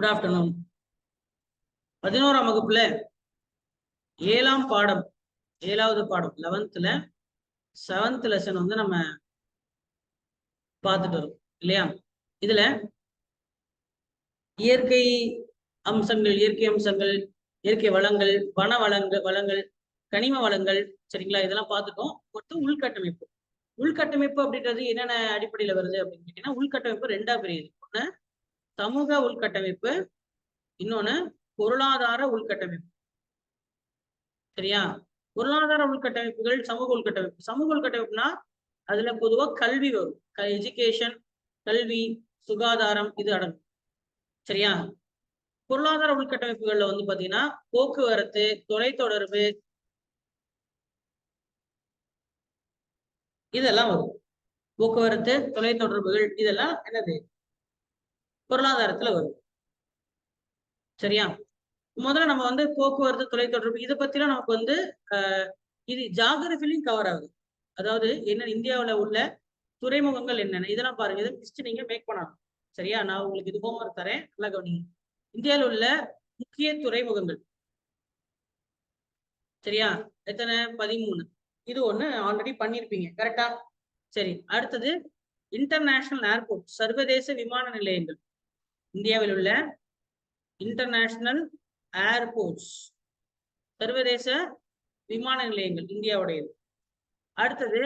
Good afternoon. 11ஆம் வகுப்புல 7ஆம் பாடம் 7வது பாடம் 11th 7th லெசன் வந்து நம்ம பார்த்துட்டு வரோம் இல்லையா? இதுல இயற்கை அம்சங்கள், இயற்கை வளங்கள், வன வளங்கள், கனிம வளங்கள், சரிங்களா? இதெல்லாம் பார்த்துட்டோம். உள்கட்டமைப்பு. உள்கட்டமைப்பு அப்படின்றது என்னென்ன அடிப்படையில வருது அப்படின்னு கேட்டீங்கன்னா, உள்கட்டமைப்பு ரெண்டா பிரியுது. ஒண்ணு சமூக உள்கட்டமைப்பு, இன்னொன்னு பொருளாதார உள்கட்டமைப்பு. சரியா? பொருளாதார உள்கட்டமைப்புகள், சமூக உள்கட்டமைப்பு. சமூக உள்கட்டமைப்புனா அதுல பொதுவா கல்வி வரும். எஜுகேஷன், கல்வி, சுகாதாரம் இது அடங்கும். சரியா? பொருளாதார உள்கட்டமைப்புகள்ல வந்து பாத்தீங்கன்னா போக்குவரத்து, தொலைத்தொடர்பு இதெல்லாம் வரும். போக்குவரத்து, தொலைத்தொடர்புகள் இதெல்லாம் என்னது பொருளாதாரத்துல வரும். சரியா? முதல்ல நம்ம வந்து போக்குவரத்து, தொலைத்தொடர்பு இதை பத்திலாம் நமக்கு வந்து இது ஜியோகிராஃபிலையும் கவர் ஆகுது. அதாவது என்ன இந்தியாவில் உள்ள துறைமுகங்கள் என்னென்ன இதெல்லாம் பாருங்க. இதை லிஸ்ட் நீங்க மேக் பண்ணலாம். சரியா? நான் உங்களுக்கு இது ஹோம்வொர்க் தரேன், நல்லா கவனிங்க. இந்தியாவில் உள்ள முக்கிய துறைமுகங்கள் சரியா? எத்தனை? 13. இது ஒண்ணு ஆல்ரெடி பண்ணிருப்பீங்க, கரெக்டா? சரி, அடுத்தது இன்டர்நேஷனல் ஏர்போர்ட், சர்வதேச விமான நிலையங்கள். இந்தியாவில் உள்ள இன்டர்நேஷனல் ஏர்போர்ட்ஸ், சர்வதேச விமான நிலையங்கள் இந்தியாவுடையது. அடுத்தது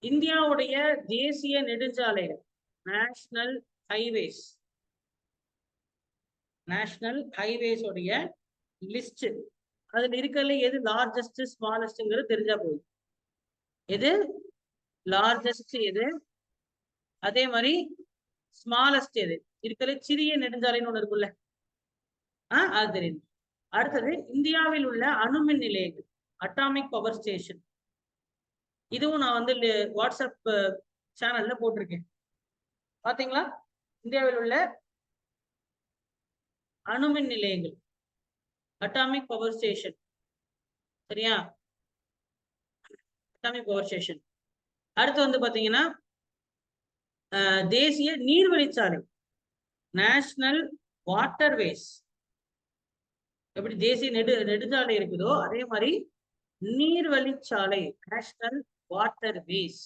இந்தியாவுடைய தேசிய நெடுஞ்சாலைகள், நேஷனல் ஹைவேஸ். நேஷனல் ஹைவேஸ் உடைய லிஸ்ட், அதுல இருக்கிறதுல எது லார்ஜஸ்ட், ஸ்மாலஸ்ட்ங்கிறது தெரிஞ்சா போகுது. எது லார்ஜஸ்ட் எது, அதே மாதிரி ஸ்மாலஸ்ட் எது, இருக்கிற சிறிய நெடுஞ்சாலைன்னு ஒண்ணு இருக்குல்ல, அது தெரியுது. அடுத்தது இந்தியாவில் உள்ள அணுமின் நிலையங்கள், அட்டாமிக் பவர் ஸ்டேஷன். இதுவும் நான் வந்து வாட்ஸ்அப் சேனல்ல போட்டிருக்கேன், பாத்தீங்களா? இந்தியாவில் உள்ள அணுமின் நிலையங்கள், அட்டாமிக் பவர் ஸ்டேஷன். சரியா? Atomic power station. அடுத்து வந்து பாத்தீங்கன்னா தேசிய நீர்வழிச்சாலை, நேஷனல் வாட்டர்வேஸ். எப்படி தேசிய நெடுஞ்சாலை இருக்குதோ அதே மாதிரி நீர்வழிச்சாலை, நேஷனல் வாட்டர்வேஸ்.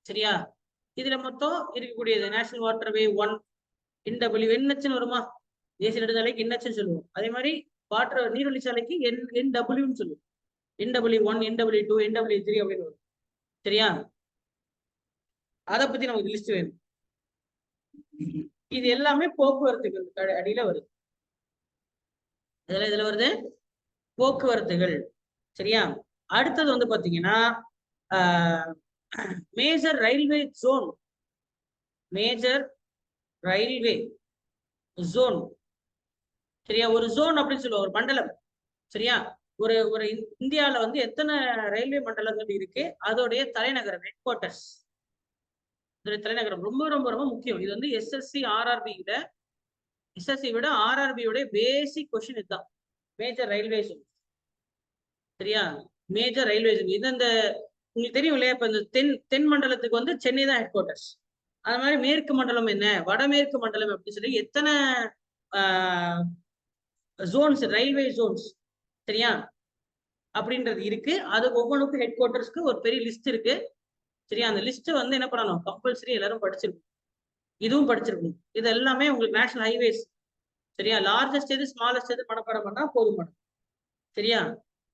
சரியா? இதுல மொத்தம் இருக்கக்கூடியது நேஷனல் வாட்டர்வே 1 NW, NHன்னு வருமா? தேசிய நெடுஞ்சாலைக்கு NHன்னு சொல்லுவோம். அதே மாதிரி வாட்டர் நீர்வழிச்சாலைக்கு NWன்னு சொல்லுவோம். NW1, NW2, NW3 அப்படின்னு வரும். சரியா? அதை பத்தி நமக்கு லிஸ்ட் வேணும். இது எல்லாமே போக்குவரத்துகள் அடியில வருது. இதுல வருது போக்குவரத்துகள். சரியா? அடுத்தது வந்து பாத்தீங்கன்னா major railway zone, major railway zone. சரியா? ஒரு ஜோன் அப்படின்னு சொல்லுவோம், ஒரு மண்டலம். சரியா? ஒரு ஒரு இந்தியாவில வந்து எத்தனை ரயில்வே மண்டலங்கள் இருக்கு, அதோடைய தலைநகரம், ஹெட் குவார்டர்ஸ், தலைநகரம் ரொம்ப ரொம்ப ரொம்ப முக்கியம். இது வந்து எஸ்எஸ்சி விட ஆர்ஆர்பியோட பேசிக் கொஸ்டின் இதுதான், மேஜர் ரயில்வே ஜோன். சரியா? மேஜர் ரயில்வே ஜோன் இது இந்த உங்களுக்கு தெரியும் இல்லையா? இப்ப இந்த தென் மண்டலத்துக்கு வந்து சென்னை தான் ஹெட் குவார்டர்ஸ். அது மாதிரி மேற்கு மண்டலம் என்ன, வடமேற்கு மண்டலம் அப்படின்னு சொல்லி எத்தனை ஜோன்ஸ், ரயில்வே ஜோன்ஸ், சரியா, அப்படின்றது இருக்கு. அது ஒவ்வொன்றுக்கும் ஹெட் குவார்டர்ஸ்க்கு ஒரு பெரிய லிஸ்ட் இருக்கு. சரியா? அந்த லிஸ்ட் வந்து என்ன பண்ணணும், கம்பல்சரி எல்லாரும் படிச்சிருக்கணும். இதுவும் படிச்சிருக்கணும். இது எல்லாமே உங்களுக்கு நேஷனல் ஹைவேஸ். சரியா? லார்ஜஸ்ட் எது, ஸ்மாலஸ்ட் எது மனப்பாடம் பண்ணா போதும். சரியா?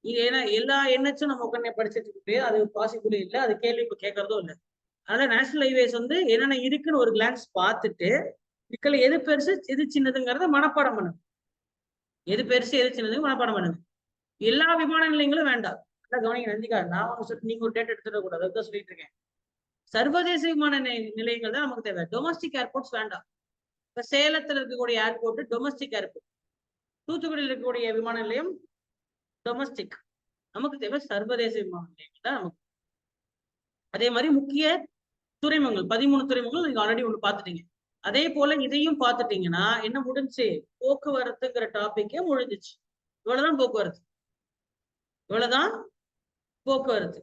இங்க ஏன்னா எல்லா என்ஹெச்சும் நம்ம உட்காந்து படிச்சுட்டு இருக்கு, அது பாசிபிள் இல்லை, அது கேள்வி இப்ப கேட்கறதும் இல்லை. அதனால நேஷனல் ஹைவேஸ் வந்து என்னென்ன இருக்குன்னு ஒரு கிளான்ஸ் பார்த்துட்டு இதுல எது பெருசு எது சின்னதுங்கிறத மனப்பாடம் பண்ணுங்க. எது பெருசு எது சின்னதுங்க மனப்பாடம் பண்ணுங்க. எல்லா விமான நிலையங்களும் வேண்டாம். நல்லா கவனிங்க நந்திகா, நான் ஒன்று சொல்லிட்டு நீங்க ஒரு டேட் எடுத்துட கூடாது, அதுதான் சொல்லிட்டு இருக்கேன். சர்வதேச விமான நிலையங்கள் தான் நமக்கு தேவை, டொமஸ்டிக் ஏர்போர்ட்ஸ் வேண்டாம். இப்ப சேலத்துல இருக்கக்கூடிய ஏர்போர்ட் டொமஸ்டிக் ஏர்போர்ட், தூத்துக்குடியில் இருக்கக்கூடிய விமான நிலையம் டொமஸ்டிக். நமக்கு தேவை சர்வதேச விமான நிலையங்கள் தான் நமக்கு. அதே மாதிரி முக்கிய துறைமுகங்கள் 13 துறைமுகங்கள் நீங்க ஆல்ரெடி ஒண்ணு பார்த்துட்டீங்க. அதே போல இதையும் பார்த்துட்டீங்கன்னா என்ன முடிஞ்சு, போக்குவரத்துங்கிற டாபிக்கே முடிஞ்சிச்சு. இவ்வளவுதான் போக்குவரத்து, இவ்வளவுதான் போக்குவரத்து.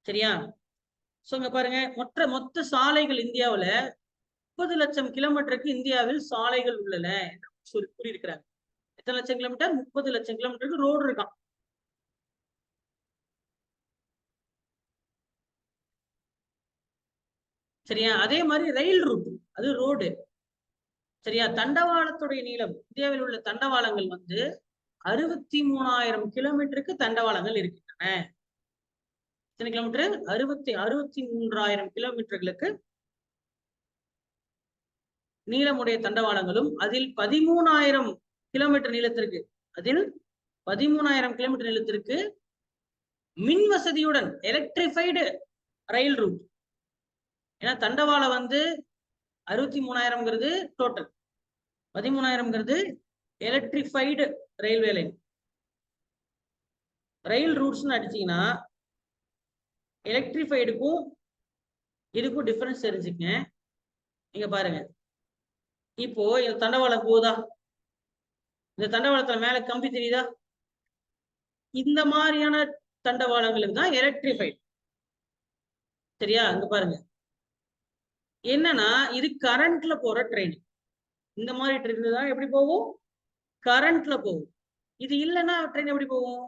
சரியா? சோ இங்க பாருங்க, மொத்த சாலைகள் இந்தியாவுல 30 லட்சம் கிலோமீட்டருக்கு இந்தியாவில் சாலைகள் உள்ளன சொல்லி கூறியிருக்கிறாங்க. எத்தனை லட்சம் கிலோமீட்டர்? 30 லட்சம் கிலோமீட்டருக்கு ரோடு இருக்கான். சரியா? அதே மாதிரி ரயில் ரூட், அது ரோடு. சரியா? தண்டவாளத்துடைய நீளம், இந்தியாவில் உள்ள தண்டவாளங்கள் வந்து 63,000 கிலோமீட்டருக்கு தண்டவாளங்கள் இருக்கின்றன. எத்தனை கிலோமீட்டர்? 63,000 கிலோமீட்டர்களுக்கு நீளமுடைய தண்டவாளங்களும், அதில் 13,000 கிலோமீட்டர் நீளத்திற்கு, அதில் 13,000 கிலோமீட்டர் நீளத்திற்கு மின் வசதியுடன் எலக்ட்ரிஃபைடு ரயில் ரூட். ஏன்னா தண்டவாளம் வந்து 63,000ங்கிறது டோட்டல், 13,000ங்கிறது எலக்ட்ரிஃபைடு ரயில்வே லைன். ரயில் ரூட்ஸ்னு அடிச்சீங்கன்னா எலக்ட்ரிஃபைடுக்கும் இதுக்கும் டிஃபரன்ஸ் தெரிஞ்சுக்கங்க. நீங்க பாருங்க, இப்போ இந்த தண்டவாளம் போதா, இந்த தண்டவாளத்துல மேல கம்பி தெரியுதா? இந்த மாதிரியான தண்டவாளங்களுக்கு தான் எலக்ட்ரிஃபைடு. சரியா? அங்க பாருங்க, என்னன்னா இது கரண்ட்ல போற ட்ரெயின். இந்த மாதிரி ட்ரெயின் தான் எப்படி போகும்? கரண்ட்ல போகும். இது இல்லைன்னா ட்ரெயின் எப்படி போகும்?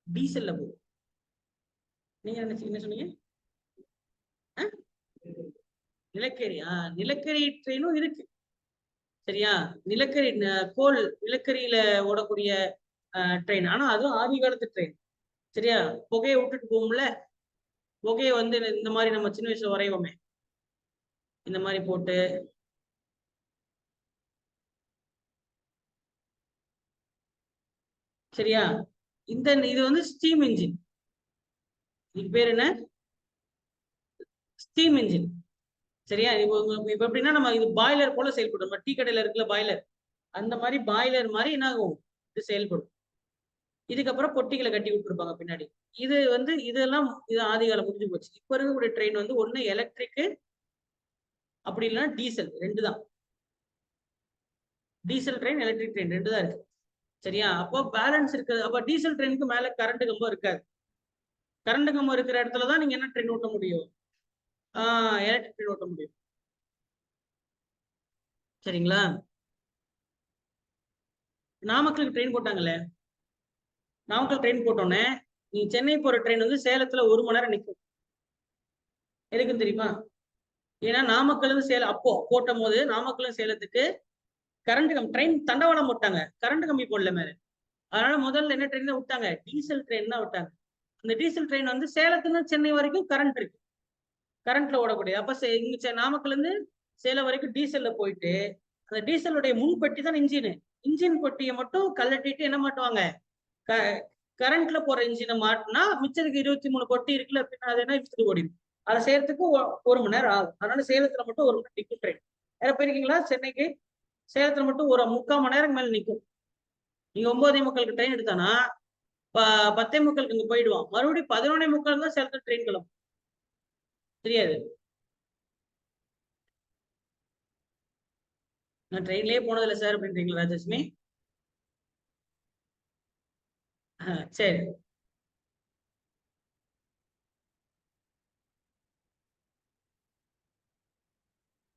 டீசல்ல போகும். நீங்க என்ன சொன்னீங்க? நிலக்கரி. நிலக்கரி ட்ரெயினும் இருக்கு. சரியா? நிலக்கரி கோல் நிலக்கரியில ஓடக்கூடிய ட்ரெயின். ஆனா அதுவும் ஆதி காலத்து ட்ரெயின். சரியா? புகையை விட்டுட்டு போகும்ல, புகையை வந்து இந்த மாதிரி நம்ம சின்ன வயசுல வரைவோமே, இந்த மாதிரி போட்டு. சரியா? இது வந்து ஸ்டீம் இன்ஜின். இதுக்கு பேர் என்ன? Steam engine. சரியா? இப்ப எப்படின்னா நம்ம இது பாய்லர் போல செயல்படும். நம்ம டீ கடையில இருக்குல்ல பாய்லர், அந்த மாதிரி பாய்லர் மாதிரி என்ன ஆகும்? இது செயல்படும். இதுக்கப்புறம் பொட்டிகளை கட்டி விட்டுருப்பாங்க பின்னாடி. இது வந்து இதெல்லாம் இது ஆதி காலம் முடிஞ்சு போச்சு. இப்ப இருக்கக்கூடிய ட்ரெயின் வந்து ஒண்ணு எலக்ட்ரிக்கு, அப்படி இல்லைன்னா டீசல். ரெண்டு தான். டீசல் ட்ரெயின், எலக்ட்ரிக் ட்ரெயின் ரெண்டு தான் இருக்கு. சரியா? அப்போ பேலன்ஸ் இருக்குது. அப்ப டீசல் ட்ரெயினுக்கு மேல கரண்ட் கம்பம் இருக்காது. கரண்ட் கம்பம் இருக்கிற இடத்துலதான் நீங்க என்ன ட்ரெயின் ஓட்ட முடியும்? எலக்ட்ரிக் ட்ரெயின் ஓட்ட முடியும். சரிங்களா? நாமக்கலுக்கு ட்ரெயின் போட்டாங்கல்ல, நாமக்கல் ட்ரெயின் போட்டோன்னே நீ சென்னை போற ட்ரெயின் வந்து சேலத்துல 1 மணி நேரம் நிற்கும். எதுக்குன்னு தெரியுமா? ஏன்னா நாமக்கல் சேலம் அப்போ போட்டும் போது நாமக்கல் சேலத்துக்கு கரண்ட் ட்ரெயின் தண்டவாளம் போட்டாங்க, கரண்ட் கம்பி போடல மேல. அதனால முதல்ல என்ன ட்ரெயின் தான் விட்டாங்க? டீசல் ட்ரெயின் தான் விட்டாங்க. அந்த டீசல் ட்ரெயின் வந்து சேலத்துல சென்னை வரைக்கும் கரண்ட் இருக்கு, கரண்ட்ல ஓடக்கூடிய. அப்ப இங்க நாமக்கல்ல இருந்து சேலம் வரைக்கும் டீசல்ல போயிட்டு, அந்த டீசலுடைய முன் பெட்டி தான் இன்ஜின். இன்ஜின் பெட்டியை மட்டும் கழட்டிட்டு என்ன மாட்டுவாங்க? கரண்ட்ல போற இன்ஜினை மாட்டினா மிச்சத்துக்கு 23 பொட்டி இருக்குல்ல, அப்படின்னா அது என்ன இழுத்துட்டு ஓடிடும். அதை செய்யறதுக்கு 1 மணி நேரம் ஆகும். அதனால சேலத்துல மட்டும் 1 மணி நேரம் நிற்கும் ட்ரெயின். வேற போயிருக்கீங்களா சென்னைக்கு? சேலத்துல மட்டும் ஒரு 3/4 மணி நேரம் மேல நிற்கும். நீங்க 9:45 ட்ரெயின் எடுத்தானா 10:45 இங்க போயிடுவான். மறுபடியும் 11:45 தான் சேலத்துல ட்ரெயின் கிளம்பும். தெரியாது. நான் ட்ரெயின்லயே போனதில்லை சார் அப்படின்றீங்களா ராஜலட்சுமி? சரி.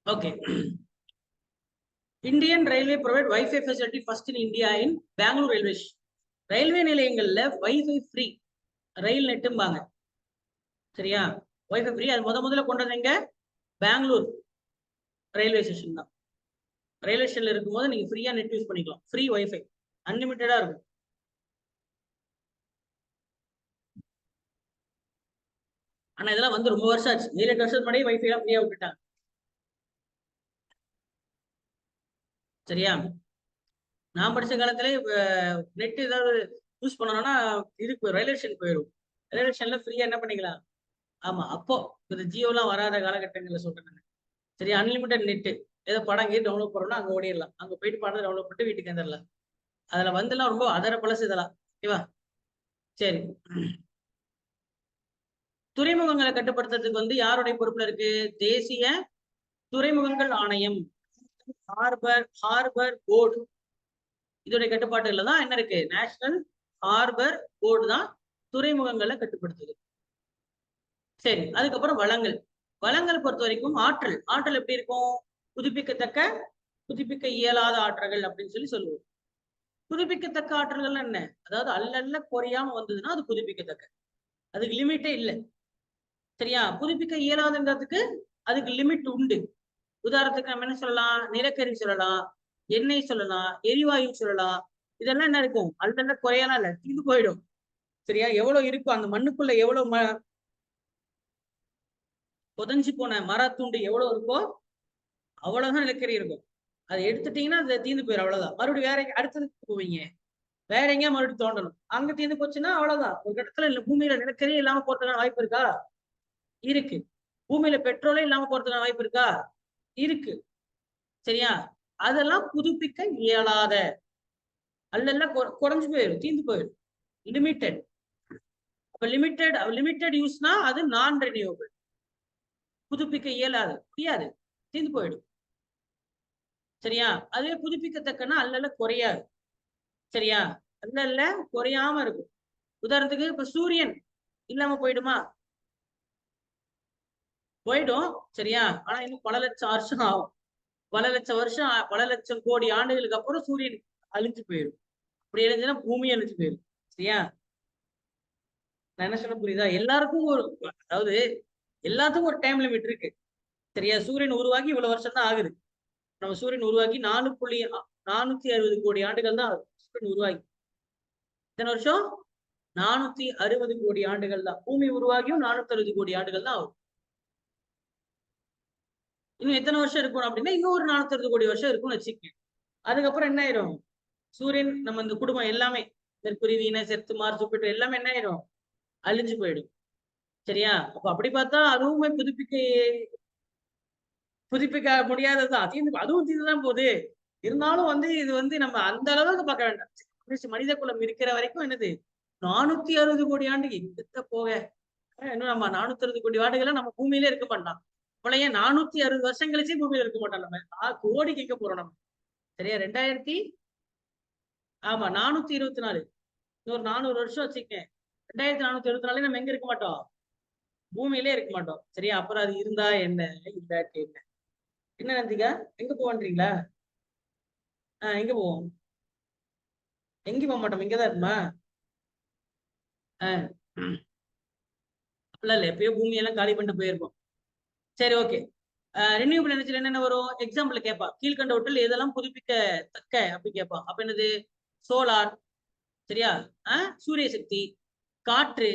Okay. Indian railway provide wifi facility first in India in Bangalore railway. Railway நிலையங்கள்ல வைஃபை ஃப்ரீ ரயில் நெட்டும்பாங்க. சரியா? Wifi free. அது முதல்ல கொண்டு வந்தீங்க பெங்களூர் ரயில்வே ஸ்டேஷன் தான். ரயில்வே ஸ்டேஷன்ல இருக்கும்போது நீங்க ஃப்ரீயா நெட் யூஸ் பண்ணிக்கலாம். ஃப்ரீ வைஃபை, அன்லிமிட்டடா இருக்கும். ஆனா இதெல்லாம் வந்து ரொம்ப வருஷம் ஆச்சு. 7-8 வருஷத்துக்கு முன்னாடி வைஃபை எல்லாம் ஃப்ரீயா விட்டுட்டாங்க. சரியா? நான் படிச்ச காலத்துல நெட் ஏதாவது யூஸ் பண்ணணும்னா இதுக்கு ரயில்வே ஸ்டேஷன் போயிடும். ரயில்வே ஸ்டேஷன்ல ஃப்ரீயா என்ன பண்ணிக்கலாம்? ஆமா, அப்போ இந்த ஜியோ எல்லாம் வராத காலகட்டங்கள்ல சொல்றேன். சரி, அன்லிமிட்டட் நெட். ஏதோ படம் கேட்டு டவுன்லோட் பண்ணணும்னா அங்க ஓடிடலாம். அங்க போயிட்டு படம் டவுன்லோட் பண்ணிட்டு வீட்டுக்கு வந்துடலாம். அதுல வந்துலாம் ரொம்ப அதர பழசு இதெல்லாம். ஓகேவா? சரி. துறைமுகங்களை கட்டுப்படுத்துறதுக்கு வந்து யாருடைய பொறுப்புல இருக்கு? தேசிய துறைமுகங்கள் ஆணையம், ஹார்பர் போர்டு. இதோடைய கட்டுப்பாட்டுல தான் என்ன இருக்கு? நேஷனல் ஹார்பர் போர்டு தான் துறைமுகங்களை கட்டுப்படுத்துது. சரி, அதுக்கப்புறம் வளங்கள். வளங்களை பொறுத்த வரைக்கும் ஆற்றல். ஆற்றல் எப்படி இருக்கும்? புதுப்பிக்கத்தக்க, புதுப்பிக்க இயலாத ஆற்றல்கள் அப்படின்னு சொல்லுவோம். புதுப்பிக்கத்தக்க ஆற்றல்கள் என்ன? அதாவது அல்லல்ல குறையாம வந்ததுன்னா அது புதுப்பிக்கத்தக்க. அதுக்கு லிமிட்டே இல்லை. சரியா? புதுப்பிக்க இயலாதுங்கிறதுக்கு அதுக்கு லிமிட் உண்டு. உதாரணத்துக்கு நம்ம என்ன சொல்லலாம்? நிலக்கரி சொல்லலாம், எண்ணெய் சொல்லலாம், எரிவாயு சொல்லலாம். இதெல்லாம் என்ன இருக்கும்? அல்லல்ல குறையலாம் இல்ல, தீர்ந்து போயிடும். சரியா? எவ்வளவு இருக்கும் அந்த மண்ணுக்குள்ள, எவ்வளவு புதஞ்சு போன மரத்துண்டு எவ்வளவு இருக்கோ அவ்வளவுதான் நிலக்கரி இருக்கும். அதை எடுத்துட்டீங்கன்னா அதை தீர்ந்து போயிடும், அவ்வளவுதான். மறுபடியும் வேற அடுத்ததுக்கு போவீங்க, வேற எங்கேயா மறுபடியும் தோண்டணும். அங்க தீர்ந்து போச்சுன்னா அவ்வளவுதான். ஒரு இடத்துல பூமியில நிலக்கரி இல்லாம போறதுக்கான வாய்ப்பு இருக்கா? இருக்கு. பூமியில பெட்ரோலே இல்லாம போறதுக்கான வாய்ப்பு இருக்கா? இருக்கு. சரியா? அதெல்லாம் புதுப்பிக்க இயலாத, அல்லல்ல குறைஞ்சு போயிடும், தீர்ந்து போயிடும். லிமிட்டெட். அப்ப லிமிட்டெட் யூஸ்னா அது நான் ரெனியூவபிள். புதுப்பிக்க இயலாது, முடியாது, தீர்ந்து போயிடும். சரியா? அதுவே புதுப்பிக்கத்தக்கன்னா அல்லல்ல குறையாது. சரியா? அல்லல்ல குறையாம இருக்கும். உதாரணத்துக்கு இப்ப சூரியன் இல்லாம போயிடுமா? போயிடும். சரியா? ஆனா இன்னும் பல லட்சம் வருஷம் ஆகும். பல லட்சம் வருஷம், பல லட்சம் கோடி ஆண்டுகளுக்கு அப்புறம் சூரியன் அழிஞ்சு போயிடும். அப்படி அழிஞ்சுன்னா பூமி அழிஞ்சு போயிடும். சரியா? நான் என்ன சொல்ல புரியுதா? எல்லாருக்கும் ஒரு, அதாவது எல்லாத்துக்கும் ஒரு டைம் லிமிட் இருக்கு. சரியா? சூரியன் உருவாகி இவ்வளவு வருஷம் தான் ஆகுது. நம்ம சூரியன் உருவாக்கி 4.460 கோடி ஆண்டுகள் தான் ஆகுது. சூரியன் உருவாகி இத்தனை வருஷம் 460 கோடி ஆண்டுகள் தான். பூமி உருவாகியும் 460 கோடி ஆண்டுகள் தான் ஆகும். இன்னும் எத்தனை வருஷம் இருக்கும் அப்படின்னா இன்னும் ஒரு 460 கோடி வருஷம் இருக்கும்னு வச்சுக்கோங்க. அதுக்கப்புறம் என்ன ஆயிரும்? சூரியன், நம்ம இந்த குடும்பம் எல்லாமே, Mercury, Venus, Earth, Mars, Jupiter எல்லாமே என்ன ஆயிரும்? அழிஞ்சு போயிடும். சரியா? அப்ப அப்படி பார்த்தா அதுவுமே புதுப்பிக்க முடியாததுதான். அதுவும் தீர்ந்துதான் போகுது. இருந்தாலும் இது நம்ம அந்த அளவுக்கு பார்க்க வேண்டாம். மனித குலம் இருக்கிற வரைக்கும் என்னது 460 கோடி ஆண்டு எங்க போக. இன்னும் நம்ம 460 கோடி ஆண்டுகள் நம்ம பூமியிலே இருக்க மாட்டோம். பழைய 460 வருஷம் கழிச்சு பூமியில இருக்க மாட்டோம். நம்ம கோடிக்கு எங்க போறோம் நம்ம? சரியா? 424. இன்னொரு 400 வருஷம் வச்சுக்கேன். 2424 நம்ம எங்க இருக்க மாட்டோம்? பூமியிலே இருக்க மாட்டோம். சரியா? அப்புறம் அது இருந்தா என்ன, இல்லாட்டி என்ன? என்ன நந்திகா, எங்க போவன்றீங்களா? எங்க போவோம்? எங்கேயும் போக மாட்டோம், இங்கதான் இருக்குமா? அப்படிலாம் இல்ல, எப்பயோ பூமியெல்லாம் காலி பண்ணிட்டு போயிருக்கோம். சரி, ஓகே. ரினியூபிள் எனர்ஜில என்னென்ன வரும்? எக்ஸாம்பிள் கேட்பான். கீழ்கண்டவற்றில் எதெல்லாம் புதுப்பிக்கத்தக்க அப்படி கேட்பான். அப்ப என்னது? சோலார். சரியா? சூரிய சக்தி, காற்று,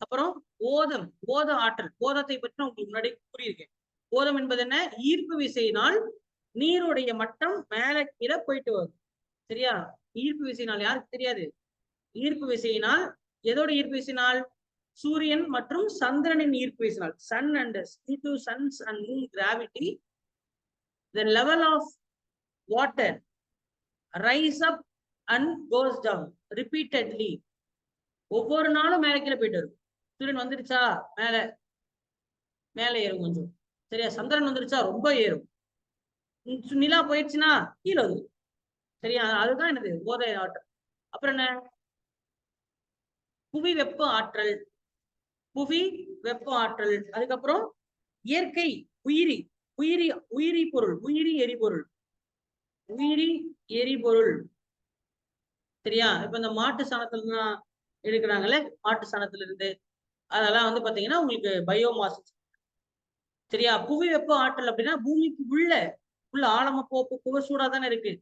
அப்புறம் ஓத ஆற்றல். ஓதத்தை பற்றி உங்களுக்கு முன்னாடி கூறியிருக்கேன். ஓதம் என்பது என்ன? ஈர்ப்பு விசையினால் நீருடைய மட்டம் மேல கீழே போயிட்டு வரும். சரியா? ஈர்ப்பு விசையினால், யாருக்கு தெரியாது? ஈர்ப்பு விசையினால், எதோட ஈர்ப்பு விசையினால்? சூரியன் மற்றும் சந்திரனின் ஈர்ப்பு விசையினால். Sun and suns and moon gravity, the level of water rise up and goes down repeatedly. ஒவ்வொரு நாளும் மேல கீழே போயிட்டு வரும். சூரியன் வந்துருச்சா மேல மேல ஏறும் கொஞ்சம். சரியா? சந்திரன் வந்துருச்சா ரொம்ப ஏறும். நிலா போயிடுச்சுன்னா கீழே வருது. சரியா? அதுதான் என்னது? போதை ஆற்றல். அப்புறம் என்ன? புவி வெப்ப ஆற்றல். புவி வெப்ப ஆற்றல். அதுக்கப்புறம் இயற்கை உயிரி உயிரி உயிரி பொருள், உயிரி எரிபொருள். உயிரி எரிபொருள். சரியா? இப்ப இந்த மாட்டு சாணத்துல தான் எடுக்கிறாங்கல்ல, மாட்டு சாணத்துல இருந்து அதெல்லாம் பாத்தீங்கன்னா உங்களுக்கு பயோமாஸ். சரியா? புவி வெப்ப ஆற்றல் அப்படின்னா பூமிக்கு உள்ள ஆழமா புகை சூடா தானே இருக்கு.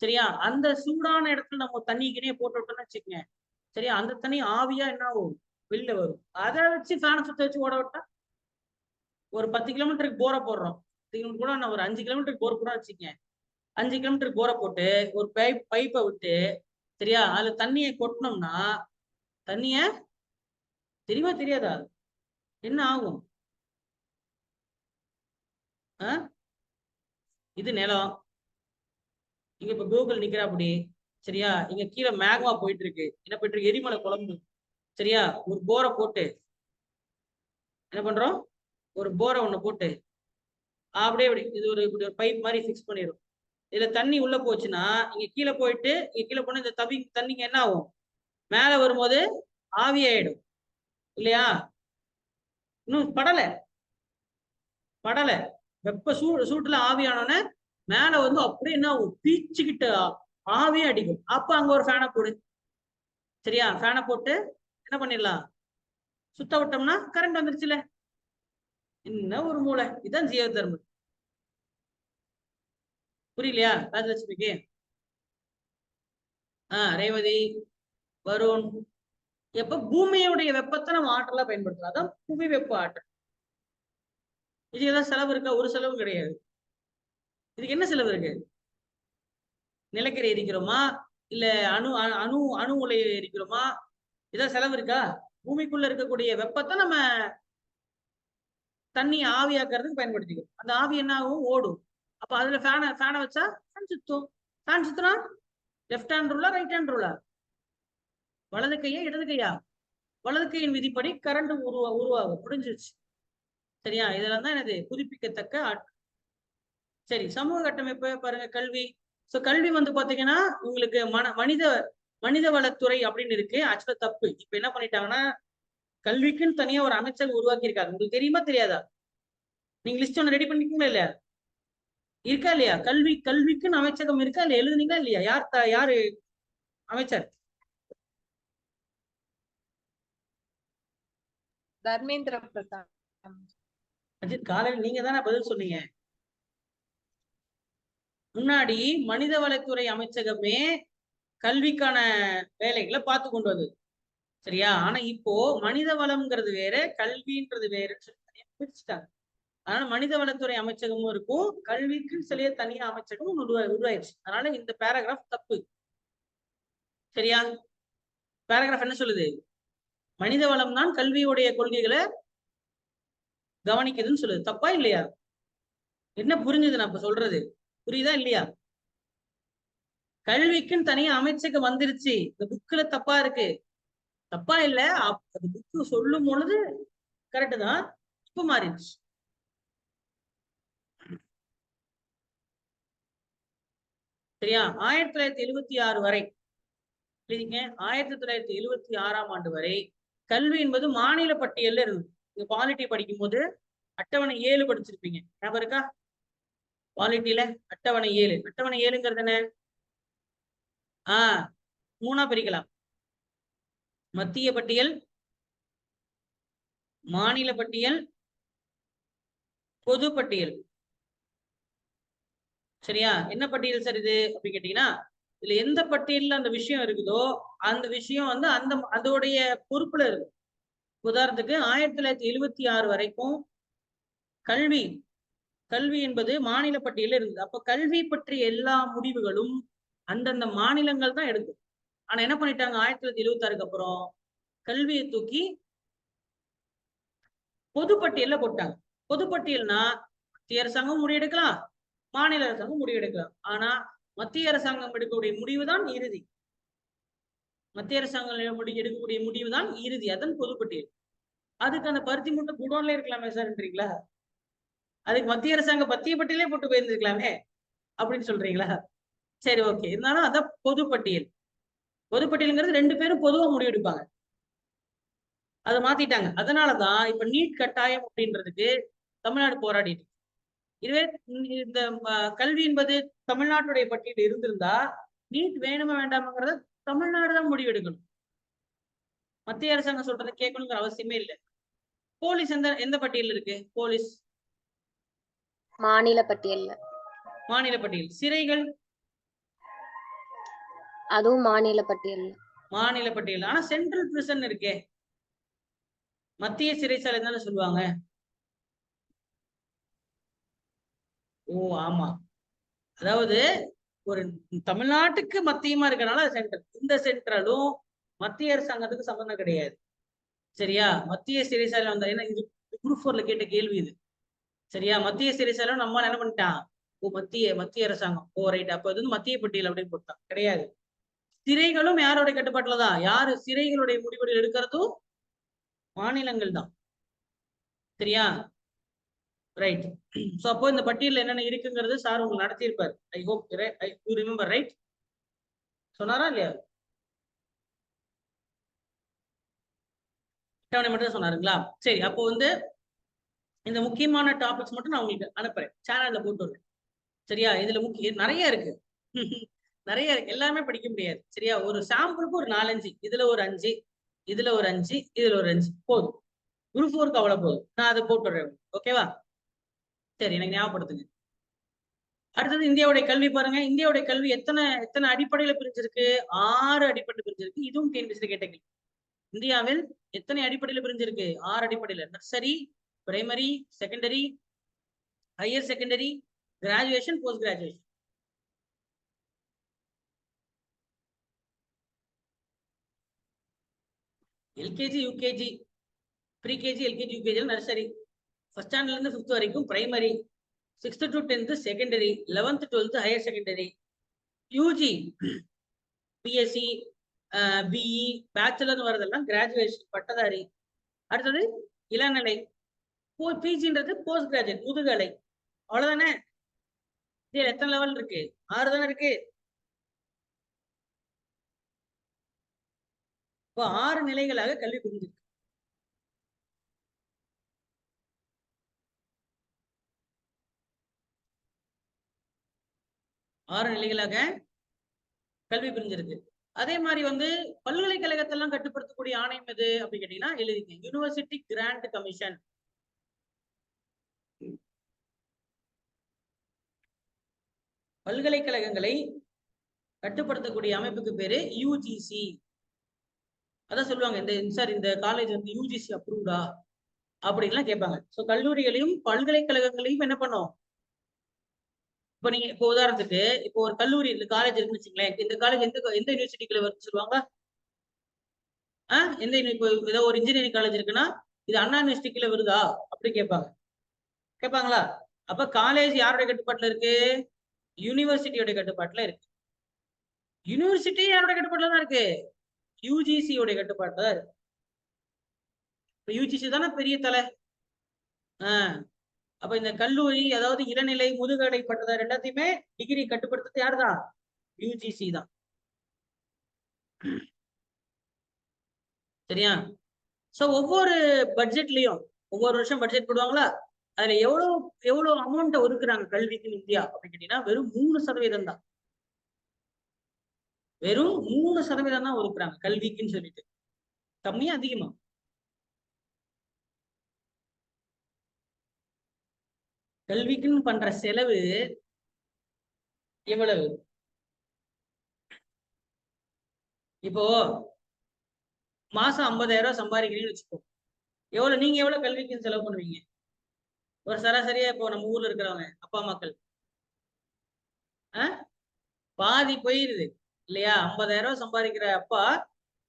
சரியா? அந்த சூடான இடத்துல நம்ம தண்ணிக்கினே போட்டு விட்டோம்னு வச்சுக்கோங்க. சரியா? அந்த தண்ணி ஆவியா என்ன ஆகும்? வெளில வரும். அதை வச்சு ஃபேனை சுத்த வச்சு ஓட விட்டா, ஒரு 10 கிலோமீட்டருக்கு போரை போடுறோம். கூட நான் ஒரு 5 கிலோமீட்டருக்கு போர் கூட வச்சுக்கேன். 5 கிலோமீட்டருக்கு போரை போட்டு ஒரு பைப்பை விட்டு, சரியா, அதுல தண்ணியை கொட்டினோம்னா தண்ணிய தெரியுமா தெரியாதா? என்ன ஆகும்? இது நிலம். இங்க இப்ப கூகுள் நிக்கிறா அப்படி. சரியா? இங்க கீழே மேக்மா போயிட்டு இருக்கு. என்ன போயிட்டு இருக்கு? எரிமலை குழம்பு. சரியா? ஒரு போரை போட்டு என்ன பண்றோம்? ஒரு போரை ஒண்ணு போட்டு அப்படியே இது இப்படி ஒரு பைப் மாதிரி பிக்ஸ் பண்ணிடும். இதுல தண்ணி உள்ள போச்சுன்னா இங்க கீழே போயிட்டு, இங்க கீழே போனா இந்த தண்ணிங்க என்ன ஆகும்? மேல வரும்போது ஆவியாயிடும் இல்லையா? இன்னும் படல வெப்ப சூட்டுல ஆவியானோன்னு மேல வந்து அப்படியே என்ன பீச்சுக்கிட்ட ஆவியே அடிக்கும். அப்ப அங்க ஒரு ஃபேனை போடு. சரியா? ஃபேனை போட்டு என்ன பண்ணிடலாம், சுத்த விட்டோம்னா கரண்ட் வந்துருச்சுல. என்ன ஒரு மூளை! இதுதான் ஜீவ தர்மம். புரியலையா ராஜலட்சுமிக்கு? ரேவதி, வருண், எப்ப பூமியுடைய வெப்பத்தை நம்ம ஆற்றலா பயன்படுத்தலாம். அதான் புவி வெப்ப ஆற்றல். இதுக்கு ஏதாவது செலவு இருக்கா? ஒரு செலவும் கிடையாது. இதுக்கு என்ன செலவு இருக்கு? நிலக்கரி எரிக்கிறோமா, இல்ல அணு அணு அணு உலை எரிக்கிறோமா? ஏதாவது செலவு இருக்கா? பூமிக்குள்ள இருக்கக்கூடிய வெப்பத்தை நம்ம தண்ணி ஆவியாக்குறதுக்கு பயன்படுத்திக்கிறோம். அந்த ஆவி என்ன ஆகும்? ஓடும். அப்ப அதுல ஃபேனை வச்சா ஃபேன் சுத்தும். ஃபேன் சுத்தினா லெஃப்ட் ஹேண்ட் ரூலா, ரைட் ஹேண்ட் ரூலா? வலது கையா இடது கையா? வலது கையின் விதிப்படி கரண்ட் உருவாகும். முடிஞ்சிருச்சு. சரியா? இதெல்லாம் தான் எனது புதுப்பிக்கத்தக்க ஆற்றல். சரி, சமூக கட்டமைப்பு பாருங்க. கல்வி. கல்வி வந்து பாத்தீங்கன்னா உங்களுக்கு மனித வளத்துறை அப்படின்னு இருக்கு. ஆக்சுவலா தப்பு. இப்ப என்ன பண்ணிட்டாங்கன்னா கல்விக்குன்னு தனியா ஒரு அமைச்சகம் உருவாக்கி இருக்காங்க. உங்களுக்கு தெரியுமா தெரியாதா? நீங்க லிஸ்ட் ஒன்று ரெடி பண்ணிருக்கீங்களா இல்லையா? இருக்கா இல்லையா? கல்விக்குன்னு அமைச்சகம் இருக்கா இல்லையா? எழுதுனீங்களா இல்லையா? யாரு அமைச்சர்? தர்மேந்திர பிரதான். அஜித், காலையில் நீங்க தானே பதில் சொன்னீங்க. முன்னாடி மனிதவளத்துறை அமைச்சகமே கல்விக்கான வேலைகளை பார்த்து கொண்டு வந்தது. சரியா? ஆனா இப்போ மனித வளம்ங்கிறது வேற, கல்வின்றது வேறுன்னு சொல்லி தனியா பிரிச்சுட்டாங்க. அதனால மனித வளத்துறை அமைச்சகமும் இருக்கும், கல்விக்கு சிலைய தனியா அமைச்சகமும் உருவாயிருச்சு. அதனால இந்த பேராகிராஃப் தப்பு. சரியா? பேராகிராஃப் என்ன சொல்லுது? மனித வளம் தான் கல்வியுடைய கொள்கைகளை கவனிக்குதுன்னு சொல்லுது. தப்பா இல்லையா? என்ன புரிஞ்சுது நான் இப்ப சொல்றது? புரியுதா இல்லையா? கல்விக்குன்னு தனியா அமைச்சகம் வந்துருச்சு. இந்த புக்ல தப்பா இருக்கு. தப்பா இல்ல, அந்த புக்கு சொல்லும் பொழுது கரெக்டு தான். இப்ப மாறிடுச்சு. சரியா? 1976 வரை 1976ஆம் ஆண்டு வரை கல்வி என்பது மாநில பட்டியல்ல இருந்தது. நீங்க பாலிட்டி படிக்கும் போது அட்டவணை 7 படிச்சிருப்பீங்க. ஞாபகம் இருக்கா? பாலிட்டியில அட்டவணை 7. அட்டவணை 7ங்கிறது என்ன? மூணா பிரிக்கலாம். மத்திய பட்டியல், மாநில பட்டியல், பொது பட்டியல். சரியா? என்ன பட்டியல் சார் இது அப்படி கேட்டீங்கன்னா, இதுல எந்த பட்டியல்ல அந்த விஷயம் இருக்குதோ அந்த விஷயம் வந்து அதோடைய பொறுப்புல இருக்கு. உதாரணத்துக்கு 1976 வரைக்கும் கல்வி என்பது மாநில பட்டியல இருந்தது. அப்ப கல்வி பற்றிய எல்லா முடிவுகளும் அந்தந்த மாநிலங்கள் தான் எடுக்கும். ஆனா என்ன பண்ணிட்டாங்க 1976க்கு அப்புறம் கல்வியை தூக்கி பொதுப்பட்டியல்ல போட்டாங்க. பொதுப்பட்டியல்னா மத்திய அரசாங்கம் முடிவெடுக்கலாம், மாநில அரசாங்கம் முடிவெடுக்கலாம். ஆனா மத்திய அரசாங்கம் எடுக்கக்கூடிய முடிவு தான் இறுதி. மத்திய அரசாங்கம் எடுக்கக்கூடிய முடிவு தான் இறுதி. அதன் பொதுப்பட்டியல். அதுக்கு அந்த பருத்தி மூட்டை குடோன்ல இருக்கலாமே சார்ன்றீங்களா? அதுக்கு மத்திய அரசாங்கம் பத்திய பட்டியலே போட்டு போயிருந்துருக்கலாமே அப்படின்னு சொல்றீங்களா? சரி, ஓகே. இருந்தாலும் அதான் பொதுப்பட்டியல். பொதுப்பட்டியல்ங்கிறது 2 பேரும் பொதுவா முடிவெடுப்பாங்க. அதை மாத்திட்டாங்க. அதனாலதான் இப்ப நீட் கட்டாயம் அப்படின்றதுக்கு தமிழ்நாடு போராடிட்டு. இதுவே இந்த கல்வி என்பது தமிழ்நாட்டுடைய பட்டியல் இருந்திருந்தா நீட் வேணுமா வேண்டாமாங்கிறத தமிழ்நாடு தான் முடிவெடுக்கணும். மத்திய அரசாங்கம் சொல்றதை கேட்கணுங்கிற அவசியமே இல்லை. போலீஸ் எந்த பட்டியல் இருக்கு? போலீஸ் மாநில பட்டியல்ல. மாநில பட்டியல். சிறைகள் அதுவும் மாநில பட்டியல்ல. மாநில பட்டியல். ஆனா சென்ட்ரல் பிரிசன் இருக்கே, மத்திய சிறைச்சாலை தானே சொல்லுவாங்க. ஓ ஆமா. அதாவது ஒரு தமிழ்நாட்டுக்கு மத்தியமா இருக்கனால சென்ட்ரல். இந்த சென்ட்ரலும் மத்திய அரசாங்கத்துக்கு சம்பந்தம் கிடையாது. சரியா? மத்திய சிறைச்சாலை வந்தா என்ன, இது குரூப் 4ல கேட்ட கேள்வி இது. சரியா? மத்திய சிறைச்சாலை நம்ம என்ன பண்ணிட்டான், ஓ மத்திய அரசாங்கம், ஓ ரைட், அப்ப இது வந்து மத்திய பட்டியல் அப்படின்னு போட்டான். கிடையாது. சிறைகளும் யாரோட கட்டுப்பாட்டுல தான்? யாரு சிறைகளுடைய முடிவுகள் எடுக்கிறதும் மாநிலங்கள் தான். சரியா? ரைட். சோ அப்போ இந்த பட்டியல் என்னென்ன இருக்குங்கிறது சார் உங்களுக்கு நடத்தியிருப்பார். I hope you remember, right? சொன்னாரா இல்லையா? அட்டவணை மட்டும் சொன்னாருங்களா? சரி, அப்போ வந்து இந்த முக்கியமான டாபிக்ஸ் மட்டும் நான் உங்களுக்கு அனுப்புறேன், சேனல்ல போட்டு வருவேன். சரியா? இதுல நிறைய இருக்கு. நிறைய இருக்கு, எல்லாமே படிக்க முடியாது. சரியா? ஒரு சாம்பிளுக்கு ஒரு 4-5, இதுல ஒரு 5, இதுல ஒரு 5, இதுல ஒரு 5 போதும். குரூப் 4க்கு அவ்வளவு போதும். நான் அதை போட்டு விடுறேன். ஓகேவா? சரி, எனக்கு ஞாபகப்படுத்துங்க. அடுத்தது இந்தியாவுடைய கல்வி பாருங்க. இந்தியாவுடைய கல்வி எத்தனை எத்தனை அடிப்படையில பிரிஞ்சிருக்கு? 6 அடிப்படையில பிரிஞ்சிருக்கு. இதுவும் டிஎன்பிஎஸ்சி கேட்ட கேள்வி. இந்தியாவில் எத்தனை அடிப்படையில பிரிஞ்சிருக்கு? 6 அடிப்படையில. Nursery, primary, secondary, higher secondary, graduation, post graduation. LKG, UKG, pre KG, LKG, UKG nursery, first ஸ்டாண்டர்ட்ல இருந்து 5th வரைக்கும் primary, 6th to 10th secondary, 11th 12th higher secondary, UG, BSc, BE, bachelor வரதெல்லாம் கிராஜுவேஷன், பட்டதாரி. அடுத்தது இளநிலை, பிஜின்றது போஸ்ட் கிராஜுவேட், முதுகலை. அவ்வளவுதானே? இதுல எத்தனை லெவல் இருக்கு? 6 தானே இருக்கு. இப்போ 6 நிலைகளாக கல்வி பிரிஞ்சிருக்கு. ஆறு நிலைகளாக கல்வி பிரிஞ்சிருக்கு. அதே மாதிரி வந்து பல்கலைக்கழகத்தெல்லாம் கட்டுப்படுத்தக்கூடிய ஆணையம் எது அப்படின்னு கேட்டீங்கன்னா எழுதிங்க, யூனிவர்சிட்டி கிராண்ட் கமிஷன். பல்கலைக்கழகங்களை கட்டுப்படுத்தக்கூடிய அமைப்புக்கு பேரு யூஜிசி. அதான் சொல்லுவாங்க, இந்த சார் இந்த காலேஜ் வந்து யூஜிசி அப்ரூவ்டா அப்படின்லாம் கேட்பாங்க. ஸோ கல்லூரிகளையும் பல்கலைக்கழகங்களையும் என்ன பண்ணும்? இப்போ நீங்க இப்போ உதாரணத்துக்கு இப்போ ஒரு கல்லூரி காலேஜ் இருக்குன்னு வச்சுங்களேன். இந்த காலேஜ் எந்த யூனிவர்சிட்டிக்குள்ள வரும்னு சொல்லுவாங்க? எந்த இப்போ ஏதோ ஒரு இன்ஜினியரிங் காலேஜ் இருக்குன்னா இது அண்ணா யூனிவர்சிட்டிக்குள்ள வருதா அப்படி கேட்பாங்க. கேட்பாங்களா? அப்ப காலேஜ் யாருடைய கட்டுப்பாட்டுல இருக்கு? யூனிவர்சிட்டியோட கட்டுப்பாட்டுல இருக்கு. யூனிவர்சிட்டி யாரோட கட்டுப்பாட்டுல தான் இருக்கு? யூஜிசியோட கட்டுப்பாட்டுல தான் இருக்கு. யூஜிசி தானே பெரிய தலை. அப்ப இந்த கல்லூரி, அதாவது இளநிலை, முதுகலை பட்டதாரி எல்லாத்தையுமே டிகிரி கட்டுப்படுத்துறது யாருதான்? யூஜிசி தான். சரியா? சோ ஒவ்வொரு பட்ஜெட்லயும் ஒவ்வொரு வருஷம் பட்ஜெட் போடுவாங்களா? அதுல எவ்வளவு எவ்வளவு அமௌண்ட் ஒதுக்குறாங்க கல்விக்கு இந்தியா அப்படின்னு கேட்டீங்கன்னா வெறும் 3% தான். வெறும் 3% தான் ஒதுக்குறாங்க கல்விக்குன்னு சொல்லிட்டு. கம்மியா அதிகமா? கல்விக்குன்னு பண்ற செலவு எவ்வளவு? இப்போ மாசம் 50,000 ரூபாய் சம்பாதிக்கிறீங்கன்னு வச்சுக்கோ, நீங்க எவ்வளவு கல்விக்குன்னு செலவு பண்ணுவீங்க? ஒரு சராசரியா இப்போ நம்ம ஊர்ல இருக்கிறவங்க அப்பா அம்மாக்கள் பாதி போயிருது இல்லையா? 50,000 ரூபாய் சம்பாதிக்கிற அப்பா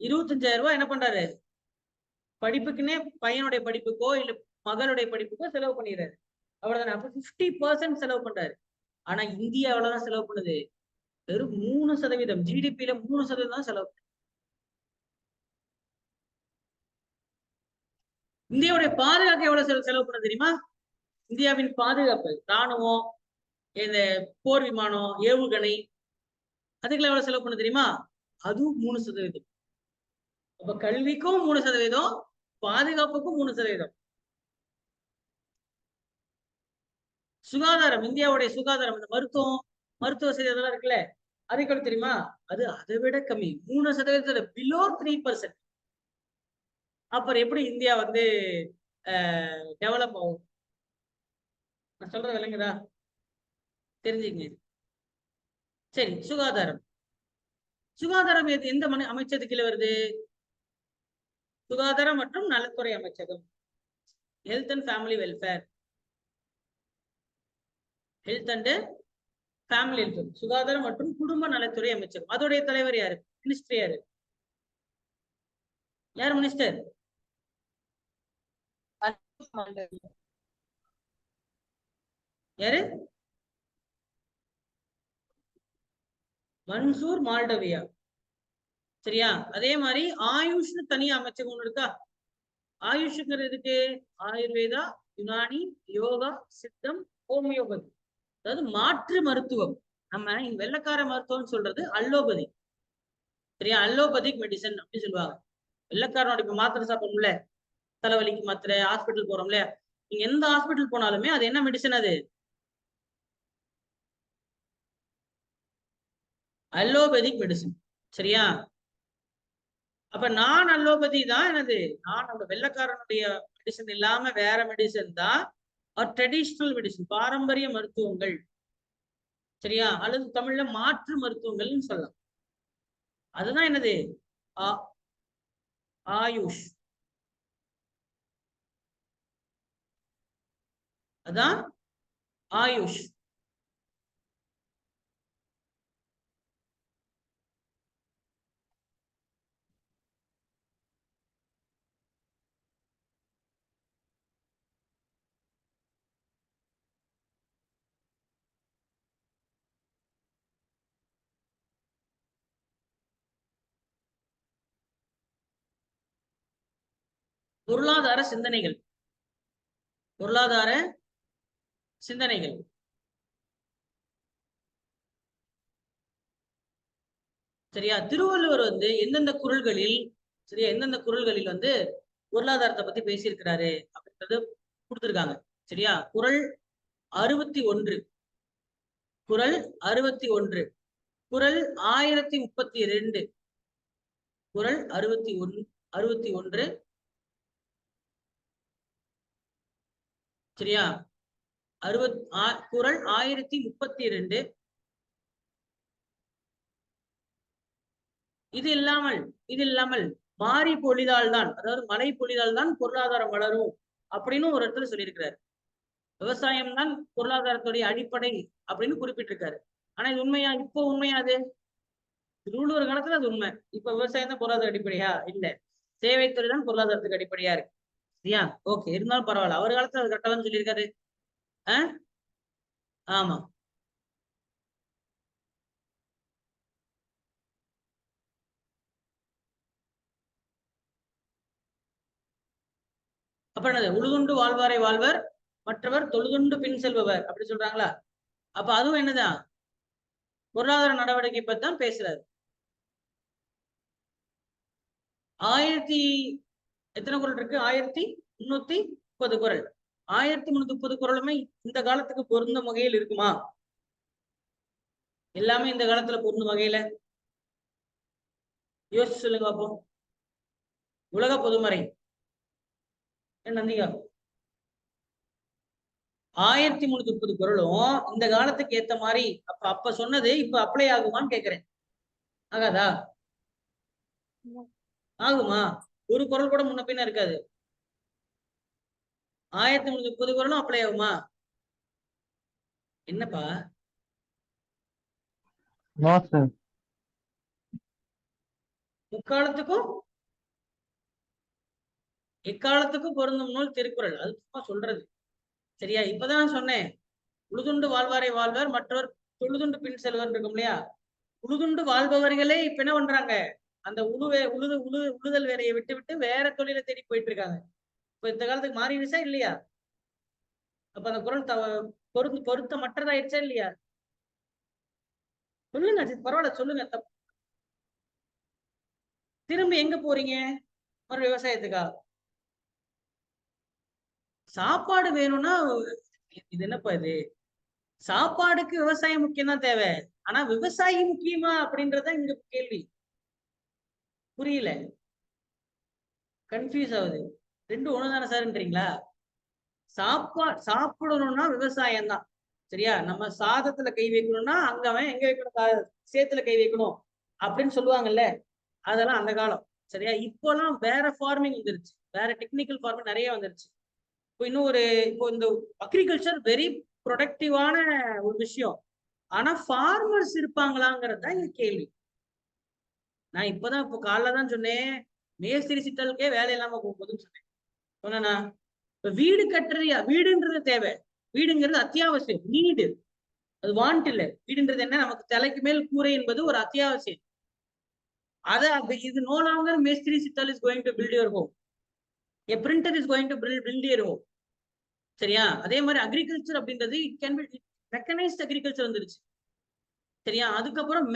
25,000 ரூபாய் என்ன பண்றாரு? படிப்புக்குன்னே பையனுடைய படிப்புக்கோ இல்ல மகளுடைய படிப்புக்கோ செலவு பண்ணிடுறாரு. அவ்வளவுதானே? அப்ப 50% செலவு பண்றாரு. ஆனா இந்தியா எவ்வளவுதான் செலவு பண்ணுது? வெறும் 3%. ஜிடிபியில 3% தான் செலவு. இந்தியாவுடைய பாதுகாப்பு எவ்வளவு செலவு பண்ண தெரியுமா? இந்தியாவின் பாதுகாப்பு, ராணுவம், இந்த போர் விமானம், ஏவுகணை, அதுக்கெல்லாம் எவ்வளவு செலவு பண்ண தெரியுமா? அதுவும் 3%. அப்ப கல்விக்கும் 3%, பாதுகாப்புக்கும் 3%. சுகாதாரம், இந்தியாவுடைய சுகாதாரம், இந்த மருத்துவ வசதி அதெல்லாம் இருக்குல்ல, அதுக்கு தெரியுமா? அது அதை விட கம்மி, 3%, பிலோ 3%. அப்புறம் எப்படி இந்தியா வந்து டெவலப் ஆகும்? நான் சொல்றது விளங்குதா? தெரிஞ்சுங்க. சரி, சுகாதாரம். சுகாதாரம் எந்த அமைச்சருக்கு கீழே வருது? சுகாதாரம் மற்றும் நலத்துறை அமைச்சகம், health and family welfare. Health and family welfare, சுகாதாரம் மற்றும் குடும்ப நலத்துறை அமைச்சகம். அதோடைய தலைவர் யாரு? மினிஸ்டர் யாரு? யார் மினிஸ்டர்? யாரு? மன்சூர் மால்டவியா. சரியா? அதே மாதிரி ஆயுஷ்னு தனியா அமைச்சகம் ஒண்ணு இருக்கா? ஆயுஷ்ங்கிறதுக்கு ஆயுர்வேதா, யுனானி, யோகா, சித்தம், ஹோமியோபதி, அதாவது மாற்று மருத்துவம். நம்ம இங்க வெள்ளக்கார மருத்துவம் சொல்றது அல்லோபதி. சரியா? அல்லோபதிக் மெடிசன் அப்படின்னு சொல்லுவாங்க. வெள்ளக்காரனோட இப்ப மாத்திரை சாப்பிடணும்ல, தலைவலிக்கு மாத்திரை, ஹாஸ்பிட்டல் போறோம் இல்லையா, நீங்க எந்த ஹாஸ்பிட்டல் போனாலுமே அது என்ன மெடிசன்? அது அலோபதிக் மெடிசன். சரியா? அப்ப நான் அலோபதி தான் என்னது, நான் நம்ம வெள்ளக்காரனுடைய மெடிசன் இல்லாம வேற மெடிசன் தான் ட்ரெடிஷனல் மெடிசன், பாரம்பரிய மருத்துவங்கள். சரியா? அல்லது தமிழ்ல மாற்று மருத்துவங்கள்னு சொல்லலாம். அதுதான் என்னது, ஆயுஷ். அதான் ஆயுஷ். பொருளாதார சிந்தனைகள், பொருளாதார சிந்தனைகள். சரியா? திருவள்ளுவர் எந்தெந்த குறள்களில், சரியா, எந்தெந்த குறள்களில் பொருளாதாரத்தை பத்தி பேசியிருக்கிறாரு அப்படின்றது கொடுத்திருக்காங்க. சரியா? குறள் 61, குறள் 61, குறள் 1032, குறள் 61, சரியா, குறள் 1032. இது இல்லாமல் மாறி பொழிதால் தான், அதாவது மழை பொழிதால் தான் பொருளாதாரம் வளரும் அப்படின்னு ஒரு இடத்துல சொல்லியிருக்கிறாரு. விவசாயம் தான் பொருளாதாரத்துடைய அடிப்படை அப்படின்னு குறிப்பிட்டிருக்காரு. ஆனா இது உண்மையா? இப்போ உண்மையா? அது திருவள்ளுவர் காலத்துல அது உண்மை. இப்ப விவசாயம் தான் பொருளாதார அடிப்படையா? இல்ல, சேவைத்துறை தான் பொருளாதாரத்துக்கு அடிப்படையா இருக்கு. சரியா? ஓகே, இருந்தாலும் பரவாயில்ல, அவர் காலத்துல அது கரெக்டா சொல்லியிருக்காரு. ஆமா. அப்ப என்னது, உழுதுண்டு வாழ்வாரை வாழ்வர், மற்றவர் தொழுதுண்டு பின் செல்பவர் அப்படி சொல்றாங்களா? அப்ப அதுவும் என்னதான் பொருளாதார நடவடிக்கை பத்தி தான் பேசுறாரு. எத்தனை குறள் இருக்கு? 1330 குறள். 1330 குறளுமே இந்த காலத்துக்கு பொருந்தும் வகையில் இருக்குமா? எல்லாமே இந்த காலத்துல பொருந்தும் வகையில யோசிச்சு சொல்லுங்க பார்ப்போம். உலக பொதுமறை நந்திகா 1330 குறளும் இந்த காலத்துக்கு ஏத்த மாதிரி அப்ப சொன்னது இப்ப அப்ளை ஆகுமான்னு கேக்குறேன். ஆகாதா? ஆகுமா? ஒரு குறள் கூட முன்ன பின்ன இருக்காது. 1330 குறளும் அப்ளை ஆகுமா? என்னப்பா? முக்காலத்துக்கும் எக்காலத்துக்கும் பொருந்தும் நூல் திருக்குறள். அது சும்மா சொல்றது. சரியா? இப்பதான் நான் சொன்னேன், உழுதுண்டு வாழ்வாரை வாழ்வர், மற்றவர் தொழுதுண்டு பின் செல்வர் இருக்கும் இல்லையா? உழுதுண்டு வாழ்பவர்களே இப்ப என்ன பண்றாங்க, அந்த உழுதல் வேலையை விட்டு விட்டு வேற தொழிலை தேடி போயிட்டு இருக்காங்க. இப்ப இந்த காலத்துக்கு மாறிடுச்சா இல்லையா? அப்ப அந்த குரல் பொருத்தமற்றதாயிடுச்சா இல்லையா? சொல்லுங்க, பரவாயில்ல, சொல்லுங்க. திரும்ப எங்க போறீங்க? ஒரு விவசாயத்துக்கா? சாப்பாடு வேணும்னா இது என்னப்பா இது, சாப்பாடுக்கு விவசாயம் முக்கியம் தான் தேவை. ஆனா விவசாயி முக்கியமா அப்படின்றத இங்க கேள்வி. புரியல, கன்ஃபியூஸ் ஆகுது. ரெண்டும் ஒண்ணுதானே சார்ன்றீங்களா? சாப்பிடணும்னா விவசாயம் தான். சரியா? நம்ம சாதத்துல கை வைக்கணும்னா அங்க அவன் எங்க வைக்கணும், சேத்துல கை வைக்கணும் அப்படின்னு சொல்லுவாங்கல்ல, அதெல்லாம் அந்த காலம். சரியா? இப்போலாம் வேற ஃபார்மிங் வந்துருச்சு, வேற டெக்னிக்கல் ஃபார்மிங் நிறைய வந்துருச்சு. இப்போ இந்த அக்ரிகல்ச்சர் வெரி ப்ரொடக்டிவான ஒரு விஷயம். ஆனா ஃபார்மர்ஸ் இருப்பாங்களாங்கிறது தான் இங்க கேள்வி. நான் இப்போ காலைல தான் சொன்னேன், மேஸ்திரி சித்தலுக்கே வேலை இல்லாம போகுதுன்னு சொன்னேனா? இப்ப வீடு கட்டுறியா, வீடுன்றது தேவை, வீடுங்கிறது அத்தியாவசியம், நீடு, அது வாண்ட் இல்ல. வீடுன்றது என்ன, நமக்கு தலைக்கு மேல் கூரை என்பது ஒரு அத்தியாவசியம். இது நோ லாங்கர் மேஸ்திரி சித்தல் is going to build your home, a printer is going to build your home. சரியா? அதே மாதிரி அக்ரிகல்ச்சர் அப்படின்றது it can be mechanised agriculture வந்துருச்சு. சரியா? அதுக்கப்புறம்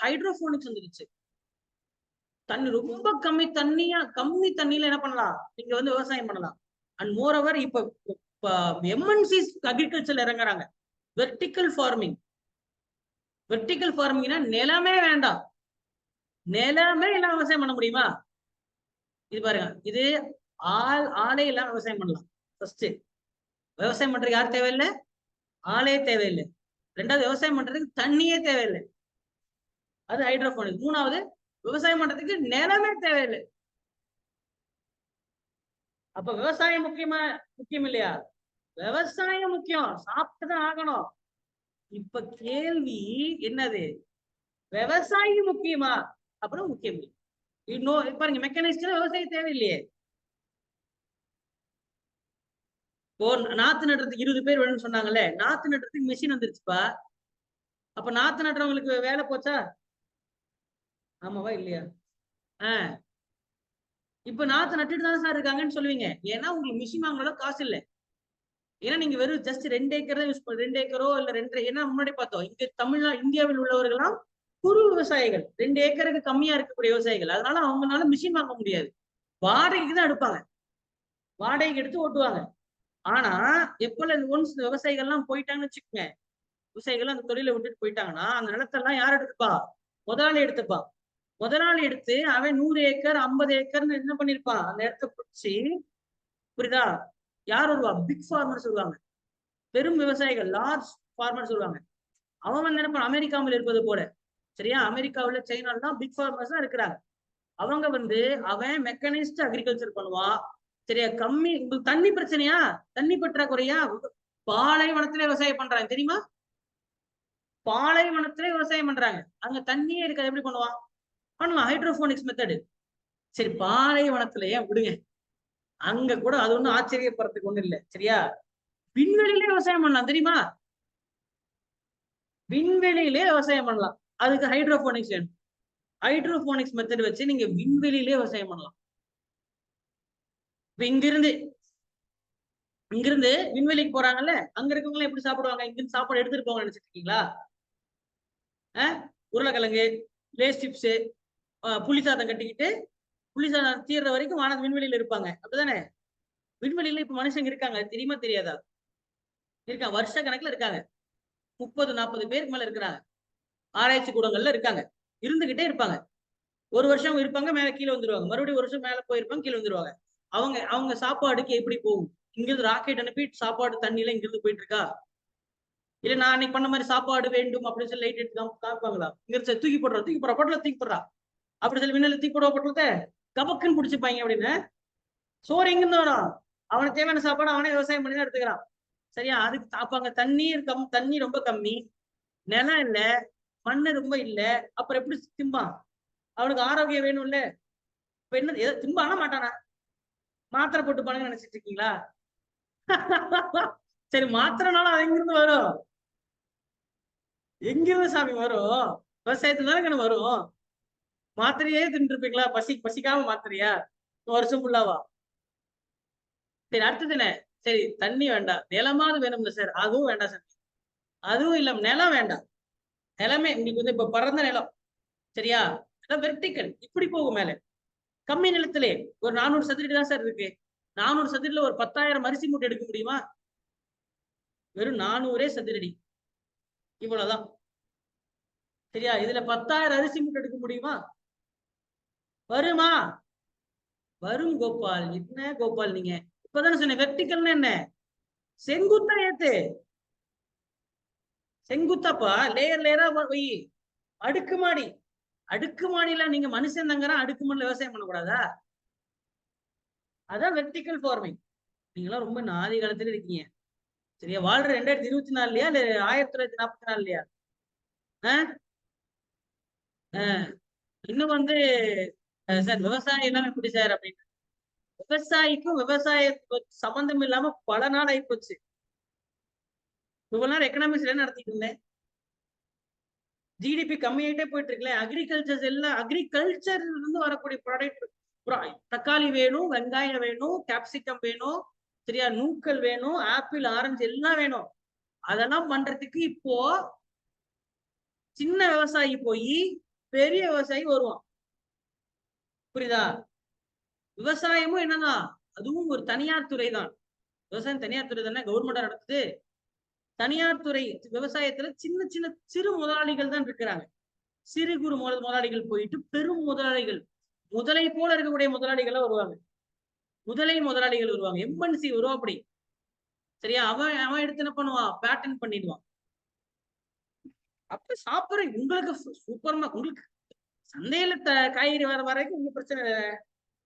ஹைட்ரோபோனிக்ஸ் வந்துருச்சு. தண்ணி ரொம்ப கம்மி தண்ணியில என்ன பண்ணலாம், நீங்க வந்து விவசாயம் பண்ணலாம். அண்ட் மோர் ஓவர் இப்ப எம்என்சிஸ் அக்ரிகல்ச்சர்ல இறங்குறாங்க. Vertical farming. வெர்டிக்கல் ஃபார்மிங்னா நிலமே வேண்டாம், நிலமே இல்லாம விவசாயம் பண்ண முடியுமா? இது பாருங்க, இது ஆளே இல்லாம விவசாயம் பண்ணலாம். ஃபர்ஸ்ட் விவசாயம் பண்றதுக்கு யார் தேவையில்லை? ஆளே தேவையில்லை. ரெண்டாவது விவசாயம் பண்றதுக்கு தண்ணியே தேவையில்லை, அது ஹைட்ரோபோனிக். மூணாவது விவசாயம் பண்றதுக்கு நிலமே தேவையில்லை. அப்ப விவசாயம் முக்கியம் இல்லையா? விவசாயம் முக்கியம், சாப்பிட்டுதான் ஆகணும். இப்ப கேள்வி என்னது, விவசாயி முக்கியமா? அப்புறம் முக்கியம் இல்லை. இன்னும் பாருங்க, மெக்கானிஸ்ட் விவசாயம் தேவையில்லையே. நாத்து நடுறதுக்கு 20 பேர் வேணும்னு சொன்னாங்கல்ல, நாத்து நடுறதுக்கு மிஷின் வந்துருச்சுப்பா. அப்ப நாத்து நடுறவங்களுக்கு வேலை போச்சா? ஆமாவா இல்லையா? இப்ப நாத்து நட்டுட்டு தான் சார் இருக்காங்கன்னு சொல்லுவீங்க. ஏன்னா உங்களுக்கு மிஷின் வாங்கல காசு இல்லை. ஏன்னா நீங்க வெறும் ஜஸ்ட் 2 ஏக்கர் தான் யூஸ் 2 ஏக்கரோ இல்ல 2, ஏன்னா முன்னாடி பார்த்தோம், இங்க இந்தியாவில் உள்ளவர்கள்லாம் குறு விவசாயிகள், 2 ஏக்கருக்கு கம்மியா இருக்கக்கூடிய விவசாயிகள். அதனால அவங்களால மிஷின் வாங்க முடியாது, வாடகைக்கு தான் எடுப்பாங்க, வாடகைக்கு எடுத்து ஓட்டுவாங்க. ஆனா எப்பல ஒன்ஸ் விவசாயிகள்லாம் போயிட்டாங்கன்னு வச்சுக்கோங்க, விவசாயிகள் அந்த தொழிலை விட்டுட்டு போயிட்டாங்கன்னா அந்த நிலத்தெல்லாம் யார் எடுத்துப்பா? முதலாளி எடுத்துப்பா. முதலாளி எடுத்து அவன் 100 ஏக்கர் 50 ஏக்கர்னு என்ன பண்ணிருப்பான், அந்த இடத்த பிடிச்சி, புரியுதா? யார் வருவா? பிக் ஃபார்மர்ஸ் வருவாங்க, பெரும் விவசாயிகள், லார்ஜ் ஃபார்மர்ஸ் வருவாங்க. அவன் வந்து நினைப்பான் அமெரிக்காவில் இருப்பது போல, சரியா? அமெரிக்காவுல சைனாலாம் பிக் ஃபார்மர்ஸ் தான் இருக்கிறாங்க. அவங்க வந்து அவன் மெக்கனைஸ்ட் அக்ரிகல்ச்சர் பண்ணுவான், சரியா? கம்மி தண்ணி பிரச்சனையா, தண்ணி பற்றாக்குறையா, பாலைவனத்துல விவசாயம் பண்றாங்க தெரியுமா? பாலைவனத்துல விவசாயம் பண்றாங்க, அங்க தண்ணியே இருக்காது, எப்படி பண்ணுவான்? பண்ணுவான் ஹைட்ரோபோனிக்ஸ் மெத்தடு. சரி, பாலைவனத்துல ஏன் விடுங்க, அங்க கூட அது ஒண்ணும் ஆச்சரியப்படுறதுக்கு ஒண்ணு இல்லை, சரியா? விண்வெளியிலே விவசாயம் பண்ணலாம் தெரியுமா? விண்வெளியிலே விவசாயம் பண்ணலாம், அதுக்கு ஹைட்ரோபோனிக்ஸ் வேணும். ஹைட்ரோபோனிக்ஸ் மெத்தட் வச்சு நீங்க விண்வெளியிலே விவசாயம் பண்ணலாம். இப்ப இங்கிருந்து விண்வெளிக்கு போறாங்கல்ல, அங்க இருக்கவங்க எப்படி சாப்பிடுவாங்க? இங்கிருந்து சாப்பாடு எடுத்துட்டு போவாங்க நினைச்சிட்டு இருக்கீங்களா? உருளைக்கிழங்கு, லேஸ் சிப்ஸ், புளிசாதம் கட்டிக்கிட்டு, புளிசாதம் தீர்ற வரைக்கும் வானது விண்வெளியில இருப்பாங்க, அப்படிதானே? விண்வெளியில இப்ப மனுஷங்க இருக்காங்க, தெரியுமா தெரியாதா? இருக்காங்க, வருஷ கணக்குல இருக்காங்க. 30-40 பேருக்கு மேல இருக்கிறாங்க, ஆராய்ச்சி கூடங்கள்ல இருக்காங்க, இருந்துகிட்டே இருப்பாங்க. ஒரு வருஷம் இருப்பாங்க, மேல கீழே வந்துருவாங்க, மறுபடியும் ஒரு வருஷம் மேல போயிருப்பாங்க, கீழே வந்துருவாங்க. அவங்க சாப்பாடுக்கு எப்படி போகும்? இங்கிருந்து ராக்கெட் அனுப்பி சாப்பாடு தண்ணி எல்லாம் இங்கிருந்து போயிட்டு இருக்கா? இல்ல நான் அன்னைக்கு பண்ண மாதிரி சாப்பாடு வேண்டும் அப்படின்னு சொல்லி லைட் எடுத்து காப்பாங்களா? இங்க தூக்கி போடுறா பொட்டல தூக்கி போடுறா அப்படி சொல்லி விண்ணில தூக்கி போடுவா பொட்டலத்தை கபக்குன்னு பிடிச்சிப்பாங்க அப்படின்னு. சோறு எங்கிருந்து வரும்? அவனுக்கு தேவையான சாப்பாடு அவனே விவசாயம் பண்ணி தான் எடுத்துக்கிறான், சரியா? அதுக்கு தாப்பாங்க. தண்ணி ரொம்ப கம்மி, நிலம் இல்ல, மண்ணு ரொம்ப இல்ல, அப்புறம் எப்படி திம்பான்? அவனுக்கு ஆரோக்கியம் வேணும்ல. இப்ப என்ன எதை திம்பானா மாட்டானா? மாத்திரை போட்டு பாருங்க நினைச்சிட்டு இருக்கீங்களா? சரி, மாத்திரைனாலும் அது எங்கிருந்து வரும்? எங்கிருந்து சாமி வரும்? விவசாயத்துல தானே வரும். மாத்திரையே தின்னு இருப்பீங்களா? பசிக்காம மாத்திரையா வருஷம் ஃபுல்லாவா? சரி, அடுத்தது என்ன? சரி, தண்ணி வேண்டாம், நிலமாவது வேணும்ல சார்? அதுவும் வேண்டாம் சார். அதுவும் இல்ல, நிலம் வேண்டாம். நிலமே உங்களுக்கு வந்து இப்ப பறந்த நிலம், சரியா? வெர்டிக்கல் இப்படி போகும் மேல. கம்மி நிலத்திலே ஒரு 400 சதுரடி தான் சார் இருக்கு. 400 சதுரடியில ஒரு 10,000 அரிசி மூட்டை எடுக்க முடியுமா? வெறும் 400 சதுரடி, இவ்வளவுதான், சரியா? இதுல 10,000 அரிசி மூட்டை எடுக்க முடியுமா? வருமா? வரும் கோபால். என்ன கோபால் நீங்க இப்பதானே சொன்ன வெர்டிக்கல்னா என்ன? செங்குத்தா ஏத்து, செங்குத்தாப்பா, லேயர் லேயரா வை. அடுக்குமாடி, அடுக்குமாடியில நீங்க மனுஷன் தங்குறா, அடுக்குமாடியில விவசாயம் பண்ணக்கூடாதா? அதான் வெர்டிக்கல் ஃபார்மிங். நீங்களாம் ரொம்ப நாதி காலத்துல இருக்கீங்க, சரியா? வாழ்ற 2024லயா இல்ல 1944லயா? இன்னும் வந்து சார் விவசாயம் எல்லாம் எப்படி சார் அப்படின்னு. விவசாயிக்கும் விவசாயத்துக்கு சம்பந்தம் இல்லாம பல நாள் ஆயிப்போச்சு. இவ்வளவு நேரம் எக்கனாமிக்ஸ் என்ன நடத்திட்டு இருந்தேன்? ஜிடிபி கம்மியாயிட்டே போயிட்டு இருக்குல்ல. அக்ரிகல்ச்சர் இருந்து வரக்கூடிய ப்ராடக்ட், தக்காளி வேணும், வெங்காயம் வேணும், கேப்சிகம் வேணும், சரியா? நூக்கல் வேணும், ஆப்பிள், ஆரஞ்சு எல்லாம் வேணும். அதெல்லாம் பண்றதுக்கு இப்போ சின்ன விவசாயி போய் பெரிய விவசாயி வருவான். புரியுதா? விவசாயமும் என்னதான், அதுவும் ஒரு தனியார் துறை தான். விவசாயம் தனியார் துறை தானே, கவர்மெண்டா நடத்துது. தனியார் துறை விவசாயத்துல சின்ன சின்ன சிறு முதலாளிகள் தான் இருக்கிறாங்க. சிறு குறு முதலாளிகள் போயிட்டு பெரும் முதலாளிகள், முதலை போல இருக்கக்கூடிய முதலாளிகளா வருவாங்க. முதலாளிகள் வருவாங்க. எம்என்சி வருவா அப்படி. சரியா? அவன் அவன் எடுத்து என்ன பண்ணுவான்? பேட்டன் பண்ணிடுவான். அப்ப சாப்பிடுற உங்களுக்கு சூப்பர்மா, உங்களுக்கு சந்தையில காய்கறி வர வரைக்கும் உங்களுக்கு பிரச்சனை இல்ல.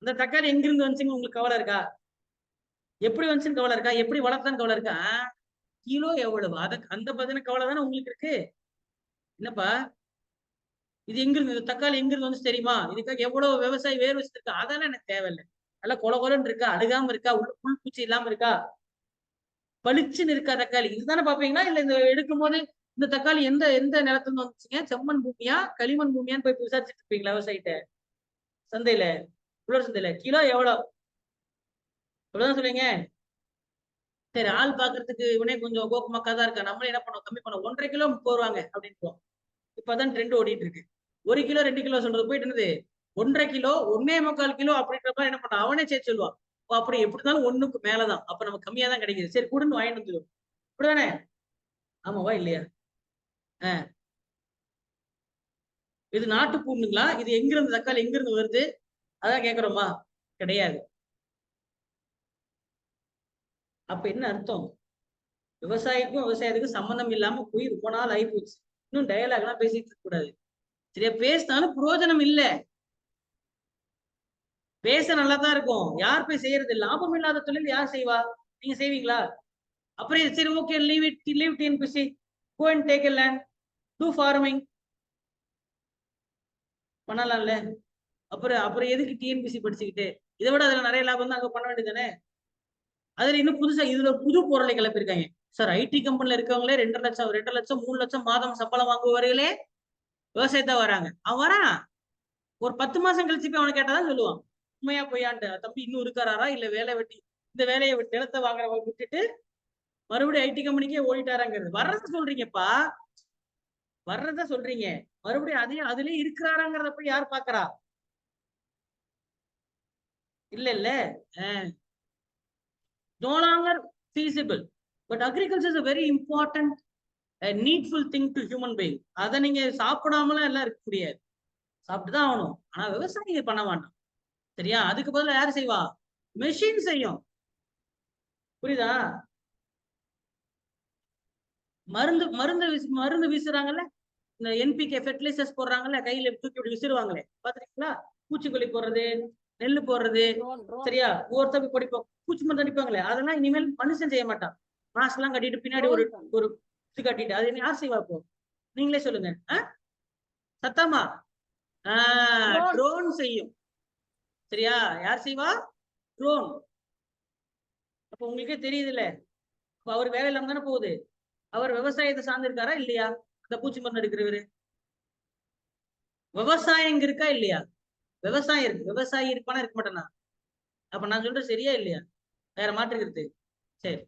இந்த தக்காளி எங்கிருந்து வந்துச்சுன்னு உங்களுக்கு கவலை இருக்கா? எப்படி வந்துச்சுன்னு கவலை இருக்கா? எப்படி வளர்த்தான்னு கவலை இருக்கா? கிலோ எவ்வளவு? அந்த பதின கவலை தானே உங்களுக்கு இருக்கு. என்னப்பா இது எங்கிருந்து, இந்த தக்காளி எங்கிருந்து வந்து தெரியுமா? இதுக்காக எவ்வளவு விவசாயி வேர் வச்சிருக்கா? அதெல்லாம் எனக்கு தேவையில்லை. நல்லா கொல கொலன்னு இருக்கா? அழுகாம இருக்கா? உள்ள புல் பூச்சி இல்லாம இருக்கா? பளிச்சுன்னு இருக்கா தக்காளி? இதுதானே பாப்பீங்களா? இல்ல இந்த எடுக்கும் போது இந்த தக்காளி எந்த எந்த நிலத்துல இருந்து வந்துச்சுங்க? செம்மண் பூமியா களிமண் பூமியான்னு போய் விசாரிச்சுட்டு இருப்பீங்களா விவசாயிட்ட? சந்தையில, உலர் சந்தையில கிலோ எவ்வளவு? இவ்வளவுதான் சொல்லுவீங்க. சரி, ஆள் பாக்குறதுக்கு இவனே கொஞ்சம் கோக்குமாக்கா தான் இருக்கா, நம்மளே என்ன பண்ணோம், கம்மி பண்ணோம், 1.5 கிலோ போடுவாங்க அப்படின்னு. இப்பதான் ட்ரெண்ட் ஓடிட்டு இருக்கு. 1 கிலோ 2 கிலோ சொல்றது போயிட்டு என்னது 1.5 கிலோ 1.25 கிலோ அப்படின்ற மாதிரி என்ன பண்ண அவனே சேர்த்து சொல்லுவான். அப்படி எப்படி இருந்தாலும் 1க்கு மேலதான், அப்ப நமக்கு கம்மியா தான் கிடைக்குது, சரி கூடுன்னு வாங்கிட்டு வந்துடும். அப்படிதானே? ஆமாவா இல்லையா? இது நாட்டு பூண்டுங்களா? இது எங்கிருந்து தக்காளி எங்கிருந்து வருது? அதான் கேக்குறோமா? கிடையாது. அப்ப என்ன அர்த்தம்? விவசாயிக்கும் விவசாயத்துக்கும் சம்பந்தம் இல்லாம போய் ரொம்ப நாள் ஆகி போச்சு. இன்னும் டயலாக் எல்லாம் பேசிட்டு இருக்க கூடாது. சரியா? பேசினாலும் பிரயோஜனம் இல்ல. பேச நல்லா தான் இருக்கும். யார் போய் செய்யறது? லாபம் இல்லாத தொழில் யார் செய்வா? நீங்க செய்வீங்களா? அப்புறம் சரி okay, leave TNPSC, go and take a land, to farming பண்ணலாம்ல. அப்புறம் அப்புறம் எதுக்கு டிஎன்பிசி படிச்சுக்கிட்டு? இதை விட அதுல நிறைய லாபம் தான் அங்க பண்ண வேண்டியதானே. அதுல இன்னும் புதுசா இதுல புது பொருளை கிளப்பிருக்காங்க. சார் ஐடி கம்பெனில இருக்கவங்களே 2 லட்சம் 2 லட்சம் 3 லட்சம் மாதம் சம்பளம் வாங்குவவர்களே விவசாயத்தை வராங்க. அவன் வரான், ஒரு 10 மாசம் கழிச்சு போய் அவனை கேட்டாதான் சொல்லுவான் உண்மையா பொய்யான்ட்டு. தம்பி இன்னும் இருக்காரா இல்ல வேலை வெட்டி இந்த வேலையை நிலத்தை வாங்குறவ விட்டுட்டு மறுபடியும் ஐடி கம்பெனிக்கே ஓடிட்டாராங்கிறது. சொல்றீங்கப்பா, வர்றத சொல்றீங்க, மறுபடியும் அதையும் அதுலயே இருக்கிறாராங்கிறத போய் யார் பாக்குறா? இல்ல இல்ல. no longer feasible, but agriculture is a very important needful thing to human being. அதை நீங்க சாப்பிடாமலாம் எல்லாம் இருக்க முடியாது, சாப்பிட்டுதான் ஆகணும். ஆனா விவசாயிங்க பண்ண மாட்டோம். சரியா? அதுக்கு பதிலா யாரு செய்வா? மெஷின் செய்யும். புரியுதா? மருந்து மருந்து மருந்து வீசுறாங்கல்ல, இந்த என்பிகே ஃபெர்டிலைசர்ஸ் போடுறாங்கல்ல, கையில தூக்கி இப்படி விசிறுவாங்களே பாத்துருக்கீங்களா? பூச்சிக்கொல்லி போடுறது, நெல்லு போடுறது. சரியா? ஒவ்வொருத்தர் படிப்போம் பூச்சி மருந்து அடிப்பாங்களே, அதெல்லாம் இனிமேல் மனுஷன் செய்ய மாட்டான். மாஸ்க் எல்லாம் கட்டிட்டு பின்னாடி ஒரு ஒரு இது கட்டிட்டு, அது யார் செய்வா இப்போ? நீங்களே சொல்லுங்க. சத்தமா? ட்ரோன் செய்யும். சரியா? யார் செய்வா? ட்ரோன். அப்ப உங்களுக்கே தெரியுது இல்ல, அவர் வேலை இல்லாம தானே போகுது. அவர் விவசாயத்தை சார்ந்திருக்காரா இல்லையா? அந்த பூச்சி மருந்து எடுக்கிறவரு விவசாயம் இங்க இருக்கா இல்லையா? விவசாயம் இருக்கு. விவசாயி இருப்பானா இருக்க மாட்டானா? அப்ப நான் சொல்றது சரியா இல்லையா? வேற மாற்றுக்கிறது. சரி,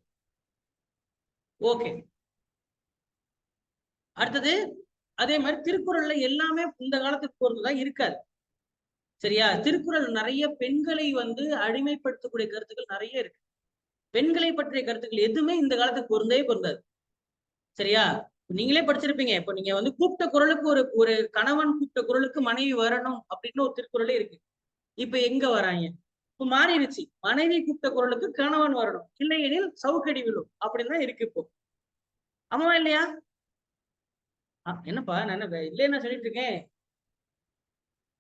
ஓகே. அடுத்தது அதே மாதிரி திருக்குறள்ல எல்லாமே இந்த காலத்துக்கு பொறுத்துதான் இருக்காது. சரியா? திருக்குறள் நிறைய பெண்களை அடிமைப்படுத்தக்கூடிய கருத்துக்கள் நிறைய இருக்கு. பெண்களை பற்றிய கருத்துக்கள் எதுவுமே இந்த காலத்துக்கு பொருந்தவே பொருந்தாது. சரியா? நீங்களே படிச்சிருப்பீங்க. இப்ப நீங்க கூப்பிட்ட குரலுக்கு ஒரு ஒரு கணவன் கூப்பிட்ட குரலுக்கு மனைவி வரணும் அப்படின்னு ஒரு திருக்குறளே இருக்கு. இப்ப எங்க வராங்க? இப்ப மாறிடுச்சு. மனைவி கூப்பிட்ட குரலுக்கு கணவன் வரணும், இல்லையெனில் சவுக்கடி விழும் அப்படின்னு தான் இருக்கு இப்போ. ஆமாவா இல்லையா? என்னப்பா நான் இல்லைன்னு சொல்லிட்டு இருக்கேன்.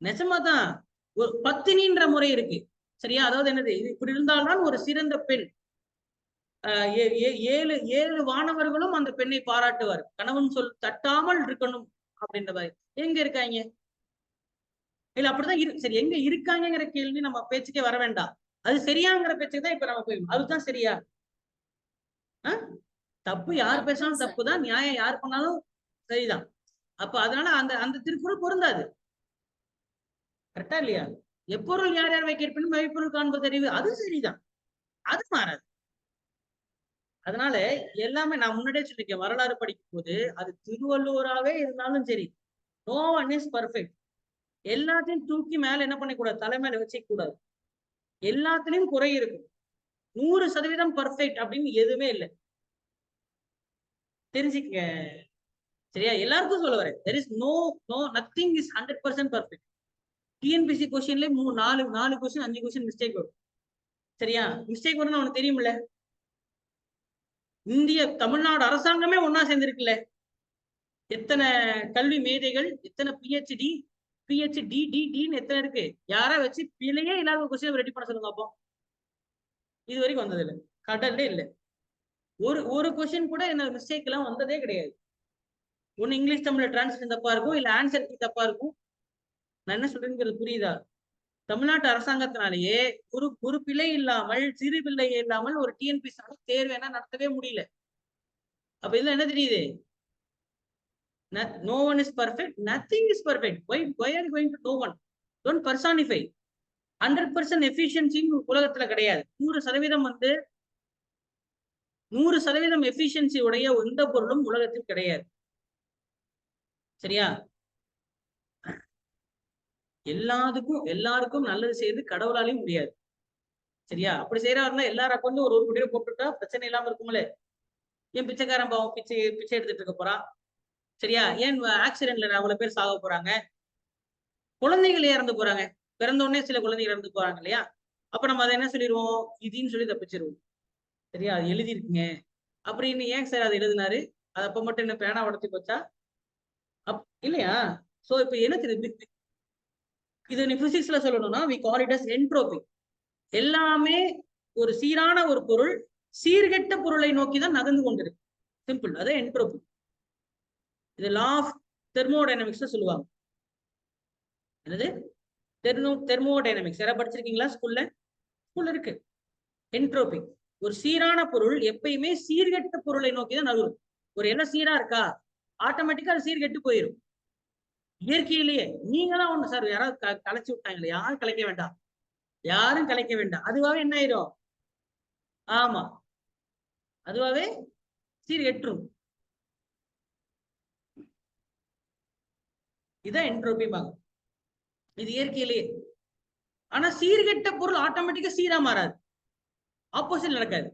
நிஜமாதான். ஒரு பத்தினின்ற முறை இருக்கு. சரியா? அதாவது என்னது, இது இப்படி இருந்தால்தான் ஒரு சிறந்த பெண். 7 வானவர்களும் அந்த பெண்ணை பாராட்டுவார். கணவன் சொல் தட்டாமல் இருக்கணும் அப்படின்ற மாதிரி. எங்க இருக்காங்க? இல்ல அப்படிதான் இருக்கு. சரி, எங்க இருக்காங்கிற கேள்வி நம்ம பேச்சுக்கே வர வேண்டாம். அது சரியாங்கிற பேச்சுக்கு தான் இப்ப நம்ம போய் அதுதான் சரியா? தப்பு யார் பேசினாலும் தப்புதான், நியாயம் யார் பண்ணாலும் சரிதான். அப்ப அதனால அந்த அந்த திருக்குறள் பொருந்தாது. கரெக்டா இல்லையா? எப்பொருள் யார் யார் வைக்கிறப்பின் மெய்ப்பொருள் காண்பது அறிவு, அது சரிதான், அது மாறாது. அதனால எல்லாமே நான் முன்னாடியே சொல்லிருக்கேன், வரலாறு படிக்கும் போது அது திருவள்ளுவராவே இருந்தாலும் சரி, நோ ஒன் இஸ் பர்ஃபெக்ட். எல்லாத்தையும் தூக்கி மேல என்ன பண்ணக்கூடாது, தலை மேல வச்சுக்க கூடாது. எல்லாத்துலயும் குறை இருக்கும். 100% பர்ஃபெக்ட் அப்படின்னு எதுவுமே இல்லை, தெரிஞ்சுக்க. சரியா? எல்லாருக்கும் சொல்ல வரேன், there is no nothing is 100% perfect. TNPSC கொஸ்டின்ல 4 கொஸ்டின் 5 கொஸ்டின் மிஸ்டேக் வரும். சரியா? மிஸ்டேக் வரும்னு அவனுக்கு தெரியுமில்ல. தமிழ்நாடு அரசாங்கமே ஒன்னா சேர்ந்திருக்குல்ல. எத்தனை கல்வி மேதைகள், எத்தனை பிஹெச்டின்னு எத்தனை இருக்கு. யாரா வச்சு பிழையே இல்லாத கொஸ்டின் ரெடி பண்ண சொல்லுங்க அப்போ. இது வரைக்கும் வந்தது இல்லை, கடல்ல இல்லை. ஒரு கொஸ்டின் கூட என்ன மிஸ்டேக் எல்லாம் வந்ததே கிடையாது. ஒண்ணு இங்கிலீஷ் தமிழ்ல டிரான்ஸ்லேஷன் தப்பா இருக்கும், இல்ல ஆன்சர் தப்பா இருக்கும். நான் என்ன சொல்றேங்கிறது புரியுதா? தமிழ்நாட்டு அரசாங்கத்தினாலேயே ஒரு பிழை இல்லாமல், சிறு பிள்ளை இல்லாமல் ஒரு டிஎன்பிசி தேர்வு என்ன நடத்தவே முடியல. அப்ப இதுல என்ன தெரியுது? No one is perfect, nothing is perfect. Why are you going to no one? Don't personify. 100% efficiency உலகத்துல கிடையாது. 100% எஃபிஷியன்சி உடைய எந்த பொருளும் உலகத்தில் கிடையாது. சரியா? எல்லாருக்கும் நல்லது செய்து கடவுளாலையும் முடியாது. சரியா? அப்படி செய்யறாருன்னா எல்லாரும் அக்கௌண்ட் ஒரு கோடி ரூபாய் போட்டுட்டா பிரச்சனை இல்லாம இருக்கும்ல. ஏன் பிச்சைக்காரன் பாவம் பிச்சை எடுத்துட்டு இருக்க போறான்? சரியா? ஏன் ஆக்சிடென்ட்ல அவ்வளவு பேர் சாக போறாங்க? குழந்தைகள் இறந்து போறாங்க. பிறந்த உடனே சில குழந்தைகள் இறந்து போறாங்க இல்லையா? அப்ப நம்ம அதை என்ன சொல்லிடுவோம், விதின்னு சொல்லி தப்பிச்சிருவோம். சரியா? அது எழுதி இருக்குங்க அப்படின்னு. ஏன் சார் அதை எழுதினாரு? அது அப்ப மட்டும் என்ன பேனா உடச்சி போச்சா? இல்லையா? சோ இப்ப என்ன தெரியுது, இது நீ பிசிக்ஸ்ல சொல்லணும்னா we call it as entropy. எல்லாமே ஒரு சீரான ஒரு பொருள் சீர்கெட்ட பொருளை நோக்கி தான் நகர்ந்து கொண்டிருக்கு. சிம்பிள், அது என்ட்ரோபி. இது லா ஆஃப் தெர்மோடைனமிக்ஸ் சொல்லுவாங்க. என்னது? தெர்மோடைனமிக்ஸ். யாராவது படிச்சிருக்கீங்களா ஸ்கூல்ல இருக்கு. என்ட்ரோபி, ஒரு சீரான பொருள் எப்பயுமே சீர்கெட்ட பொருளை நோக்கி தான் நகரும். ஒரு எல்லாம் சீரா இருக்கா, ஆட்டோமேட்டிக்கா அது சீர்கெட்டு போயிடும். இயற்கையிலேயே நீங்களாம் ஒண்ணு சார் யாராவது கலைச்சு விட்டாங்களே, யாரும் கலைக்க வேண்டாம், யாரும் கலைக்க வேண்டாம். அதுவாவே என்ன ஆயிரும்? ஆமா, அதுவாவே சீர்கெற்றும். இதான் என்ட்ரோபி பாங்க. இது இயற்கையிலேயே. ஆனா சீர்கெட்ட பொருள் ஆட்டோமேட்டிக்கா சீரா மாறாது, ஆப்போசிட் நடக்காது.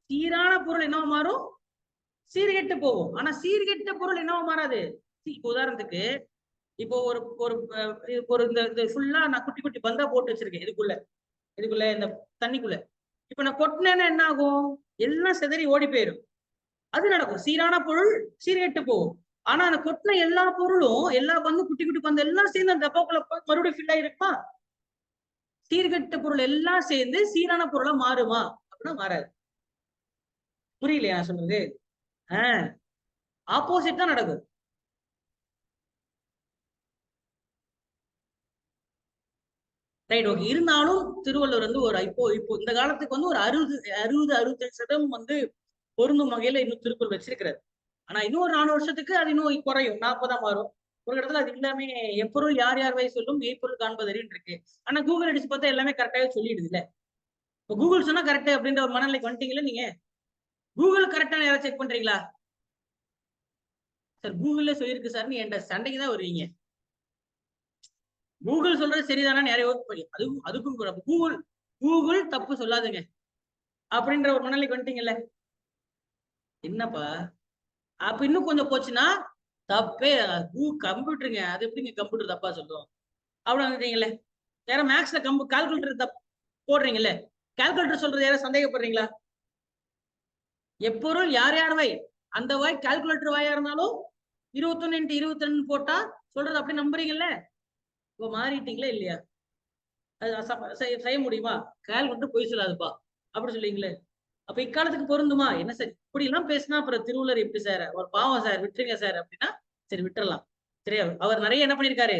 சீரான பொருள் என்னவா மாறும்? சீர்கெட்டு போகும். ஆனா சீர்கெட்ட பொருள் என்னவா மாறாது. உதாரணத்துக்கு இப்போ ஒரு இந்த ஃபுல்லா நான் குட்டி குட்டி பந்தா போட்டு வச்சிருக்கேன் இதுக்குள்ள இந்த தண்ணிக்குள்ள. இப்ப நான் கொட்டினேன்னா என்ன ஆகும்? எல்லாம் சிதறி ஓடி போயிடும். அது நடக்கும். சீரான பொருள் சீர்கெட்டு போகும். ஆனா அந்த கொட்டின எல்லா பொருளும், எல்லா பந்து குட்டி குட்டி பந்து எல்லாம் சேர்ந்து அந்த டப்பாக்குள்ள மறுபடியும் ஃபில் ஆயிருக்குமா? சீர்கெட்ட பொருள் எல்லாம் சேர்ந்து சீரான பொருளா மாறுமா? அப்படின்னா மாறாது. புரியலையா நான் சொல்றது? ஆப்போசிட் தான் நடக்கும். Right, okay. இருந்தாலும் திருவள்ளுவர் வந்து ஒரு இப்போ இந்த காலத்துக்கு வந்து ஒரு 60-65% பொருந்தும் வகையில இன்னும் திருக்குறள் வச்சிருக்கிறாரு. ஆனா இன்னும் ஒரு 4 வருஷத்துக்கு அது இன்னும் குறையும், 40 மாறும். ஒரு இடத்துல அது எல்லாமே எப்பொருள் யார் வரை சொல்லும் மெய்ப்பொருள் காண்பதறின்னு இருக்கு. ஆனா கூகுள் அடிச்சு பார்த்தா எல்லாமே கரெக்டாவே சொல்லிடுது இல்ல. இப்போ கூகுள் சொன்னா கரெக்ட் அப்படின்ற ஒரு மனநிலைக்கு வந்துட்டீங்களா நீங்க? கூகுள் கரெக்டான யாராவது செக் பண்றீங்களா? சார் கூகுள்ல சொல்லியிருக்கு சார், நீ என்கிட்ட சண்டைக்கு தான் வருவீங்க. கூகுள் சொல்றது சரிதானு நிறைய அதுக்கும் கூகுள் தப்பு சொல்லாதுங்க அப்படின்ற ஒரு மனநிலைக்கு வந்துட்டீங்கல்ல. என்னப்பா அப்ப இன்னும் கொஞ்சம் போச்சுன்னா தப்பே கம்ப்யூட்டருங்க, அது எப்படிங்க கம்ப்யூட்டர் தப்பா சொல்லுவோம் அப்படி வந்துட்டீங்கல்ல. யாரும் மேக்ஸ்ல கால்குலேட்டர் தப்பு போடுறீங்கல்ல, கால்குலேட்டர் சொல்றது யாரும் சந்தேகப்படுறீங்களா? எப்பொருள் யார் வாய் அந்த வாய் கால்குலேட்டர் வாயா இருந்தாலும் 21x22 போட்டா சொல்றது அப்படி நம்புறீங்கல்ல. இப்ப மாறிட்டீங்களா இல்லையா? அது செய்ய முடியுமா? கால்குலேட்டர் பொய் சொல்லாதுப்பா அப்படி சொல்லுவீங்களே. அப்ப இக்காலத்துக்கு பொருந்துமா? என்ன சார் இப்படி எல்லாம் பேசினா அப்புறம் திருவள்ளுவர் எப்படி சார், ஒரு பாவம் சார், விட்டுருங்க சார் அப்படின்னா சரி விட்டுறலாம். சரியா? அவர் நிறைய என்ன பண்ணிருக்காரு,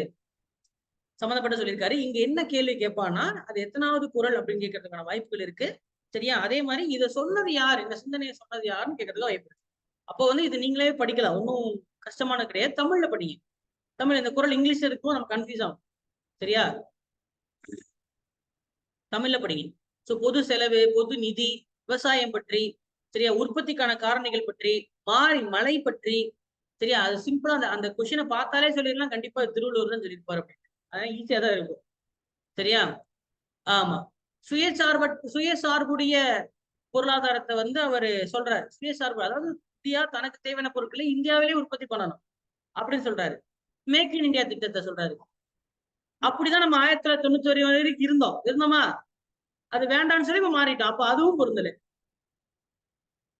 சம்மந்தப்பட்ட சொல்லியிருக்காரு. இங்க என்ன கேள்வி கேட்பான்னா அது எத்தனாவது குறள் அப்படின்னு கேட்கறதுக்கான வாய்ப்புகள் இருக்கு. சரியா? அதே மாதிரி இதை சொன்னது யார், இந்த சிந்தனையை சொன்னது யாருன்னு கேட்கறதுக்கு வாய்ப்பு இருக்கு. அப்போ வந்து இது நீங்களே படிக்கலாம், ஒன்றும் கஷ்டமான கிடையாது. தமிழ்ல படிங்க. தமிழ் இந்த குறள் இங்கிலீஷ்ல இருக்கும், நம்ம கன்ஃபியூஸ் ஆகும். சரியா? தமிழ்ல படிங்க. சோ பொது செலவு, பொது நிதி, விவசாயம் பற்றி, சரியா, உற்பத்திக்கான காரணிகள் பற்றி, மழை பற்றி, சரியா, அது சிம்பிளா அந்த கொஸ்டினை பார்த்தாலே சொல்லிடலாம் கண்டிப்பா திருவள்ளுவர் தான் சொல்லியிருப்பாரு அப்படின்னு. அதான் ஈஸியா தான் இருக்கும். சரியா? ஆமா. சுயசார்புடைய பொருளாதாரத்தை வந்து அவரு சொல்றாரு. சுயசார்பு, அதாவது இந்தியா தனக்கு தேவையான பொருட்களை இந்தியாவிலே உற்பத்தி பண்ணணும் அப்படின்னு சொல்றாரு. மேக் இன் இந்தியா திட்டத்தை சொல்றாரு. அப்படிதான் நம்ம 1991 வரைக்கும் இருந்தோமா? அது வேண்டாம்னு சொல்லி இப்ப மாறிட்டோம். அப்ப அதுவும் பொருந்தல.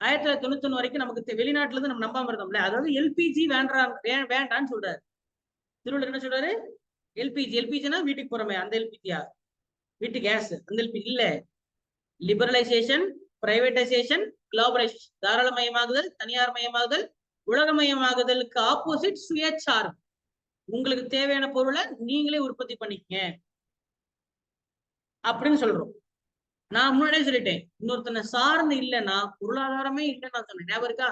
1991 வரைக்கும் நமக்கு வெளிநாட்டுல இருந்து நம்ம நம்பாம இருந்தோம்ல. அதாவது எல்பிஜி வேண்டான்னு சொல்றாரு. திருவள்ளுவர் என்ன சொல்றாரு? எல்பிஜினா வீட்டுக்கு போறமே அந்த எல்பிஜியா? வீட்டு கேஸ் அந்த எல்பிஜி இல்ல. லிபரலைசேஷன், பிரைவேடைசேஷன், குளோபலைசேஷன், தாராளமயமாகுதல், தனியார் மயமாகுதல், உலகமயமாகுதலுக்கு ஆப்போசிட் சுயசார்பு. உங்களுக்கு தேவையான பொருளை நீங்களே உற்பத்தி பண்ணிக்கங்க அப்படின்னு சொல்றோம். நான் முன்னாடியே சொல்லிட்டேன், இன்னொருத்தனை சார்ந்து இல்லைன்னா பொருளாதாரமே இல்லைன்னு நான் சொன்னேன். ஞாபகம் இருக்கா?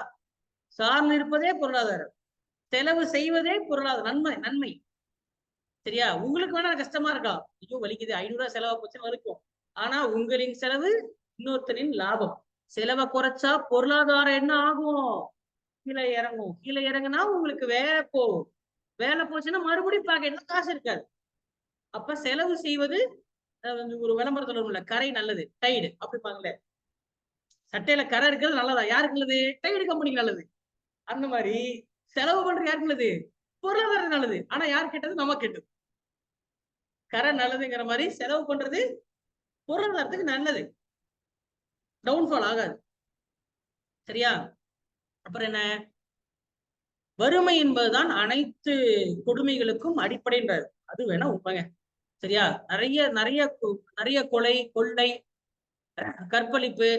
சார்ந்து இருப்பதே பொருளாதாரம், செலவு செய்வதே பொருளாதார நன்மை. சரியா? உங்களுக்கு வேணா கஷ்டமா இருக்கா? ஐயோ வலிக்குது, 500 ரூபாய் செலவா போச்சுன்னு வலிக்கும். ஆனா உங்களின் செலவு இன்னொருத்தனின் லாபம். செலவை குறைச்சா பொருளாதாரம் என்ன ஆகும்? கீழே இறங்கும். கீழே இறங்குனா உங்களுக்கு வேலை போகும். வேலை போச்சுன்னா மறுபடியும் பாக்கெட்ல காசு இருக்காது. அப்ப செலவு செய்வது, ஒரு விளம்பரத்துல உள்ள கரை நல்லது, டைடு அப்படிப்பாங்களே, சட்டையில கரை இருக்கிறது நல்லதா? யாருக்கு நல்லது? டைடு கம்பெனிக்கு நல்லது. அந்த மாதிரி செலவு பண்றது யாருக்கு நல்லது? பொருளாதாரம் நல்லது. ஆனா யார் கேட்டது? நம்ம கேட்டது. கரை நல்லதுங்கிற மாதிரி செலவு பண்றது பொருளாதாரத்துக்கு நல்லது, டவுன்ஃபால் ஆகாது. சரியா? அப்புறம் என்ன? வறுமை என்பதுதான் அனைத்து கொடுமைகளுக்கும் அடிப்படைன்றாரு. அது வேணா உண்மைங்க. சரியா? நிறைய நிறைய நிறைய கொலை, கொள்ளை, கற்பழிப்பு,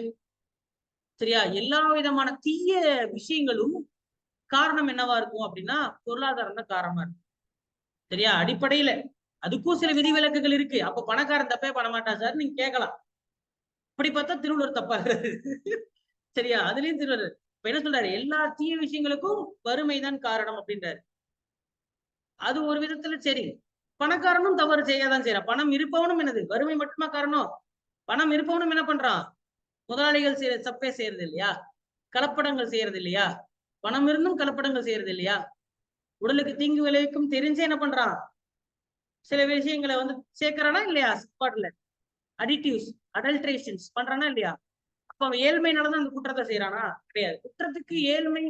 சரியா, எல்லா விதமான தீய விஷயங்களும் காரணம் என்னவா இருக்கும் அப்படின்னா பொருளாதாரம் தான் காரணமா இருக்கும். சரியா? அடிப்படையில அதுக்கும் சில விதிவிலக்குகள் இருக்கு. அப்ப பணக்காரன் தப்பே பண்ண மாட்டான் சார் நீங்க கேட்கலாம். அப்படி பார்த்தா திருவள்ளுவர் தப்பா சரியா? அதுலயும் திருவள்ளுவர் இப்ப என்ன சொல்றாரு? எல்லா தீய விஷயங்களுக்கும் வறுமைதான் காரணம் அப்படின்றாரு. அது ஒரு விதத்துல சரி. பணக்காரனும் தவறு செய்யாதான் செய்யறான். பணம் இருப்பவனும் என்னது? வறுமை மட்டுமா காரணம்? பணம் இருப்பவனும் என்ன பண்றான்? முதலாளிகள் செய்யற தப்பே செய்யறது இல்லையா? கலப்படங்கள் செய்யறது இல்லையா? பணம் இருந்தும் கலப்படங்கள் செய்யறது இல்லையா? உடலுக்கு தீங்கு விளைவிக்கும் தெரிஞ்சே என்ன பண்றான்? சில விஷயங்களை வந்து சேர்க்கிறானா இல்லையா? சாப்பாட்டுல அடிட்டிவ்ஸ், அடல்ட்ரேஷன்ஸ் பண்றானா இல்லையா? அப்ப அவன் ஏழ்மையினாலதான் அந்த குற்றத்தை செய்யறானா? கிடையாது. குற்றத்துக்கு ஏழ்மை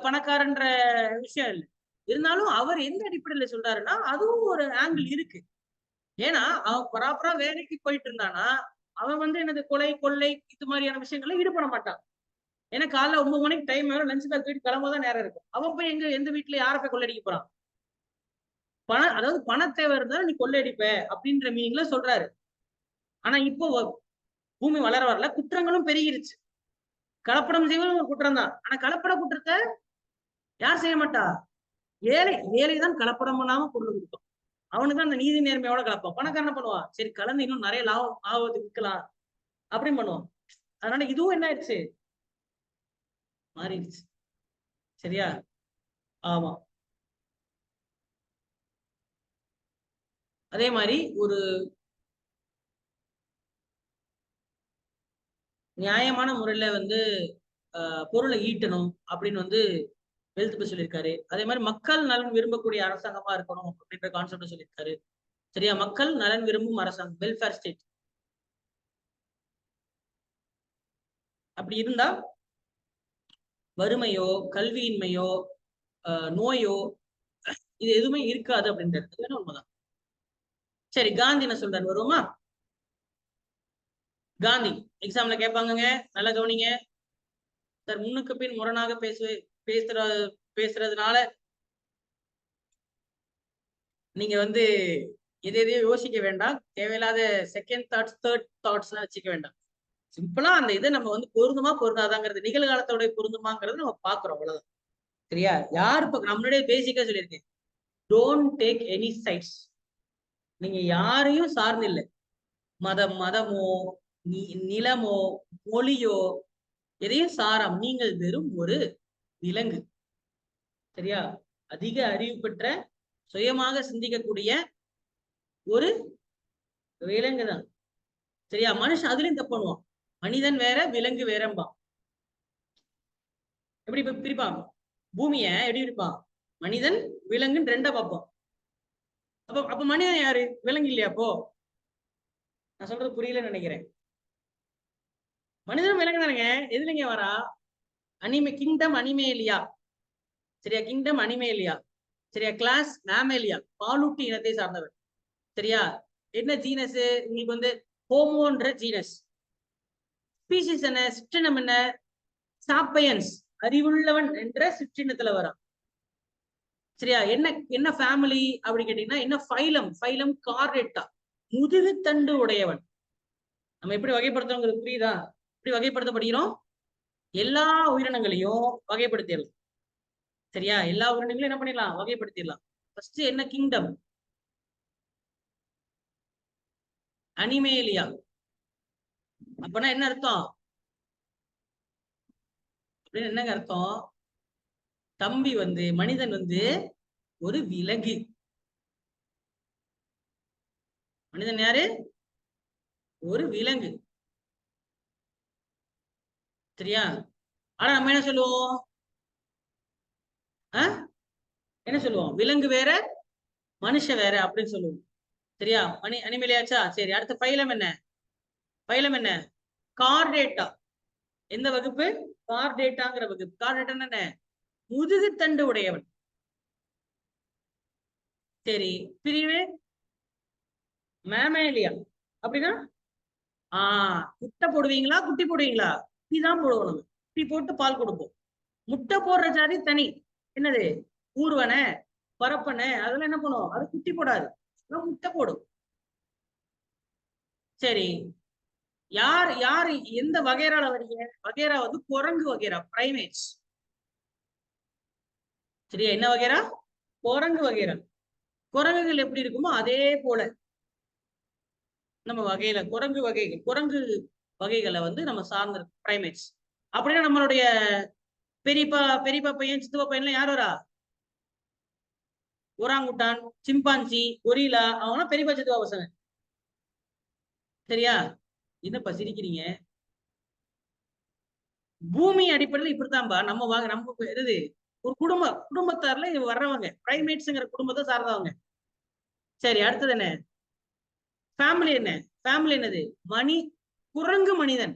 பணக்காரன்ற விஷயம் இல்லை. இருந்தாலும் அவர் எந்த அடிப்படையில சொல்றாருன்னா அதுவும் ஒரு ஆங்கிள் இருக்கு. ஏன்னா அவன் ப்ராப்பரா வேலைக்கு போயிட்டு இருந்தானா அவன் வந்து எனது கொலை, கொள்ளை இது மாதிரியான விஷயங்கள்ல ஈடுபட மாட்டான். ஏன்னா காலைல 9 மணிக்கு டைம் வேணும், லஞ்ச் பேக் வீட்டு கிளம்பதான் நேரம் இருக்கும். அவன் போய் எந்த வீட்டுல யாரை போய் கொள்ளடிக்க போறான்? அதாவது பண தேவை இருந்தா நீ கொள்ளையடிப்ப அப்படின்ற மீனிங்ல சொல்றாரு. ஆனா இப்போ பூமி வளர வரல, குற்றங்களும் பெருகிருச்சு. கலப்படம் செய்வதும் ஒரு குற்றம் தான். ஆனா கலப்பட குற்றத்தை யார் செய்ய மாட்டா? ஏழைதான் கலப்படம் பண்ணாம பொருள் கொடுக்கும். அவனுக்கு அந்த நீதி நேர்மையோட கலப்பான். பணக்காரன் என்ன பண்ணுவான்? சரி கலந்து இன்னும் நிறைய லாபம் ஆபத்து விற்கலாம் அப்படின்னு பண்ணுவான். அதனால இதுவும் என்ன ஆயிடுச்சு? மாறிடுச்சு. சரியா? ஆமா. அதே மாதிரி ஒரு நியாயமான முறையில வந்து பொருளை ஈட்டணும் அப்படின்னு வந்து வெல்த் சொல்லியிருக்காரு. அதே மாதிரி மக்கள் நலன் விரும்பக்கூடிய அரசாங்கமா இருக்கணும் அப்படின்ற கான்செப்ட் சொல்லியிருக்காரு. சரியா? மக்கள் நலன் விரும்பும் அரசாங்கம், வெல்ஃபேர் ஸ்டேட். அப்படி இருந்தா வறுமையோ, கல்வியின்மையோ, நோயோ இது எதுவுமே இருக்காது அப்படின்றது உண்மைதான். சரி, காந்தி என்ன சொல்றாரு வருவோமா? காந்தி எக்ஸாம்ல கேட்பாங்க, நல்லா கவனிங்க சார். முன்னுக்கு பின் முரணாக பேசுறதுனால நீங்க வந்து எதையோ யோசிக்க வேண்டாம். தேவையில்லாத செகண்ட் தாட்ஸ், தேர்ட் தாட்ஸ் எல்லாம் வச்சுக்க வேண்டாம். சிம்பிளா அந்த இதை நம்ம வந்து பொருந்துமா பொருந்தாதாங்கிறது, நிகழ்காலத்தோட பொருந்துமாங்கிறது நம்ம பாக்குறோம், அவ்வளவுதான். சரியா? யாரு நம்மளுடைய பேசிக்கா சொல்லியிருக்கேன், டோன்ட் டேக் எனி சைட்ஸ். நீங்க யாரையும் சார்ந்து இல்லை. மதமோ, நிலமோ, மொழியோ எதையும் சாராம். நீங்கள் வெறும் ஒரு விலங்கு. சரியா? அதிக அறிவு பெற்ற, சுயமாக சிந்திக்கக்கூடிய ஒரு விலங்கு தான். சரியா? மனுஷன் அதுலயும் தப்பு பண்ணுவான். மனிதன் வேற, விலங்கு வேறம்பான். எப்படி பிரிப்பான்? பூமிய எப்படி பிரிப்பான்? மனிதன், விலங்குன்னு ரெண்டா பார்ப்போம். அப்ப மனிதன் யாரு? விலங்கு இல்லையா? அப்போ நான் சொல்றது புரியலன்னு நினைக்கிறேன். மனிதன் விலங்கு தானுங்க. எதுலங்க வரா? Kingdom animalia. சரியா? Kingdom animalia. சரியா? கிளாஸ் மேமேலியா, பாலூட்டி இனத்தை சார்ந்தவர். சரியா? என்ன ஜீனஸ் உங்களுக்கு வந்து? ஹோமோன்ற ஜீனஸ். ஸ்பீசிஸ் என்ன? சிற்றினம் என்ன? சாப்பையன்ஸ், அறிவுள்ளவன் என்ற சிற்றினத்துல வரும். சரியா? என்ன என்ன ஃபேமிலி அப்படி கேட்டீங்கன்னா என்ன ஃபைலம்? ஃபைலம் கார்டேட்டா, முதுகுத்தண்டு உடையவன். நம்ம எப்படி வகைப்படுத்துறோங்கிறது புரியுதா? எப்படி வகைப்படுத்தப்படுகிறோம்? எல்லா உயிரினங்களையும் வகைப்படுத்திடலாம். சரியா? எல்லா உயிரினங்களையும் என்ன பண்ணிடலாம்? வகைப்படுத்திடலாம். ஃபர்ஸ்ட் என்ன? Kingdom Animalia. அப்பனா என்ன அர்த்தம்? அப்படின்னு என்னங்க அர்த்தம்? தம்பி வந்து மனிதன் வந்து ஒரு விலங்கு. மனிதன் யாரு? ஒரு விலங்கு. சரியா? ஆனா நம்ம என்ன சொல்லுவோம்? என்ன சொல்லுவோம்? விலங்கு வேற, மனுஷ வேற அப்படின்னு சொல்லுவோம். சரியா? அனிமேலியாச்சா? சரி, அடுத்த பைலம் என்ன? பைலம் என்ன? கார்டேட்டா. எந்த வகுப்பு? கார்டேட்டாங்கிற வகுப்பு. கார்டேட்டா என்ன? முதுகுத்தண்டு உடையவன். சரி, பிரிவு மேமேலியா. அப்படின்னா முட்டை போடுவீங்களா, குட்டி போடுவீங்களா? குட்டி தான் போடுவோம். நம்ம குட்டி போட்டு பால் கொடுப்போம். முட்டை போடுற ஜாதி தனி. என்னது? ஊர்வன, பரப்பன, அதெல்லாம் என்ன பண்ணும்? அது குட்டி போடாது, முட்டை போடும். சரி, யார் யார் எந்த வகைரால வரீங்க? வகைரா வந்து குரங்கு வகைரா, பிரைமேட்ஸ். சரியா? என்ன வகைரா? குரங்கு வகைரா. குரங்குகள் எப்படி இருக்குமோ அதே போல நம்ம வகையில குரங்கு வகைகளை வந்து நம்ம சார்ந்த பிரைமேட்ஸ். அப்படின்னா நம்மளுடைய பெரியப்பா பெரியப்பா பையன், சித்தப்பா பையன்லாம் யார் வரா? ஒராங்குட்டான், சிம்பான்சி, கொரிலா, அவனா பெரியப்பா சித்தப்பா பசங்க. சரியா? என்னப்பா சிரிக்கிறீங்க? பூமி அடிப்படையில் இப்படித்தான்பா நம்ம நம்ம எது ஒரு குடும்பத்தார்ல வர்றவங்க பிரைமேட்ஸ்ங்கிற குடும்பத்தை சார்ந்தவங்க. சரி, அடுத்தது என்ன? ஃபேமிலி என்ன? ஃபேமிலி என்னது? குரங்கு மனிதன்.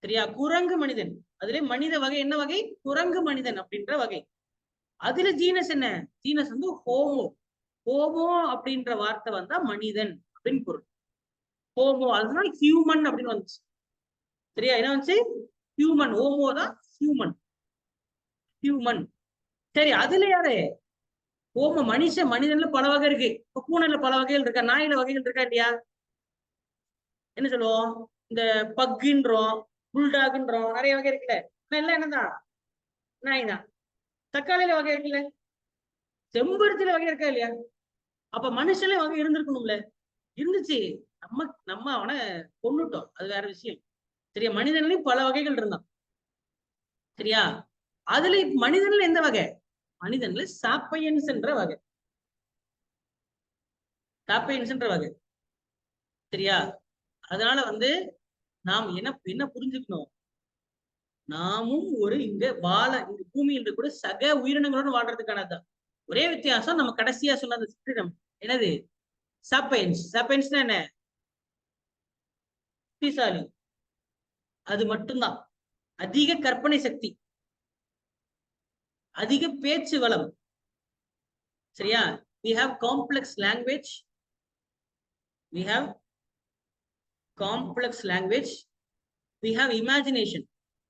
சரியா? குரங்கு மனிதன். அதுல மனித வகை என்ன வகை? குரங்கு மனிதன் அப்படின்ற வகை. அதுல ஜீனஸ் என்ன? ஜீனஸ் வந்து ஹோமோ. ஹோமோ அப்படின்ற வார்த்தை வந்தா மனிதன் அப்படின்னு பொருள். ஹோமோ, அதனால ஹியூமன் அப்படின்னு வந்துச்சு. சரியா? என்ன வந்துச்சு? ஹியூமன். ஹோமோ தான் ஹியூமன். ஹியூமன். சரி, அதுல யாரு? ஹோமோ மனிதன்ல பல வகை இருக்கு. இப்ப பூனைல பல வகைகள் இருக்கா? நாயில வகைகள் இருக்கா இல்லையா? என்ன சொல்லுவோம்? இந்த பக்குன்றோம், புல்டாக்ன்றோம், நிறைய வகை இருக்குல்ல. எல்லாம் என்னதான்? நாய் தான். தக்காளியில வகை இருக்குல்ல. செம்பருத்தில வகை இருக்கா இல்லையா? அப்ப மனுஷன்ல வகை இருந்திருக்கணும்ல. இருந்துச்சு. நம்ம நம்ம அவனை கொன்னுட்டோம், அது வேற விஷயம். சரியா? மனிதன்லயும் பல வகைகள் இருந்தான். சரியா? அதுல மனிதன்ல எந்த வகை? மனிதன்ல சாப்பையன்ஸ் என்ற வகை. சாப்பையன்ஸ் என்ற வகை. சரியா? அதனால வந்து நாம் என்ன புரிஞ்சுக்கணும்? நாமும் ஒரு இங்க இந்த பூமியில் கூட சக உயிரினங்களோடு வாழ்றதுக்கானதான். ஒரே வித்தியாசம், நம்ம கடைசியா சொன்ன அந்த சிற்றினம் என்னது? சாப்பையன்ஸ். சாப்பையன்ஸ்னா என்ன? புத்திசாலி. அது மட்டும்தான். அதிக கற்பனை சக்தி, அதிக பேச்சு வளம். சரியா? we have complex language we have complex language we have imagination.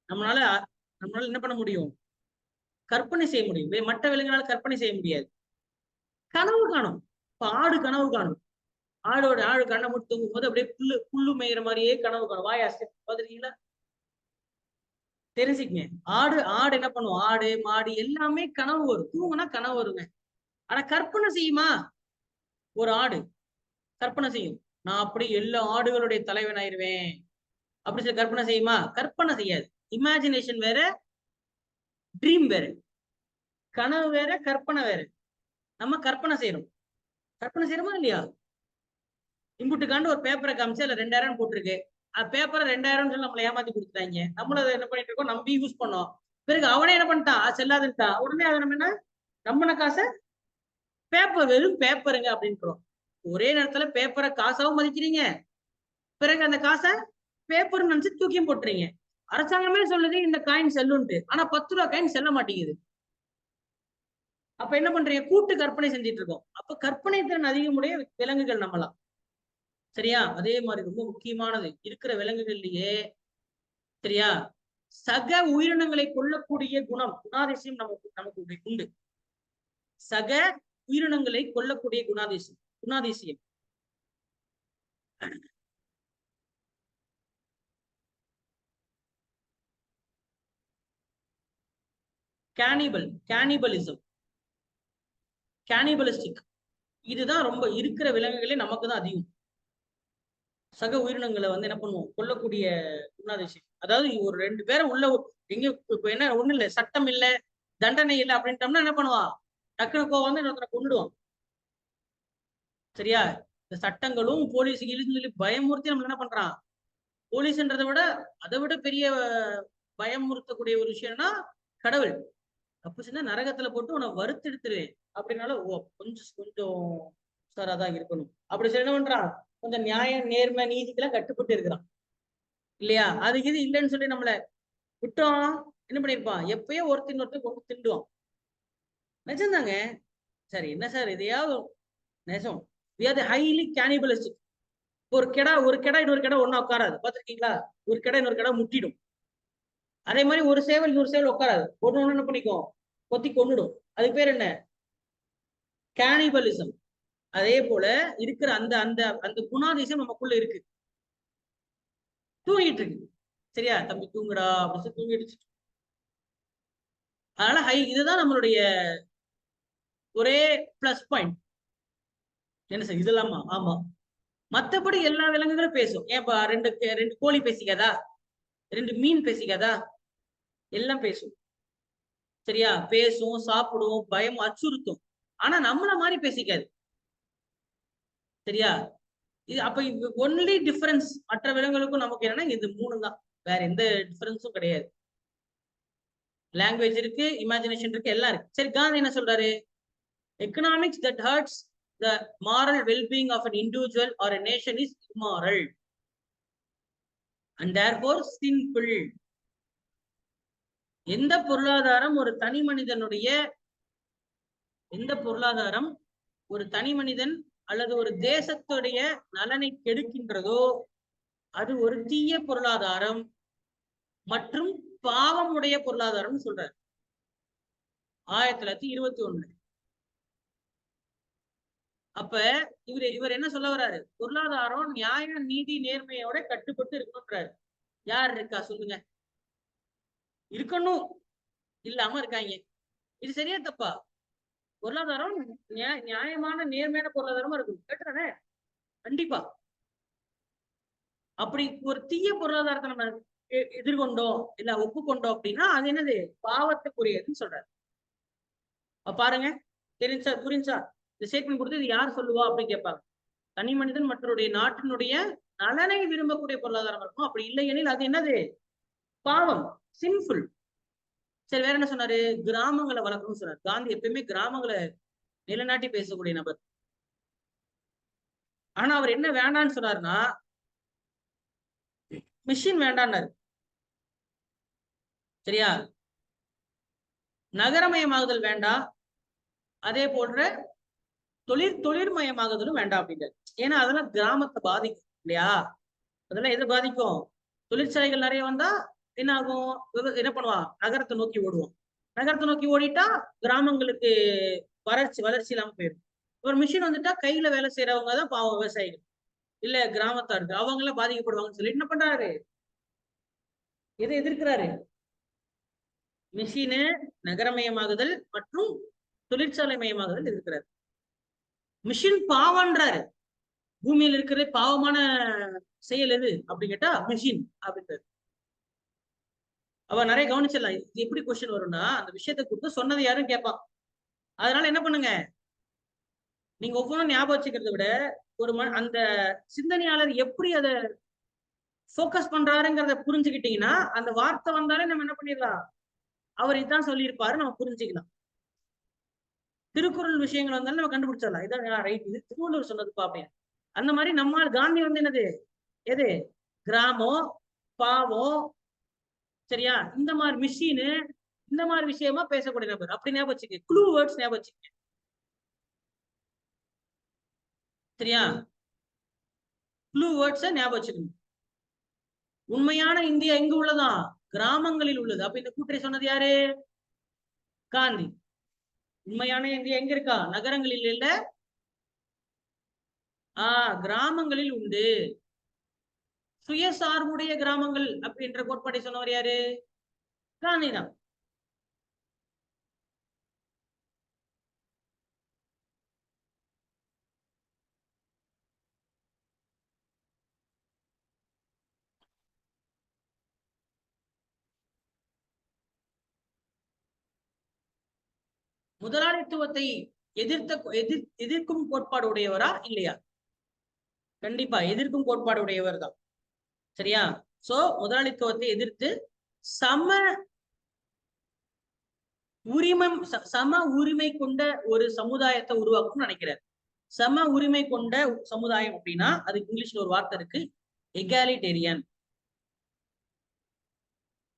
நம்மளால என்ன பண்ண முடியும்? கற்பனை செய்ய முடியும். மற்ற விலங்குகளால கற்பனை செய்ய முடியாது. கனவு காணும். இப்ப ஆடு கனவு காணும். ஆடு கண்ணை மட்டும் தூங்கும் போது அப்படியே புல்லு மேயிற மாதிரியே கனவு காணும். வாயாசி பாத்துருக்கீங்களா? தெரிஞ்சுக்கங்க. ஆடு என்ன பண்ணும்? ஆடு மாடு எல்லாமே கனவு வரும். தூங்குனா கனவு வருங்க. ஆனா கற்பனை செய்யுமா? ஒரு ஆடு கற்பனை செய்யும். நான் அப்படி எல்லா ஆடுகளுடைய தலைவன் ஆயிருவேன் அப்படி சொல்லி கற்பனை செய்யுமா? கற்பனை செய்யாது. இமேஜினேஷன் வேற, ட்ரீம் வேற. கனவு வேற, கற்பனை வேற. நம்ம கற்பனை செய்யறோம். கற்பனை செய்யறோமா இல்லையா? இம்புட்டுக்காண்டு ஒரு பேப்பரை காமிச்சு அதுல 2000 போட்டிருக்கு. பேப்பரை 2000 சொல்லி நம்மளை ஏமாத்தி கொடுத்துட்டாங்க. நம்மளும் அதை என்ன பண்ணிட்டு இருக்கோம்? நம்பி யூஸ் பண்ணோம். பிறகு அவனே என்ன பண்ணிட்டான்? செல்லாதுட்டான். உடனே அதை நம்ம என்ன? நம்பின காசை பேப்பர் வெறும் பேப்பருங்க அப்படின்றோம். ஒரே நேரத்துல பேப்பரை காசாவும் மதிக்கிறீங்க, பிறகு அந்த காசை பேப்பர்னு நினைச்சு தூக்கியும் போட்டுறீங்க. அரசாங்கமே சொல்லுது இந்த காயின் செல்லுன்ட்டு, ஆனா 10 ரூபாய் காயின் செல்ல மாட்டேங்குது. அப்ப என்ன பண்றீங்க? கூட்டு கற்பனை செஞ்சுட்டு இருக்கோம். அப்ப கற்பனை திறன் அதிகமுடைய விலங்குகள் நம்மளாம். சரியா? அதே மாதிரி ரொம்ப முக்கியமானது இருக்கிற விலங்குகள்லயே, சரியா, சக உயிரினங்களை கொல்லக்கூடிய குணாதிசயம் நமக்கு உண்டு. சக உயிரினங்களை கொல்லக்கூடிய குணாதிசயம். கேனிபலிஸ்டிக், இதுதான் ரொம்ப இருக்கிற விலங்குகளே நமக்கு தான் அதிகம். சக உயிரினங்களை என்ன பண்ணுவோம்? கொல்லக்கூடிய குணாதிசயம். அதாவது ஒரு 2 பேரை உள்ள எங்க இப்ப என்ன ஒண்ணு இல்ல, சட்டம் இல்ல, தண்டனை இல்லை அப்படின்ட்டோம்னா என்ன பண்ணுவான்? டக்குனு கோவம் இன்னொருத்தரை கொண்டுடுவான். சரியா? இந்த சட்டங்களும் போலீஸ் சொல்லி பயமுறுத்தி நம்ம என்ன பண்றான்? போலீஸ்ன்றதை விட அதை விட பெரிய பயமுறுத்தக்கூடிய ஒரு விஷயம்னா கடவுள். தப்பு செஞ்சா நரகத்துல போட்டு உன்னை வறுத்தெடுத்துரு அப்படின்னால கொஞ்சம் உஷாராதான் இருக்கணும். அப்படி சரி என்ன பண்றான்? கொஞ்சம் நியாயம், நேர்மை, நீதிக்கெல்லாம் கட்டுப்பட்டு இருக்கிறான் இல்லையா? அதுக்கு இது இல்லைன்னு சொல்லி நம்மள விட்டோம், என்ன பண்ணிருப்பான்? எப்பயோ ஒருத்தர் கொண்டு திண்டுவான். நிஜம்தாங்க. சரி, என்ன சார் இதையாவது நெசம். we are the highly cannibalistic. ஒரு கெடா இன்னொரு கெடா ஒண்ணா உட்காராது, பாத்திருக்கீங்களா? ஒரு கெடா இன்னொரு கெடா முட்டிடும். அதே மாதிரி ஒரு சேவல் இன்னொரு சேவல் உட்காராது, ஒண்ணு என்ன பண்ணிக்கும்? கொத்தி கொன்னுடும். அதுக்கு பேர் என்ன? கேனிபலிசம். அதே போல இருக்கிற அந்த அந்த அந்த குணாதிசயம் நமக்குள்ள இருக்கு. தூங்கிட்டு இருக்கு. சரியா? தம்பி தூங்குடா அப்படின்னு தூங்கிடுச்சு. அதனால இதுதான் நம்மளுடைய ஒரே பிளஸ் பாயிண்ட். என்ன சார் இதெல்லாமா? ஆமா. மத்தபடி எல்லா விலங்குகளும் பேசும். ஏன்பா ரெண்டு கோழி பேசிக்காதா? 2 மீன் பேசிக்காதா? எல்லாம் பேசும். சரியா? பேசும், சாப்பிடும், பயம், அச்சுறுத்தும். ஆனா நம்மள மாதிரி பேசிக்காது. சரியா? இது அப்ப ஒன்லி டிஃபரன்ஸ் மற்ற விலங்குகளுக்கும் நமக்கு என்னன்னா இது 3 தான். வேற எந்த டிஃபரன்ஸும் கிடையாது. லாங்குவேஜ் இருக்கு, இமேஜினேஷன் இருக்கு, எல்லாம் இருக்கு. சரி, காந்தி என்ன சொல்றாரு? Economics that hurts the moral well-being of an individual or a nation is immoral and therefore sinful. எந்த பொருளாதாரம் ஒரு தனி மனிதன் அல்லது ஒரு தேசத்துடைய நலனை கெடுக்கின்றதோ அது ஒரு தீய பொருளாதாரம் மற்றும் பாவம் உடைய பொருளாதாரம் சொல்றாரு 1921. அப்ப இவர் என்ன சொல்ல வர்றாரு? பொருளாதாரம் நியாய, நீதி, நேர்மையோட கட்டுப்பட்டு இருக்கணும்ன்றாரு. யார் இருக்கா சொல்லுங்க? இருக்கணும், இல்லாம இருக்காங்க. இது சரியா தப்பா? பொருளாதாரம் நியாயமான, நேர்மையான பொருளாதாரமா இருக்கும். கேட்டுறானே? கண்டிப்பா. அப்படி ஒரு தீய பொருளாதாரத்தை நம்ம எதிர்கொண்டோம் இல்ல ஒப்புக்கொண்டோம் அப்படின்னா அது என்னது? பாவத்துக்குரியதுன்னு சொல்றாரு. பாருங்க, தெரிஞ்சா புரிஞ்சா? இந்த ஸ்டேட்மெண்ட் கொடுத்து இது யார் சொல்லுவா அப்படின்னு கேட்பாங்க. தனி மனிதன் மற்றவருடைய நாட்டினுடைய நலனை விரும்பக்கூடிய பொருளாதாரம் இருக்கும். அப்படி இல்லை எனில் அது என்னது? பாவம், சின்ஃபுல். சரி, வேற என்ன சொன்னாரு? கிராமங்களை வளர்க்கணும்னு சொன்னார். காந்தி எப்பயுமே கிராமங்களை நிலைநாட்டி பேசக்கூடிய நபர். ஆனா அவர் என்ன வேண்டான்னு சொன்னாருன்னா மிஷின் வேண்டான்னாரு. சரியா? நகரமயமாகுதல் வேண்டாம், அதே போன்ற தொழிற்மயமாகுதலும் வேண்டாம் அப்படின்றாரு. ஏன்னா அதெல்லாம் கிராமத்தை பாதிக்கும் இல்லையா? அதெல்லாம் எது பாதிக்கும்? தொழிற்சாலைகள் நிறைய வந்தா என்ன ஆகும்? என்ன பண்ணுவான்? நகரத்தை நோக்கி ஓடுவோம். நகரத்தை நோக்கி ஓடிட்டா கிராமங்களுக்கு வளர்ச்சி இல்லாம போயிடும். ஒரு மிஷின் வந்துட்டா கையில வேலை செய்யறவங்க தான் பாவம், விவசாயிகள் இல்ல கிராமத்தார், அவங்க எல்லாம் பாதிக்கப்படுவாங்கன்னு சொல்லி என்ன பண்றாரு? எதை எதிர்க்கிறாரு? மிஷினு, நகரமயமாகுதல் மற்றும் தொழிற்சாலை மயமாகுதல் எதிர்க்கிறாரு. மிஷின் பாவம்ன்றாரு. பூமியில் இருக்கிற பாவமான செயல் எது அப்படின்னு கேட்டா மிஷின் அப்படின்றாரு. அவ நிறைய கவனிச்சிடலாம். இது எப்படி கொஸ்டின் வரும்னா அந்த விஷயத்தை கொடுத்து சொன்னது யாரும் கேட்பான். அதனால என்ன பண்ணுங்க, நீங்க ஒவ்வொன்றும் ஞாபகம் வச்சுக்கிறத விட ஒரு அந்த சிந்தனையாளர் எப்படி அதை போக்கஸ் பண்றாருங்கிறத புரிஞ்சுக்கிட்டீங்கன்னா அந்த வார்த்தை வந்தாலே நம்ம என்ன பண்ணிடலாம், அவர் இதான் சொல்லியிருப்பாரு நம்ம புரிஞ்சுக்கலாம். திருக்குறள் விஷயங்கள் வந்தாலும் நம்ம கண்டுபிடிச்சிடலாம். இதான் ரைட், இது திருவள்ளுவர் சொன்னதுப்பா அப்படின்னு. அந்த மாதிரி நம்மால் காந்தி வந்து என்னது, எது, கிராமம், பாவம், சரியா, இந்த மாதிரி மிஷினு, இந்த மாதிரி விஷயமா பேசக்கூடிய நபர். அப்படி ஞாபகம் வச்சுக்க, க்ளூ வேர்ட்ஸ் ஞாபகம் வச்சுக்க. சரியா, க்ளூ வேர்ட்ஸை ஞாபகம் வச்சுக்கணும். உண்மையான இந்தியா எங்க உள்ளதா, கிராமங்களில் உள்ளது. அப்ப இந்த கூற்றை சொன்னது யாரு, காந்தி. உண்மையான இந்தியா எங்க இருக்கா, நகரங்களில் இல்ல, கிராமங்களில் உண்டு. சுயசார்புடைய கிராமங்கள் அப்படின்ற கோட்பாட்டை சொன்னவர் யாரு, காந்தி தான். முதலாளித்துவத்தை எதிர்க்கும் கோட்பாடு உடையவரா இல்லையா, கண்டிப்பா எதிர்க்கும் கோட்பாடு உடையவர் தான். சரியா, சோ முதலாளித்துவத்தை எதிர்த்து சம சம உரிமை கொண்ட ஒரு சமுதாயத்தை உருவாக்கணும்னு நினைக்கிறார். சம உரிமை கொண்ட சமுதாயம் அப்படின்னா அதுக்கு இங்கிலீஷ்ல ஒரு வார்த்தை இருக்கு, எகாலிட்டேரியன்.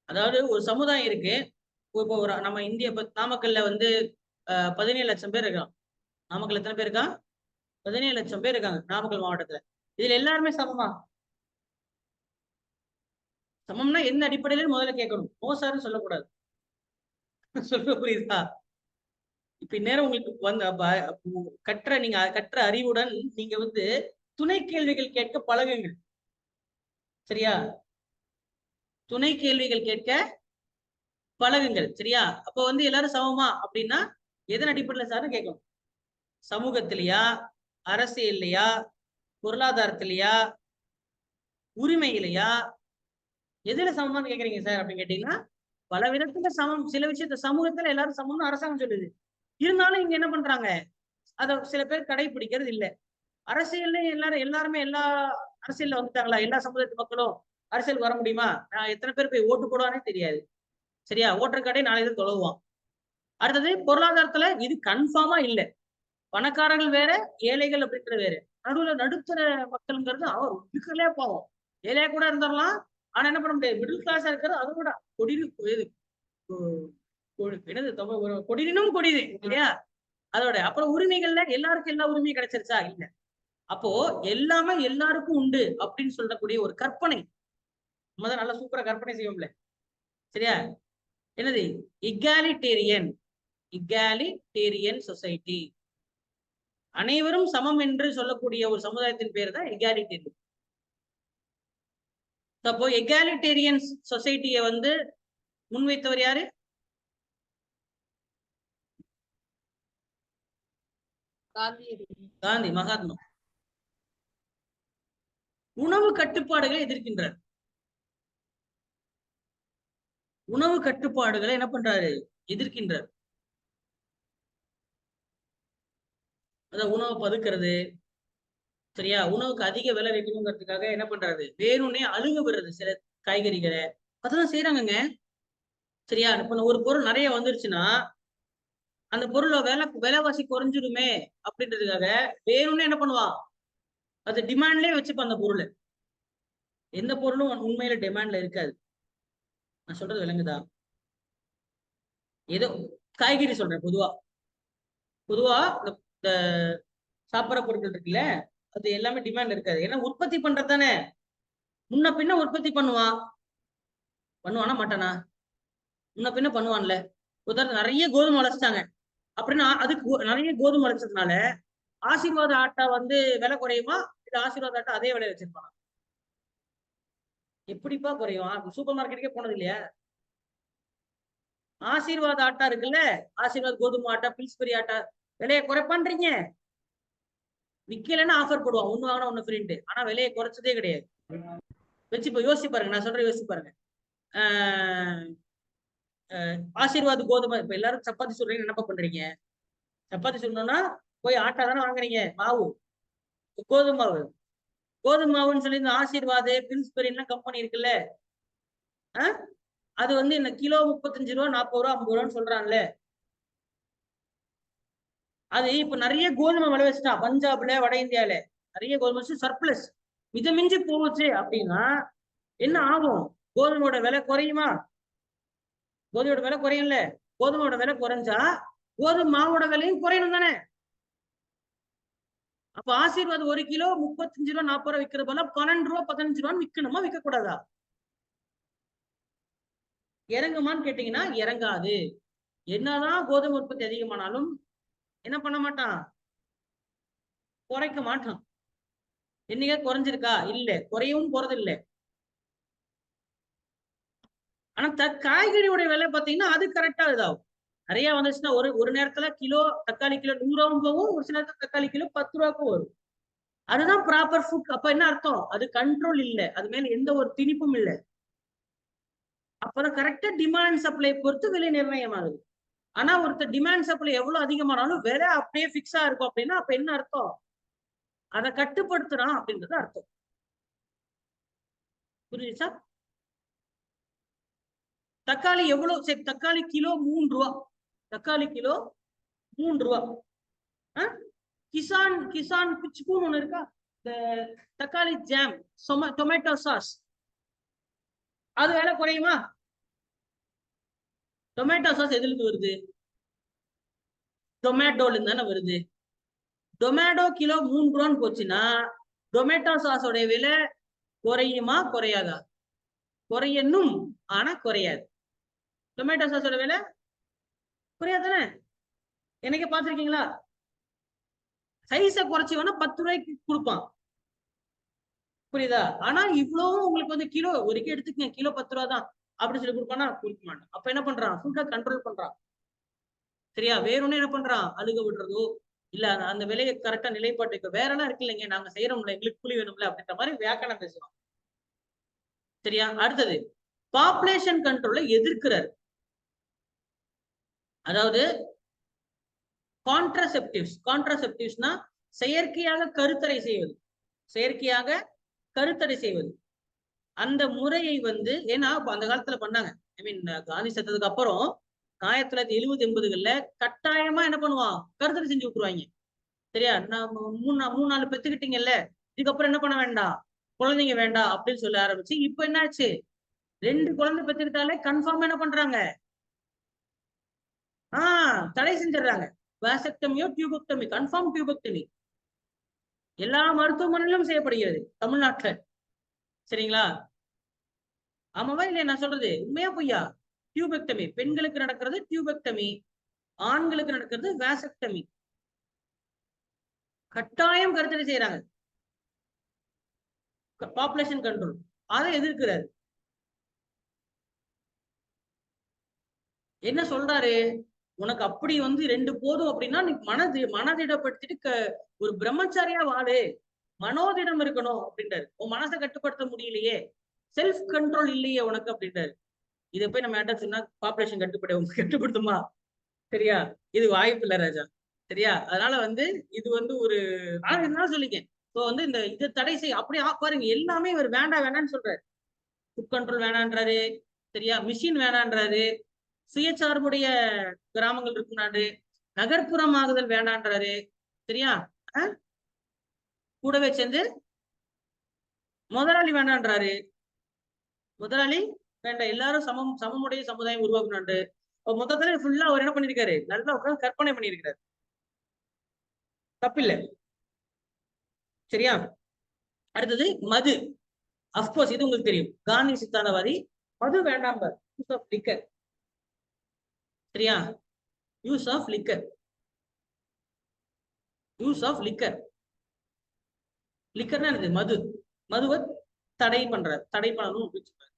அதாவது ஒரு சமுதாயம் இருக்கு. இப்போ ஒரு நம்ம இந்திய நாமக்கல்ல வந்து 17 லட்சம் பேர் இருக்கான். நாமக்கல் எத்தனை பேர் இருக்கா, 17 லட்சம் பேர் இருக்காங்க நாமக்கல் மாவட்டத்துல. இதுல எல்லாருமே சமமா, சமம்னா எந்த அடிப்படையில முதல்ல கேட்கணும், மோசார்னு சொல்லக்கூடாது. சொல்ல புரியுதா, இப்ப நேரம் உங்களுக்கு வந்து நீங்க கற்ற அறிவுடன் நீங்க வந்து துணை கேள்விகள் கேட்க பழகுங்கள். சரியா, துணை கேள்விகள் கேட்க பழகுங்கள். சரியா, அப்ப வந்து எல்லாரும் சமமா அப்படின்னா எதன் அடிப்படையில சார் கேட்கணும், சமூகத்திலையா, அரசியல்லையா, பொருளாதாரத்திலையா, உரிமையிலையா, எதுல சமமான்னு கேக்குறீங்க சார் அப்படின்னு கேட்டீங்கன்னா பல விதத்துல சமம். சில விஷயத்த சமூகத்துல எல்லாரும் சமம்னு அரசாங்கம் சொல்லுது, இருந்தாலும் இங்க என்ன பண்றாங்க, அத சில பேர் கடைபிடிக்கிறது இல்ல. அரசியல்ல எல்லாருமே எல்லா அரசியல்ல வந்துட்டாங்களா, எல்லா சமுதாயத்து மக்களும் அரசியல் வர முடியுமா, எத்தனை பேர் போய் ஓட்டு போடுவானே தெரியாது. சரியா, ஓட்டர் கார்டே நாளைக்கு தொலைவான். அடுத்தது பொருளாதாரத்துல இது கன்ஃபார்மா இல்ல, பணக்காரர்கள் வேற, ஏழைகள் அப்படின்ற வேற. நடுத்தர மக்கள்ங்கிறது அவர் இருக்கிறதே பாவம், ஏழையா கூட இருந்துடலாம். ஆனா என்ன பண்ண முடியாது, மிடில் கிளாஸா இருக்கிறது அதை விட என்னது கொடினும் கொடிது இல்லையா. அதோட அப்புறம் உரிமைகள்ல எல்லாருக்கும் எல்லா உரிமையும் கிடைச்சிருச்சா, இல்ல. அப்போ எல்லாமே எல்லாருக்கும் உண்டு அப்படின்னு சொல்லக்கூடிய ஒரு கற்பனை, நம்ம தான் நல்லா சூப்பரா கற்பனை செய்வோம்ல. சரியா, என்னது, இகாலிட்டேரியன் சொசைட்டி. அனைவரும் சமம் என்று சொல்லக்கூடிய ஒரு சமுதாயத்தின் பேர் தான் எகாலிட்டேரியன். அப்போ எகாலிட்டேரியன் சொசைட்டியை வந்து முன்வைத்தவர் யாரு, காந்தி, மகாத்மா. உணவு கட்டுப்பாடுகளை எதிர்க்கின்றார். உணவு கட்டுப்பாடுகளை என்ன பண்றாரு, எதிர்க்கின்றார். அதான் உணவை பதுக்கிறது. சரியா, உணவுக்கு அதிக விலை வைக்கணுங்கிறதுக்காக என்ன பண்றாரு, வேணும்னே அழுக விடுறது சில காய்கறிகளை, அதெல்லாம் செய்யறாங்கங்க. சரியா, இப்ப ஒரு பொருள் நிறைய வந்துருச்சுன்னா அந்த பொருளை விலைவாசி குறைஞ்சிருமே அப்படின்றதுக்காக வேணும்னு என்ன பண்ணுவான், அது டிமாண்ட்லயே வச்சுப்பான் அந்த பொருள். எந்த பொருளும் உண்மையில டிமாண்ட்ல இருக்காது. நான் சொல்றது விளங்குதா, ஏதோ காய்கறி சொல்றேன். பொதுவா பொதுவா இந்த சாப்பிட்ற பொருட்கள் இருக்குல்ல, அது எல்லாமே டிமாண்ட் இருக்காது. ஏன்னா உற்பத்தி பண்றது தானே, முன்ன பின்ன உற்பத்தி பண்ணுவானா மாட்டானா, முன்ன பின்ன பண்ணுவான்ல. உதாரணம் நிறைய கோதுமை வளர்ச்சிட்டாங்க அப்படின்னா அதுக்கு நிறைய கோதுமை வளர்ச்சதுனால ஆசீர்வாத ஆட்டா வந்து விலை குறையுமா, இல்ல ஆசீர்வாத ஆட்டா அதே விலை வச்சிருப்பானா, எப்படிப்பா குறையும், சூப்பர் மார்க்கெட்டுக்கே போனது இல்லையா. ஆசீர்வாத ஆட்டா இருக்குல்ல, ஆசீர்வாத் கோதுமை ஆட்டா, பில்ஸ்பெரி ஆட்டா, விலையை குறைப்பான்றீங்க, விக்கலன்னு ஆஃபர் போடுவான், ஒண்ணு வாங்கினா ஒண்ணு ஃப்ரீன்ட்டு. ஆனா விலையை குறைச்சதே கிடையாது. வச்சு இப்ப யோசிச்சு பாருங்க, நான் சொல்றேன் யோசிச்சு பாருங்க. ஆசீர்வாத் கோதுமை, இப்ப எல்லாரும் சப்பாத்தி சொல்றீங்க, என்னப்பா பண்றீங்க, சப்பாத்தி சொல்லணும்னா போய் ஆட்டா தானே வாங்குறீங்க, மாவு, கோதுமை மாவு. கோதுமை மாவுன்னு சொல்லி இந்த ஆசீர்வாத், பில்ஸ்பெரிலாம் கம்பெனி இருக்குல்ல, அது வந்து என்ன கிலோ 35 ரூபா, 40 ரூபா, 50 ரூபான்னு சொல்றான்ல. அது இப்ப நிறைய கோதுமை விளைவிச்சுட்டான் பஞ்சாப்ல வட இந்தியால நிறைய கோதுமை சர்ப்ளஸ் மித மிஞ்சி போச்சு அப்படின்னா என்ன ஆகும்? கோதுமையோட விலை குறையுமா? கோதுமையோட விலை குறையும்ல. கோதுமையோட விலை குறைஞ்சா கோதுமை மாவோட விலையும் குறையணும் தானே. அப்ப ஆசீர்வாத் 1 கிலோ 35 ரூபா 40 ரூபா விற்கிற போல 12 ரூபா 15 ரூபான்னு விற்கணுமா விற்க கூடாதா? இறங்குமான்னு கேட்டீங்கன்னா இறங்காது. என்னதான் கோதுமை உற்பத்தி அதிகமானாலும் என்ன பண்ண மாட்டான்? குறைக்க மாட்டான். என்னைக்கா குறைஞ்சிருக்கா? இல்ல. குறையவும் போறது இல்ல. ஆனா காய்கறியோட விலை பாத்தீங்கன்னா அது கரெக்டா இதாகும். நிறைய வந்துச்சுன்னா ஒரு நேரத்துல கிலோ தக்காளி கிலோ 100 ரூபாவும் போகும். ஒரு சில நேரத்துல தக்காளி கிலோ 10 ரூபாய்க்கும் வரும். அதுதான் ப்ராப்பர் ஃபுட். அப்ப என்ன அர்த்தம்? அது கண்ட்ரோல் இல்ல. அது மேல எந்த ஒரு திணிப்பும் இல்ல. அப்பதான் கரெக்டா டிமாண்ட் சப்ளை பொறுத்து விலை நிர்ணயம் ஆகுது. ஆனா ஒருத்தர் டிமாண்ட் சப்ளை எவ்வளவு அதிகமானாலும் விலை அப்படியே பிக்ஸா இருக்கும் அப்படின்னா அப்ப என்ன அர்த்தம்? அதை கட்டுப்படுத்துறான் அப்படின்றது அர்த்தம். புரியுதா? தக்காளி எவ்வளவு? சரி, தக்காளி கிலோ 3 ரூபா. தக்காளி கிலோ 3 ரூபா. கிசான் கிசான் பிச்சுக்கும் ஒண்ணு இருக்கா? இந்த தக்காளி ஜாம், டொமேட்டோ சாஸ், அது விலை குறையுமா? டொமேட்டோ சாஸ் எதுல இருந்து வருது? டொமேட்டோல இருந்து தானே வருது. டொமேட்டோ கிலோ 3 ரூபான்னு போச்சுன்னா டொமேட்டோ சாஸோட விலை குறையுமா குறையாதா? குறையணும், ஆனா குறையாது. டொமேட்டோ சாஸோட விலை குறையாதானே? என்னைக்கு பாத்திருக்கீங்களா? சைஸ குறைச்சி வேணா 10 ரூபாய்க்கு கொடுப்பான். புரியுதா? ஆனா இவ்வளவும் உங்களுக்கு வந்து கிலோ ஒரு எடுத்துக்கங்க, கிலோ 10 ரூபா தான் அப்படின்னு சொல்லி கொடுப்பானா? கொடுக்க மாட்டான். அப்ப என்ன பண்றான்? ஃபுட்டை கண்ட்ரோல் பண்றான். சரியா? வேறொன்னு என்ன பண்றான்? அழுக விடுறதோ இல்ல அந்த விலையை கரெக்டா நிலைப்பாட்டு வேற எல்லாம் இருக்கு இல்லைங்க, நாங்க செய்யறோம்ல, எங்களுக்கு கூலி வேணும்ல அப்படின்ற மாதிரி வியாக்கணம் பேசுறோம். சரியா? அடுத்தது பாப்புலேஷன் கண்ட்ரோல்ல எதிர்க்கிறார். அதாவது கான்ட்ராசெப்டிவ்ஸ்னா செயற்கையாக கருத்தடை செய்வது. செயற்கையாக கருத்தடை செய்வது அந்த முறையை வந்து ஏன்னா அந்த காலத்துல பண்ணாங்க. ஐ மீன் காந்தி செத்ததுக்கு அப்புறம் 1970, 80கள்ல கட்டாயமா என்ன பண்ணுவான்? கருத்தடை செஞ்சு விட்டுருவாங்க. சரியா? நான் 3-4 பெத்துக்கிட்டீங்கல்ல, இதுக்கப்புறம் என்ன பண்ண வேண்டாம், குழந்தைங்க வேண்டாம் அப்படின்னு சொல்ல ஆரம்பிச்சு இப்ப என்னாச்சு? 2 குழந்தை பெத்துக்கிட்டாலே கன்ஃபார்ம் என்ன பண்றாங்க? தடை செஞ்சிடறாங்க. வாசெக்டமியோ டியூபெக்டமி, கன்ஃபார்ம் டியூபெக்டமி எல்லா மருத்துவமனையிலும் செய்யப்படுகிறது தமிழ்நாட்டுல. சரிங்களா? ஆமாவா இல்லையா நான் சொல்றது? உண்மையா பொய்யா? டியூபெக்டமி பெண்களுக்கு நடக்கிறது டியூபெக்டமி, ஆண்களுக்கு நடக்கிறது வாசெக்டமி. கட்டாயம் கருத்தடை செய்யறாங்க. பாப்புலேஷன் கண்ட்ரோல் அதை எதிர்க்கிறாரு. என்ன சொல்றாரு? உனக்கு அப்படி வந்து 2 போதும் அப்படின்னா நீ மனதிடப்படுத்திட்டு ஒரு பிரம்மச்சாரியா வாழு, மனோதிடம் இருக்கணும் அப்படின்றாரு. உன் மனசை கட்டுப்படுத்த முடியலையே, செல்ஃப் கண்ட்ரோல் இல்லையே உனக்கு அப்படின்றாரு. இதை போய் நம்ம யார்ட்ட சொன்னா பாப்புலேஷன் கட்டுப்படுத்துமா? சரியா? இது வாய்ப்பு இல்ல ராஜா. சரியா? அதனால வந்து இது வந்து ஒரு என்ன சொல்லிங்க வந்து இந்த இதை தடை செய்ய அப்படி பாருங்க, எல்லாமே இவர் வேண்டாம் வேண்டாம்னு சொல்றாரு. ஃபுட் கண்ட்ரோல் வேணான்றாரு. சரியா? மிஷின் வேணான்றாரு. சுயசார்புடைய கிராமங்கள் இருக்குனாரு. நகர்ப்புறமாகுதல் வேண்டான்றாரு. சரியா? கூடவே சேர்ந்து முதலாளி வேண்டான்றாரு. முதலாளி வேண்டாம், எல்லாரும் சமமுடைய சமுதாயம் உருவாக்கணும்னு மொத்தத்துல ஃபுல்லா அவர் என்ன பண்ணிருக்காரு? நல்லா உட்கார்ந்து கற்பனை பண்ணியிருக்காரு. தப்பில்லை. சரியா? அடுத்தது மது. அப்கோர்ஸ் இது உங்களுக்கு தெரியும். காந்தி சித்தாந்தவாதி மது வேண்டாம். Use of liquor. சரியா? Use of liquor. Use of liquor. லிக்கர்னா என்னது? மது. மதுவை தடை பண்றார். தடை பண்ணணும் அப்படின்னு சொல்றாரு.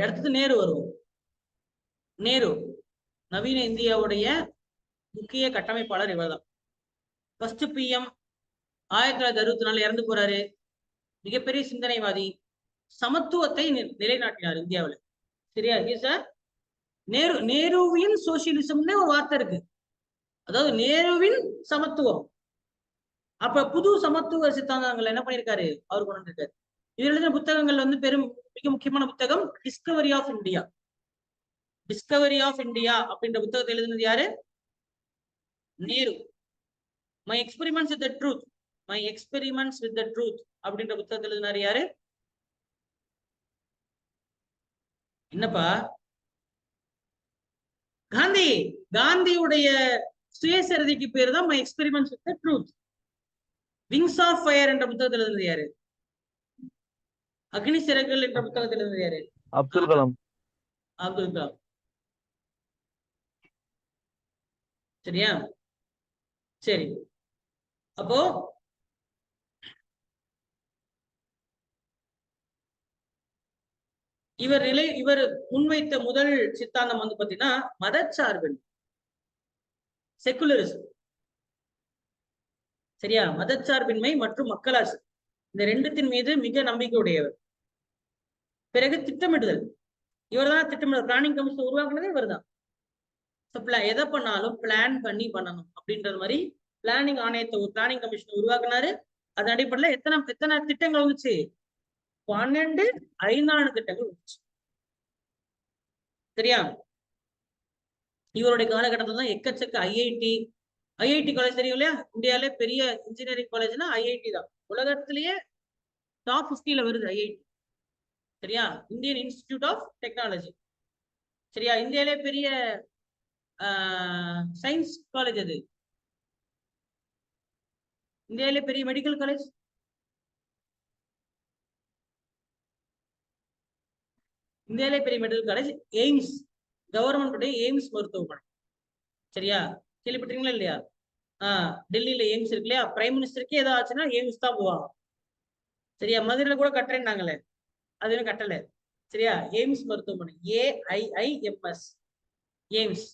அடுத்தது நேரு வருவோம். நேரு நவீன இந்தியாவுடைய முக்கிய கட்டமைப்பாளர் இவர்தான். ஃபர்ஸ்ட் PM 1964 இறந்து போறாரு. மிகப்பெரிய சிந்தனைவாதி. சமத்துவத்தை நிலைநாட்டினார் இந்தியாவில். சரியா? நேருவின் சோசியலிசம்னு ஒரு வார்த்தை இருக்கு. அதாவது நேருவின் சமத்துவம். அப்ப புது சமத்துவ சித்தாந்தங்கள் என்ன பண்ணிருக்காரு? அவர் கொண்டு வந்திருக்காரு. இது எழுதின புத்தகங்கள் வந்து மிக முக்கியமான புத்தகம் discovery of India. Discovery of India அப்படின்ற புத்தகத்தை எழுதினது யாரு? Nehru. My experiments with the truth, my experiments with the truth அப்படின்ற புத்தகத்தில் எழுதினார் யாரு? என்னப்பா? காந்தி. காந்தியுடைய சுயசரிதைக்கு பேரு தான் my experiments with the truth. Wings of fire என்ற புத்தகத்தில் எழுதினது யாரு? அக்னி சிறகுகள் என்ற புத்தகத்தில் எழுதினது யாரு? அப்துல் கலாம். அப்துல் கலாம். சரியா? சரி, அப்போ இவர் முன்வைத்த முதல் சித்தாந்தம் வந்து பாத்தீங்கன்னா மதச்சார்பின்மை, செக்குலரிசம். சரியா? மதச்சார்பின்மை மற்றும் மக்களாட்சி, இந்த ரெண்டுத்தின் மீது மிக நம்பிக்கை உடையவர். பிறகு திட்டமிடுதல், இவர் தான் திட்டமிடுதல், பிளானிங் கமிஷன் உருவாக்குனதே இவர் தான். எதை பண்ணாலும் பிளான் பண்ணி பண்ணணும் அப்படின்றது மாதிரி பிளானிங் ஆணையத்தை, ஒரு பிளானிங் கமிஷன் உருவாக்குனாரு. அதன் அடிப்படையில் எத்தனை திட்டங்கள் வந்துச்சு? 12 5 திட்டங்கள் வந்துச்சு. சரியா? இவருடைய காலகட்டத்தில் தான் எக்கச்சக்க ஐஐடி காலேஜ் தெரியும் இல்லையா? இந்தியாவிலே பெரிய இன்ஜினியரிங் காலேஜ்னா ஐஐடி தான். உலகத்திலேயே டாப் 50ல வருது ஐஐடி. சரியா? Indian institute of Technology. சரியா? இந்தியாவிலே பெரிய சயின்ஸ் காலேஜ் அது. இந்தியாவிலே பெரிய மெடிக்கல் காலேஜ், இந்தியாவிலே பெரிய medical college AIIMS, government AIIMS மருத்துவமனை. சரியா? கேள்விப்பட்டீங்களா இல்லையா? டெல்லியில எய்ம்ஸ் இருக்கு இல்லையா? பிரைம் மினிஸ்டருக்கே ஏதாவது ஆச்சுன்னா எய்ம்ஸ் தான் போவாங்க. சரியா? மதுரையில கூட கட்டுறேன்னாங்களே, அதுவும் கட்டல. சரியா? எய்ம்ஸ் மருத்துவமனை, AIIMS, AIIMS,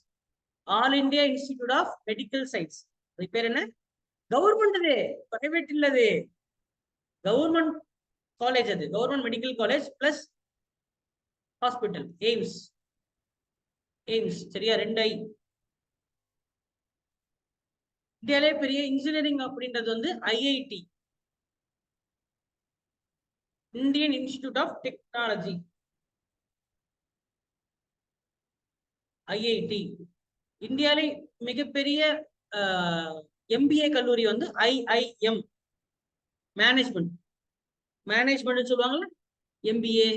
all India institute of medical science. அது பேர் என்ன? கவர்மெண்ட், பிரைவேட் இல்லது, கவர்மெண்ட் காலேஜ். அது government medical college plus hospital, AIIMS. சரியா? 2 இந்தியாவிலே பெரிய இன்ஜினியரிங் அப்படின்றது வந்து IIT, Indian institute of technology, IIT. இந்தியாவிலே மிகப்பெரிய MBA கல்லூரி வந்து IIM, மேனேஜ்மெண்ட் சொல்லுவாங்கல்ல, MBA.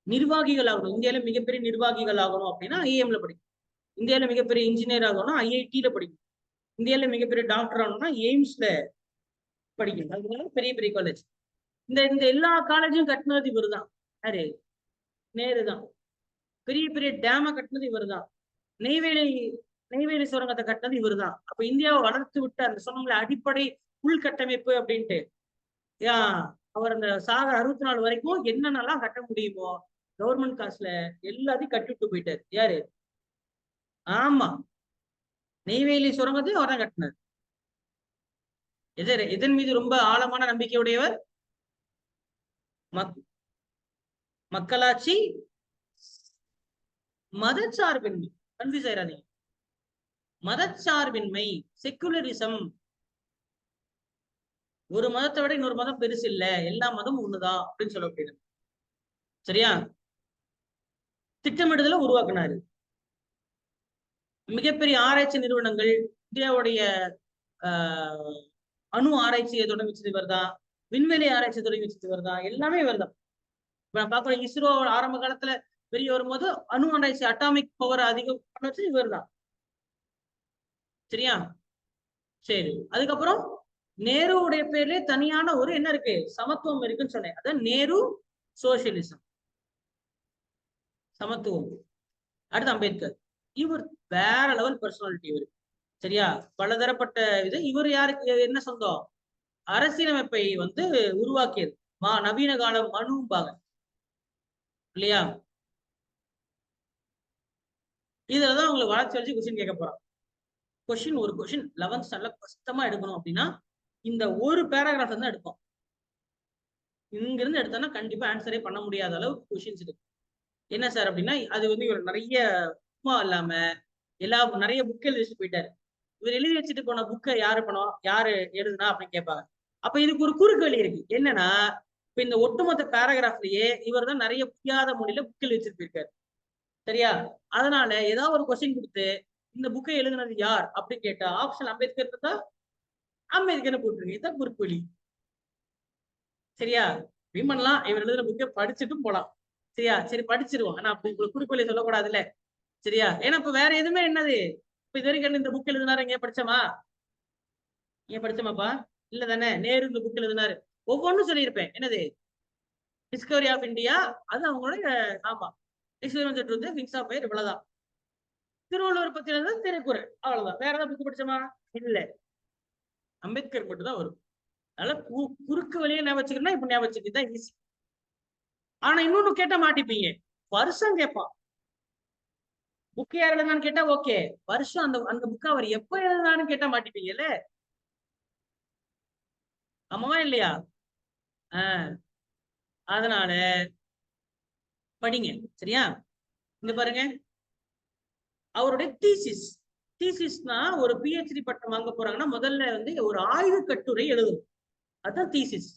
நிர்வாகிகள் ஆகணும், இந்தியாவில மிகப்பெரிய நிர்வாகிகள் ஆகணும் அப்படின்னா IIMல படிக்கணும். இந்தியாவில மிகப்பெரிய இன்ஜினியர் ஆகணும்னா IITல படிக்கணும். இந்தியாவில மிகப்பெரிய டாக்டர் ஆகணும்னா எய்ம்ஸ்ல படிக்கணும். அதனால பெரிய பெரிய காலேஜ். இந்த எல்லா காலேஜும் கட்டினது இவர் தான். யாரு? நேரு தான். பெரிய பெரிய டேம கட்டினது இவர் தான். நெய்வேலி சுரங்கத்தை கட்டினது இவர் தான். அப்ப இந்தியாவை வளர்த்து விட்ட அந்த சொன்னோம்ல அடிப்படை உள்கட்டமைப்பு அப்படின்ட்டு, அவர் அந்த 64 வரைக்கும் என்னென்னலாம் கட்ட முடியுமோ கவர்மெண்ட் காசுல எல்லாத்தையும் கட்டிவிட்டு போயிட்டாரு. யாரு? ஆமா, நெய்வேலி சுரங்கத்தையும் அவர் தான் கட்டினார். இதன் மீது ரொம்ப ஆழமான நம்பிக்கையுடையவர். மக்களாட்சி, மதச்சார்பின்மை, கன்ஃபியூஸ் ஆயிராதீங்க. மதச்சார்பின்மை, செக்குலரிசம். ஒரு மதத்தை விட இன்னொரு மதம் பெருசு இல்ல, எல்லா மதமும் ஒண்ணுதான் அப்படின்னு சொல்லப்படுது. சரியா? திட்டமிடுதலை உருவாக்குனாரு. மிகப்பெரிய ஆராய்ச்சி நிறுவனங்கள், இந்தியாவுடைய அணு ஆராய்ச்சியை தொடங்கி வச்சது இவர் தான், விண்வெளி ஆராய்ச்சி தொடங்கி வச்சது இவர் தான், எல்லாமே இவர் தான். இப்ப நான் பாக்குறேன், இஸ்ரோ ஆரம்ப காலத்துல பெரிய வரும்போது அணு ஆராய்ச்சி, அட்டாமிக் பவர் அதிகம் வச்சது இவர் தான். சரியா? சரி, அதுக்கப்புறம் நேருடைய பேர்லயே தனியான ஒரு என்ன இருக்கு? சமத்துவம் இருக்குன்னு சொன்னேன். அதான் நேரு சோசியலிசம், சமத்துவம். அடுத்து அம்பேத்கர். இவர் வேற லெவல் பர்சனாலிட்டி இவர். சரியா? பலதரப்பட்ட இது. இவர் யாருக்கு என்ன சொந்தம்? அரசியலமைப்பை வந்து உருவாக்கியது. நவீன கால மனுபாங்க இல்லையா? இதுலதான் உங்களை வளர்ச்சி வச்சு கொஸ்டின் கேட்க போறான். ஒரு கொஸ்டின் 11th ஸ்டாண்டர்ட்ல கஷ்டமா எடுக்கணும் அப்படின்னா இந்த ஒரு பேராகிராஃப் தான் எடுப்போம். இங்க இருந்து எடுத்தோம்னா கண்டிப்பா ஆன்சரே பண்ண முடியாத அளவுக்கு கொஸ்டின்ஸ் இருக்கு. என்ன சார் அப்படின்னா, அது வந்து இவர் நிறைய சும்மா இல்லாம நிறைய புக் எழுதி வச்சுட்டு போயிட்டாரு. இவர் எழுதி வச்சுட்டு போன புக்கை யாரு எழுதுனா அப்படின்னு கேட்பாங்க. அப்ப இதுக்கு ஒரு குறுக்கு வழி இருக்கு. என்னன்னா, இப்ப இந்த ஒட்டுமொத்த பேராகிராஃப்லயே இவர் தான் நிறைய புரியாத மொழியில புக் எழுதி வச்சுட்டு போயிருக்காரு. சரியா? அதனால ஏதாவது ஒரு கொஸ்டின் கொடுத்து இந்த புக்கை எழுதுனது யார் அப்படின்னு கேட்டா ஆப்ஷன் அம்பேத்கர் இருந்தா அம்பேத்கர் போட்டுருங்க. இதுதான் குறுக்கு. சரியா? பண்ணலாம். இவர் எழுதுன புக்கை படிச்சுட்டும் போலாம். சரியா? சரி படிச்சிருவோம். ஆனா அப்படி குறுக்கு சொல்லக்கூடாதுல்ல. சரியா? ஏன்னா இப்ப வேற எதுவுமே என்னது இப்ப இது வரைக்கும் இந்த புக் எழுதினாரு எங்க படிச்சோமா? ஏன் படிச்சோமாப்பா? இல்ல தானே? நேரு இந்த புக் எழுதினாரு. ஒவ்வொன்றும் சொல்லியிருப்பேன். என்னது டிஸ்கவரி ஆஃப் இந்தியா, அது அவங்களோட ஆமா விங்ஸ் ஆஃப் ஃபயர், இவ்வளவுதான். திருவள்ளுவர் பத்தி எழுதுறது திருக்குறள், அவ்வளவுதான். வேற ஏதாவது புக் படிச்சோமா? இல்ல. அம்பேத்கர் மட்டும் தான் வரும். அதனால குறுக்கு வழியை ஞாபகம் வச்சுக்கணும்னா இப்ப ஞாபகம் வச்சுக்கிதான் ஈஸி. ஆனா இன்னொன்னு கேட்டா மாட்டிப்பீங்க. வருஷம் கேட்பான். புக் யார் எழுதுனான்னு கேட்டா ஓகே, வருஷம் அந்த அந்த புக் அவர் எப்ப எழுதுனான்னு கேட்டா மாட்டிப்பீங்கல்ல. ஆமாவா இல்லையா? அதனால படிங்க. சரியா? இங்க பாருங்க, அவருடைய தீசிஸ்னா ஒரு பிஹெச்டி பட்டம் வாங்க போறாங்கன்னா முதல்ல வந்து ஒரு ஆய்வு கட்டுரை எழுதணும். அதான் தீசிஸ்.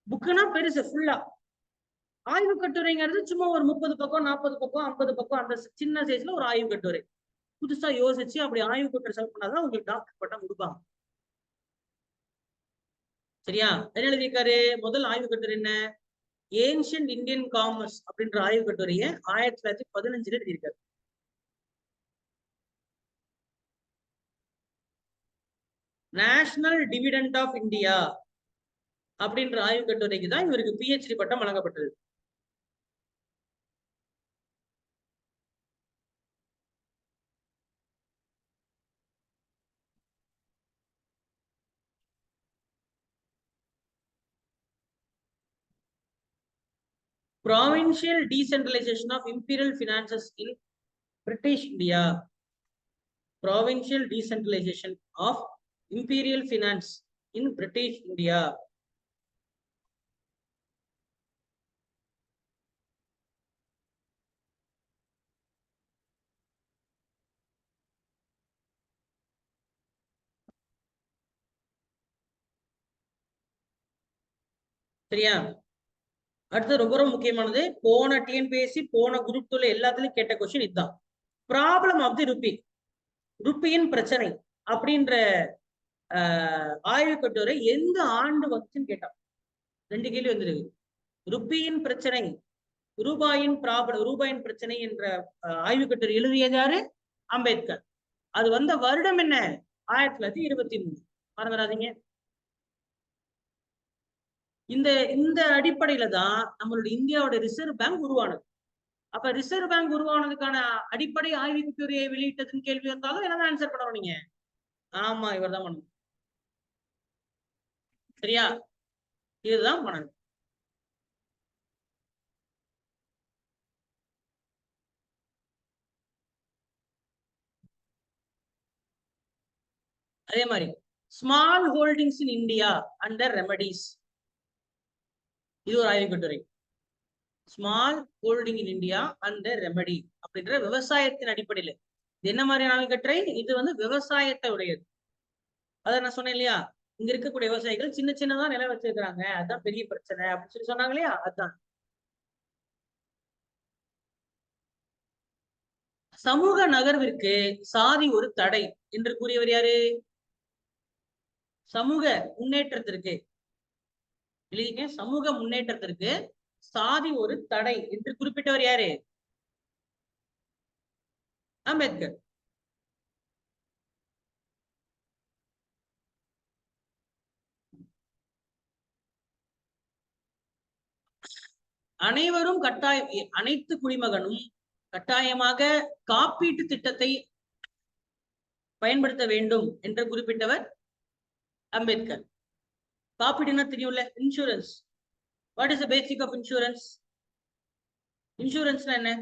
புக்குனா பெருசு ஃபுல்லா. ஆய்வு கட்டுரைங்கிறது சும்மா ஒரு 30 பக்கம் 40 பக்கம் 50 பக்கம் அந்த சின்ன சைஸ்ல ஒரு ஆய்வு கட்டுரை. புதுசா யோசிச்சு அப்படி ஆய்வு கட்டுரை செலக்ட் பண்ணாதான் உங்களுக்கு டாக்டர் பட்டம் கொடுப்பாங்க. சரியா? என்ன எழுதியிருக்காரு? முதல் ஆய்வு கட்டுரை என்ன? ஏன்ஷியன்ட் இந்தியன் காமர்ஸ் அப்படின்ற ஆய்வு கட்டுரையை 1915 எழுதியிருக்காரு. நேஷனல் டிவிடெண்ட் ஆஃப் இந்தியா அப்படின்ற ஆய்வு கட்டுரைக்கு தான் இவருக்கு பிஹெச்டி பட்டம் வழங்கப்பட்டது. Provincial decentralization of imperial finances in British India. Provincial decentralization of imperial finance in British India. சரியா? அடுத்து ரொம்ப ரொம்ப முக்கியமானது, போன டிஎன்பிஎஸ்சி போன குரூப் 2 எல்லாத்துலயும் கேட்ட கொஸ்டின் இதுதான். ப்ராப்ளம் ஆஃப் தி ருபி, ருப்பியின் பிரச்சனை அப்படின்ற ஆய்வு கட்டுரை எந்த ஆண்டு வந்துச்சுன்னு கேட்டான். 2 கேள்வி வந்துருக்கு. ருப்பியின் பிரச்சனை, ரூபாயின் பிரச்சனை என்ற ஆய்வு கட்டுரை எழுதியது யாரு? அம்பேத்கர். அது வந்த வருடம் என்ன? 1923. மறந்துடாதீங்க. இந்த அடிப்படையில தான் நம்மளுடைய இந்தியாவோட ரிசர்வ் பேங்க் உருவானது. அப்ப ரிசர்வ் பேங்க் உருவானதுக்கான அடிப்படை ஆய்வு கட்டுரையை வெளியிட்டதுன்னு கேள்வி வந்தாலும் என்னதான் ஆன்சர் பண்ணணும் நீங்க? ஆமா, இவர் தான் பண்ணணும். சரியா? இதுதான் பண்ணணும். அதே மாதிரி small holdings in India under remedies, இது ஒரு ஆய்வு கட்டுரை. Small holding in India under remedy அப்படின்ற விவசாயத்தின் அடிப்படையில் இது என்ன மாதிரியான ஆய்வு கட்டுரை? இது வந்து விவசாயத்தை உடையது. அத நான் சொன்னேன் இல்லையா, இங்க இருக்கக்கூடிய விவசாயிகள் சின்ன சின்னதா நிலம் வச்சிருக்கிறாங்க, அதுதான் பெரிய பிரச்சனை அப்படின்னு சொல்லி சொன்னாங்க இல்லையா, அதுதான். சமூக நகர்விற்கு சாதி ஒரு தடை என்று கூறியவர் யாரு? சமூக முன்னேற்றத்திற்கு எழுதிங்க, சமூக முன்னேற்றத்திற்கு சாதி ஒரு தடை என்று குறிப்பிட்டவர் யாரு? அம்பேத்கர். அனைவரும் அனைத்து குடிமகனும் கட்டாயமாக காப்பீட்டு திட்டத்தை பயன்படுத்த வேண்டும் என்று குறிப்பிட்டவர் அம்பேத்கர். காப்பீடுனா தெரியும்ல, insurance. What is the basic of insurance? இன்சூரன்ஸ்னா என்ன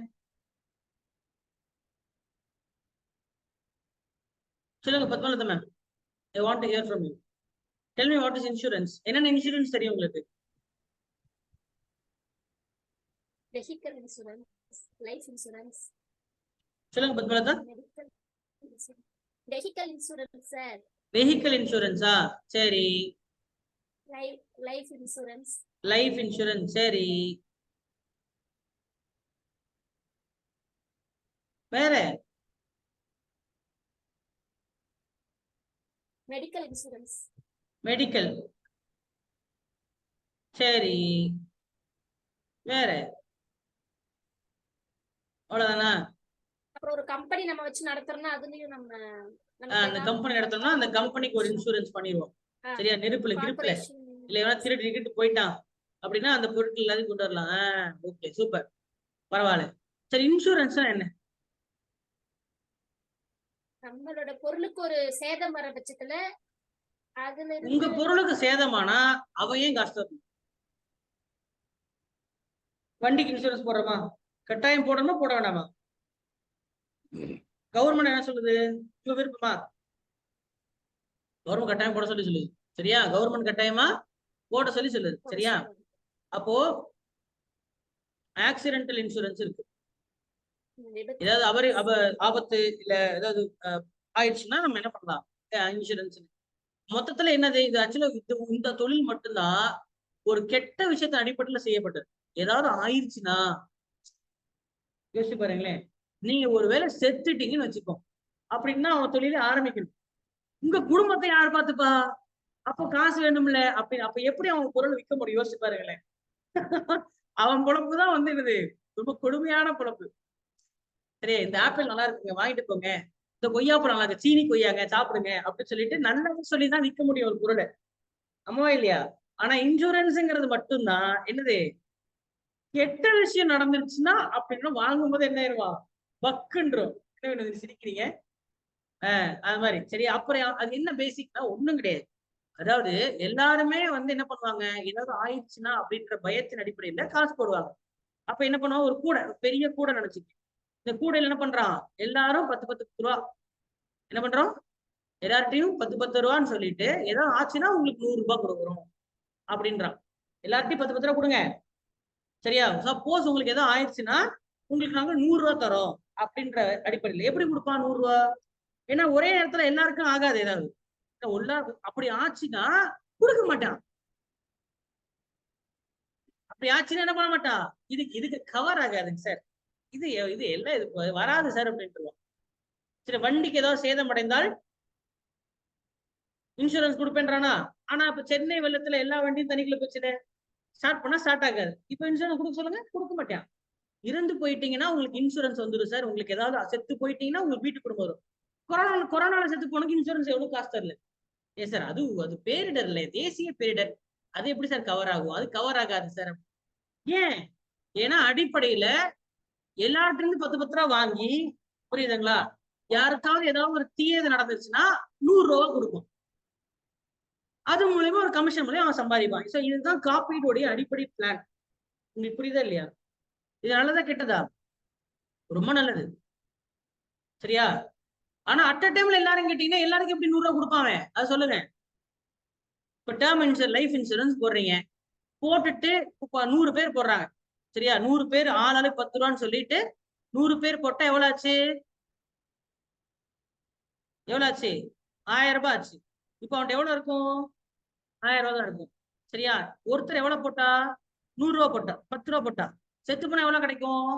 சொல்லுங்க Padmalatha ma'am. I want to hear from you. Tell me what is insurance. என்ன இன்சூரன்ஸ் தெரியும் உங்களுக்கு? Vehicle insurance, life insurance. சொல்லுங்க Padmalatha. Vehicle insurance sir. Vehicle இன்சூரன்ஸா? சரி. Life insurance. லைஃப் இன்சூரன்ஸ், சரி. வேற மெடிக்கல் இன்சூரன்ஸ். மெடிக்கல். சரி, வேற அவ்வளவுதானா? அப்புறம் ஒரு கம்பெனி நம்ம வச்சு நடத்துறோம்னா அதுலயும் நம்ம அந்த கம்பெனி நடத்தணும்னா அந்த கம்பெனிக்கு ஒரு இன்சூரன்ஸ் பண்ணிடுவோம். சரியா? நெருப்புல கிருப்புல இல்ல எவனா திருட்டு போயிட்டான் அப்படின்னா அந்த பொருட்கள் எல்லாத்தையும் கொண்டு வரலாம். ஓகே, சூப்பர், பரவாயில்ல. சரி, இன்சூரன்ஸ்னா என்ன? நம்மளோட பொருளுக்கு ஒரு சேதம் வர பட்சத்துல அதுல உங்க பொருளுக்கு சேதமானா அவ ஏன் காசு தரணும்? வண்டிக்கு இன்சூரன்ஸ் போடுறோமா? கட்டாயம் போடணுமா போட வேண்டாமா? கவர்மெண்ட் என்ன சொல்லுது? உங்க விருப்பமா? கவர்மெண்ட் கட்டாயம் போட சொல்லி சொல்லுது. சரியா? கவர்மெண்ட் கட்டாயமா போட சொல்லி சொல்லுது. சரியா? அப்போ ஆக்சிடென்டல் இன்சூரன்ஸ் இருக்கு. ஏதாவது ஆபத்து இல்ல ஏதாவது ஆயிடுச்சுன்னா நம்ம என்ன பண்ணலாம்? இன்சூரன்ஸ். மொத்தத்துல என்னது இது? ஆக்சுவலா இந்த தொழில் மட்டும்தான் ஒரு கெட்ட விஷயத்தின் அடிப்படையில செய்யப்பட்டது. ஏதாவது ஆயிடுச்சுன்னா யோசிச்சு பாருங்களேன். நீங்க ஒருவேளை செத்துட்டீங்கன்னு வச்சுக்கோ, அப்படின்னா அவன் தொழிலை ஆரம்பிக்கணும். உங்க குடும்பத்தை யார் பார்த்துப்பா? அப்போ காசு வேணும்ல. அப்ப எப்படி அவன் பொருள் விற்க முடியும்? யோசிச்சு பாருங்களேன். அவன் பொழப்புதான் வந்து என்னது ரொம்ப கொடுமையான பொழப்பு. சரி, இந்த ஆப்பிள் நல்லா இருக்குங்க, வாங்கிட்டு போங்க. இந்த கொய்யாப்பழம் நல்லா இருக்கு, சீனி கொய்யாங்க, சாப்பிடுங்க அப்படின்னு சொல்லிட்டு நல்லது சொல்லிதான் விற்க முடியும் ஒரு பொருளை. ஆமாவா இல்லையா? ஆனா இன்சூரன்ஸ்ங்கிறது மட்டும்தான் என்னது, கெட்ட விஷயம் நடந்துருச்சுன்னா அப்படின்னு வாங்கும் போது என்ன ஆயிருவா? பக்குன்றோம். என்ன சிரிக்கிறீங்க? அது மாதிரி. சரி, அப்புறம் அது என்ன பேசிக்னா ஒண்ணும் கிடையாது. அதாவது எல்லாருமே வந்து என்ன பண்ணுவாங்க, ஏதாவது ஆயிடுச்சுன்னா அப்படின்ற பயத்தின் அடிப்படையில காசு போடுவாங்க. அப்ப என்ன பண்ணுவோம், ஒரு கூடை, பெரிய கூடை நினைச்சுக்க. இந்த கூடையில என்ன பண்றான், எல்லாரும் 10 ரூபா என்ன பண்றோம், எல்லார்ட்டையும் 10 ரூபான்னு சொல்லிட்டு ஏதாவது ஆச்சுன்னா உங்களுக்கு 100 ரூபாய் கொடுக்குறோம் அப்படின்றான். எல்லார்ட்டையும் 10 ரூபா கொடுங்க. சரியா? சப்போஸ் உங்களுக்கு ஏதாவது ஆயிடுச்சுன்னா உங்களுக்கு நாங்க 100 ரூபாய் தரோம் அப்படின்ற அடிப்படையில். எப்படி கொடுப்பான் 100 ரூபாய்? ஏன்னா ஒரே நேரத்துல எல்லாருக்கும் ஆகாது. ஏதாவது அப்படி ஆச்சுன்னா கொடுக்க மாட்டான். அப்படி ஆச்சுன்னா என்ன பண்ண மாட்டான், இதுக்கு கவர் ஆகாதுங்க சார், இது இது எல்லாம் இது வராது சார் அப்படின்ட்டு. சரி, வண்டிக்கு ஏதாவது சேதம் அடைந்தால் இன்சூரன்ஸ் கொடுப்பேன்றானா? ஆனா இப்ப சென்னை வெள்ளத்துல எல்லா வண்டியும் தண்ணிக்குள்ள போச்சுல, ஸ்டார்ட் பண்ணா ஸ்டார்ட் ஆகாது. இப்ப இன்சூரன்ஸ் கொடுக்க சொல்லுங்க, கொடுக்க மாட்டான். இறந்து போயிட்டீங்கன்னா உங்களுக்கு இன்சூரன்ஸ் வந்துடும் சார். உங்களுக்கு ஏதாவது செத்து போயிட்டீங்கன்னா உங்களுக்கு வீட்டு குடும்பம் வரும். கொரோனால செத்து போனக்கு இன்சூரன்ஸ் எவ்வளவு காசு தரல. ஏ சார், அது பேரிடர் இல்ல, தேசிய பேரிடர். அது எப்படி சார் கவர் ஆகும்? அது கவர் ஆகாது சார். ஏன்? ஏன்னா அடிப்படையில எல்லார்ட்ட 10 ரூபா வாங்கி, புரியுதுங்களா, யாருக்காவது ஏதாவது ஒரு தீயது நடந்துச்சுன்னா 100 ரூபாய் கொடுக்கும். அது மூலமா ஒரு கமிஷன் மூலியம் அவன் சம்பாதிப்பான். சோ இதுதான் காப்பீடுடைய அடிப்படை பிளான். உங்களுக்கு புரியுதா இல்லையா? இது நல்லதா கெட்டதா? ரொம்ப நல்லது. சரியா? ஆனா அட் அ டைம்ல எல்லாரும் கேட்டீங்கன்னா எல்லாருக்கும் எப்படி 100 ரூபாய் கொடுப்பாங்க? அது சொல்லுங்க. இப்ப டேர்ம் இன்சூரன்ஸ், லைஃப் இன்சூரன்ஸ் போடுறீங்க, போட்டுட்டு இப்ப 100 பேர் போடுறாங்க. சரியா? 100 பேர் ஆளாளுக்கு 10 ரூபான்னு சொல்லிட்டு 100 பேர் போட்டா எவ்வளவு ஆச்சு? எவ்வளவு ஆச்சு? 1000 ரூபாய் ஆச்சு. இப்ப அவன்கிட்ட எவ்வளவு இருக்கும்? 1000 ரூபாய் தான் இருக்கும். சரியா? ஒருத்தர் எவ்வளவு போட்டா? 100 ரூபாய் போட்டா, 10 ரூபாய் போட்டா, செத்து போனா எவ்வளவு கிடைக்கும்?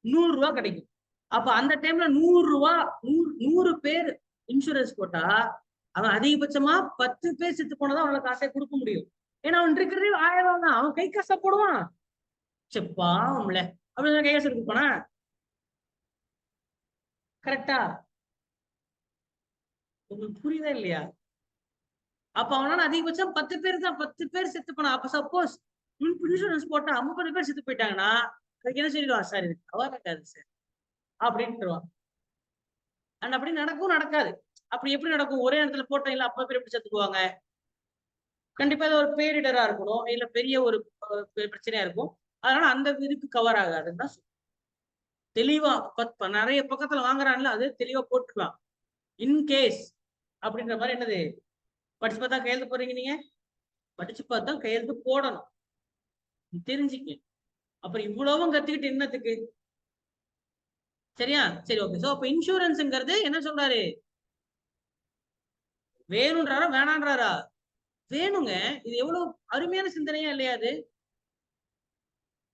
100 ரூபாய் கிடைக்கும். அப்ப அந்த டைம்ல 100 ரூபாய் 100 பேர் இன்சூரன்ஸ் போட்டா அவன் அதிகபட்சமா 10 பேர் செத்து போனதான் அவனால காசை கொடுக்க முடியும். ஏன்னா அவன் இருக்கிறதே 1000 ரூபாய் தான். அவன் கை காசா போடுவான். செப்பாம்ல அப்படின்னு கை காசு கொடுப்பானா? கரெக்டா? உங்களுக்கு புரியுதா இல்லையா? அப்ப அவனால அதிகபட்சம் 10 பேர் தான், 10 பேர் செத்து போனா. அப்ப சப்போஸ் இன்சூரன்ஸ் போட்டா 50 பேர் செத்து போயிட்டாங்கன்னா அதுக்கு என்ன சொல்லிடுவான், சார் இது கவர் ஆகாது சார் அப்படின்ட்டுருவான். அண்ட் அப்படி நடக்கும் நடக்காது. அப்படி எப்படி நடக்கும்? ஒரே இடத்துல போட்டோம் இல்ல 50 பேர் எப்படி செத்துக்குவாங்க? கண்டிப்பா இது ஒரு பேரிடரா இருக்கணும், இல்ல பெரிய ஒரு பிரச்சனையா இருக்கும். அதனால அந்த இதுக்கு கவர் ஆகாதுன்னு தான் தெளிவா நிறைய பக்கத்துல வாங்குறாங்கல்ல, அது தெளிவா போட்டுக்கலாம். இன்கேஸ் அப்படின்ற மாதிரி என்னது, படிச்சு பார்த்தா கையெழுத்து போடுறீங்க நீங்க, படிச்சு பார்த்தா கையெழுத்து போடணும், தெரிஞ்சுக்க. அப்புறம் இவ்வளவும் கத்துக்கிட்டு என்னத்துக்கு? சரியா? சரி, ஓகே. சோ அப்ப இன்சூரன்ஸ்ங்கிறது என்ன சொல்றாரு? வேணும்ன்றாரா வேணான்றாரா? வேணுங்க. இது எவ்வளவு அருமையான சிந்தனையா இல்லையா? அது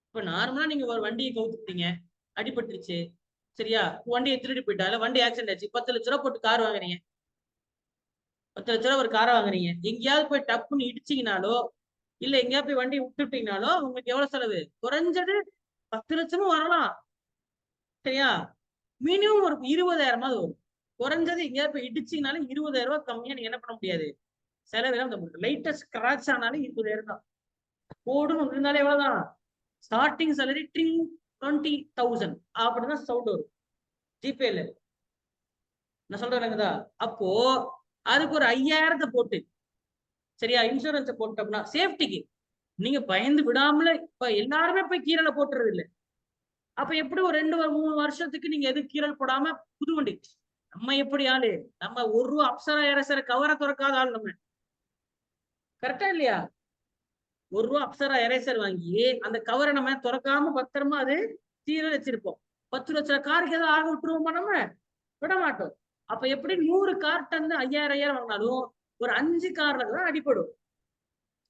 இப்ப நார்மலா நீங்க ஒரு வண்டியை கவுத்துட்டீங்க, அடிபட்டுருச்சு. சரியா? வண்டியை திருடி போயிட்டா, இல்ல வண்டி ஆக்சிடென்ட் ஆச்சு, 10 லட்ச ரூபாய் போட்டு கார் வாங்குறீங்க. 10 லட்ச ரூபா ஒரு காரை வாங்குறீங்க, எங்கேயாவது போய் டப்புன்னு இடிச்சீங்கனாலோ இல்ல எங்கேயாவது போய் வண்டி விட்டுட்டீங்கனாலோ உங்களுக்கு எவ்வளவு செலவு? குறைஞ்சது 10 லட்சமும் வரலாம். சரியா? மினிமம் ஒரு 20,000 வரும். குறைஞ்சது எங்கேயாவது போய் இடிச்சீங்கனாலும் 20,000 கம்மியா நீங்க என்ன பண்ண முடியாது, செலவு. லைட்டஸ்ட் ஸ்கிராச் ஆனாலும் 20,000 தான். போடுன்னு இருந்தாலே எவ்வளவுதான்? ஸ்டார்டிங் சேலரி 20,000 அப்படிதான் சவுண்ட் வரும் ஜிபேல. நான் சொல்றேன்ங்கதா. அப்போ அதுக்கு ஒரு 5,000 போட்டு, சரியா, இன்சூரன்ஸ் போட்டோம்னா சேஃப்டிக்கு நீங்க பயந்து விடாமல இப்ப எல்லாருமே போய் கீரல போட்டுறது இல்ல. அப்ப எப்படி ஒரு 2-3 வருஷத்துக்கு நீங்க எது கீரல் போடாம புது வண்டி? நம்ம எப்படி ஆளு? நம்ம ஒரு அப்சரா ஏரசர கவரை திறக்காத ஆள் நம்ம. கரெக்டா இல்லையா? ரூ. 1 அப்சரா எரேசர் வாங்கி அந்த கவரை நம்ம திறக்காம பத்திரமா அது சீர வச்சிருப்போம். 10 லட்சம் காருக்கு ஏதாவது ஆக விட்டுருவோமா நம்ம? விட மாட்டோம். அப்ப எப்படி 100 கார்ட்ட இருந்து 5,000 வாங்கினாலும் ஒரு 5 கார்ல தான் அடிபடும்.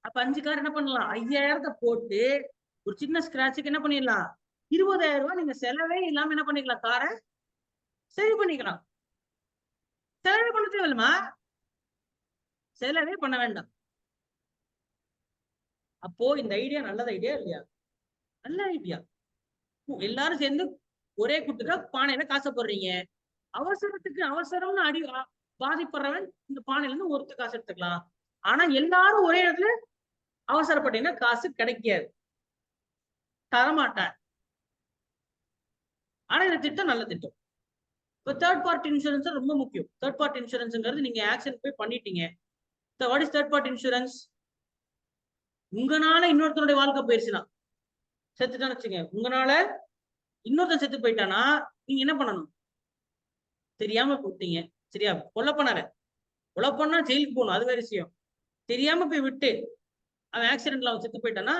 அப்ப 5 கார் என்ன பண்ணலாம்? 5,000 போட்டு ஒரு சின்ன ஸ்கிராட்சுக்கு என்ன பண்ணிடலாம்? 20,000 நீங்க செலவே இல்லாம என்ன பண்ணிக்கலாம்? காரை சரி பண்ணிக்கலாம். செலவே பண்ண தேவையில்லமா? செலவே பண்ண வேண்டாம். அப்போ இந்த ஐடியா நல்லது ஐடியா இல்லையா? நல்ல ஐடியா. எல்லாரும் சேர்ந்து ஒரே குட்டுக்க பானையில காசை போடுறீங்க. அவசரத்துக்கு அவசரம்னு பாதிப்படுறவன் இந்த பானையில இருந்து ஒருத்த காசு எடுத்துக்கலாம். ஆனா எல்லாரும் ஒரே இடத்துல அவசரப்பட்டீங்கன்னா காசு கிடைக்காது, தரமாட்டார். ஆனா இந்த திட்டம் நல்ல திட்டம். இப்போ தேர்ட் பார்ட்டி இன்சூரன்ஸ் ரொம்ப முக்கியம். தேர்ட் பார்ட்டி இன்சூரன்ஸ்ங்கிறது நீங்க ஆக்சிடென்ட் போய் பண்ணிட்டீங்க. What is third party insurance? உங்களால இன்னொருத்தனுடைய வாழ்க்கை போயிருச்சுன்னா, செத்துட்டான்னு வச்சுங்க, உங்களால இன்னொருத்தன் செத்து போயிட்டானா நீங்க என்ன பண்ணணும்? தெரியாம போட்டீங்க, சரியா, கொலை பண்ணார, கொலை பண்ணா ஜெயிலுக்கு போகணும், அது வேற விஷயம். தெரியாம போய் விட்டு அவன் ஆக்சிடென்ட்ல அவன் செத்து போயிட்டானா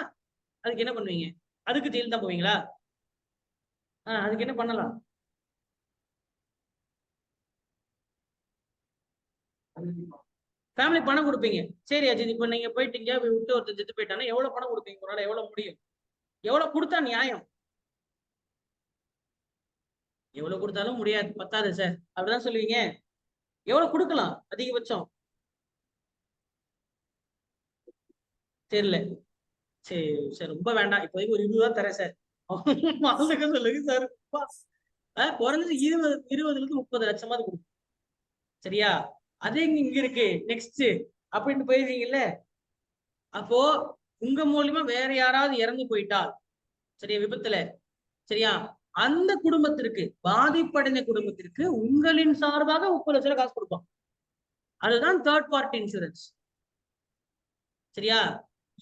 அதுக்கு என்ன பண்ணுவீங்க? அதுக்கு ஜெயில் தான் போவீங்களா? அதுக்கு என்ன பண்ணலாம்? ஃபேமிலி பணம் கொடுப்பீங்க. சரி அஜித், இப்ப நீங்க போயிட்டீங்க, விட்டு ஒருத்தர் செத்து போயிட்டானா எவ்வளவு பணம் கொடுப்பீங்க? உங்களால எவ்வளவு முடியும்? எவ்வளவு கொடுத்தா நியாயம்? எவ்வளவு கொடுத்தாலும் முடியாது, பத்தாது சார் அப்படிதான் சொல்லுவீங்க. எவ்வளவு கொடுக்கலாம் அதிகபட்சம்? தெரியல. சரி சார், ரொம்ப வேண்டாம், இப்போதைக்கு ஒரு 20 தரேன் சார். சொல்லுங்க சார். குறைஞ்சது 20 இருந்து 30 லட்சமாவது கொடுக்கும். சரியா? அது இங்க இருக்கு நெக்ஸ்ட் அப்படின்னு போயிருவீங்கல்ல. அப்போ உங்க மூலியமா வேற யாராவது இறந்து போயிட்டால், சரியா, விபத்துல, சரியா, அந்த குடும்பத்திற்கு, பாதிப்படைந்த குடும்பத்திற்கு உங்களின் சார்பாக 30 லட்சம் காசு கொடுப்போம். அதுதான் தேர்ட் பார்ட்டி இன்சூரன்ஸ். சரியா?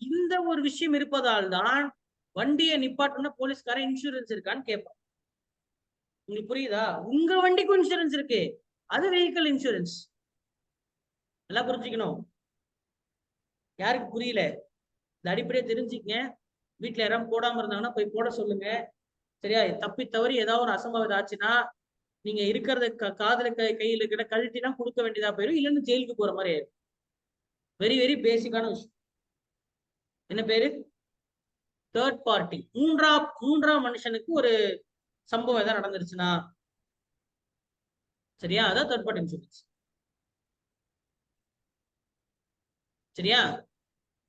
இந்த ஒரு விஷயம் இருப்பதால் தான் வண்டியை நிப்பாட்டினா போலீஸ்காரன் இன்சூரன்ஸ் இருக்கான்னு கேட்பான். உங்களுக்கு புரியுதா? உங்க வண்டிக்கும் இன்சூரன்ஸ் இருக்கு, அது வெஹிக்கிள் இன்சூரன்ஸ். நல்லா புரிஞ்சுக்கணும். யாருக்கு புரியல இந்த அடிப்படையை தெரிஞ்சுக்கங்க. வீட்டுல யாரும் போடாம இருந்தாங்கன்னா போய் போட சொல்லுங்க. சரியா? தப்பி தவறி ஏதாவது ஒரு அசம்பாவிதம் ஆச்சுன்னா நீங்க இருக்கிறத காதுல கையில இருக்கிற கழட்டிலாம் கொடுக்க வேண்டியதா போயிடும், இல்லைன்னு ஜெயிலுக்கு போற மாதிரி ஆயிடும். வெரி வெரி பேசிக்கான விஷயம். என்ன பேரு? Third party. மூன்றாம் மனுஷனுக்கு ஒரு சம்பவம் ஏதாவது நடந்துருச்சுன்னா, சரியா, அதான் தேர்ட் பார்ட்டி இன்சூரன்ஸ். சரியா?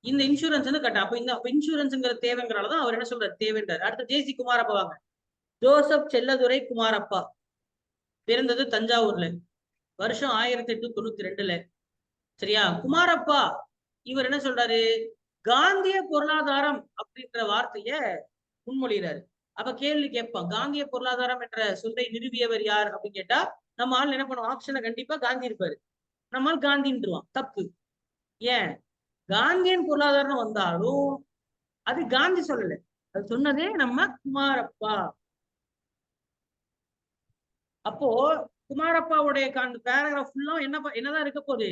இந்த இன்சூரன்ஸ் வந்து கட்ட அப்ப இந்த இன்சூரன்ஸ்ங்கிற தேவைங்கிறதான் அவர் என்ன சொல்றாரு, தேவைன்றார். அடுத்து ஜேசி குமாரப்பா வாங்க. ஜோசப் செல்லதுரை குமாரப்பா பிறந்தது தஞ்சாவூர்ல, வருஷம் 1892. சரியா? குமாரப்பா இவர் என்ன சொல்றாரு, காந்திய பொருளாதாரம் அப்படின்ற வார்த்தைய முன்மொழிகிறாரு. அப்ப கேள்வி கேட்பான், காந்திய பொருளாதாரம் என்ற சொல்லை நிறுவியவர் யார் அப்படின்னு கேட்டா நம்ம ஆள் என்ன பண்ணுவோம், ஆப்ஷன்ல கண்டிப்பா காந்தி இருப்பாரு. நம்மால் காந்தின்றுவான். தப்பு. ஏன்? காந்தியன் பொருளாதாரம் வந்தாலும் அது காந்தி சொல்லல, அது சொன்னதே நம்ம குமாரப்பா. அப்போ குமாரப்பாவுடைய பேராகிராஃப் ஃபுல்லா என்னதான் இருக்க போகுது,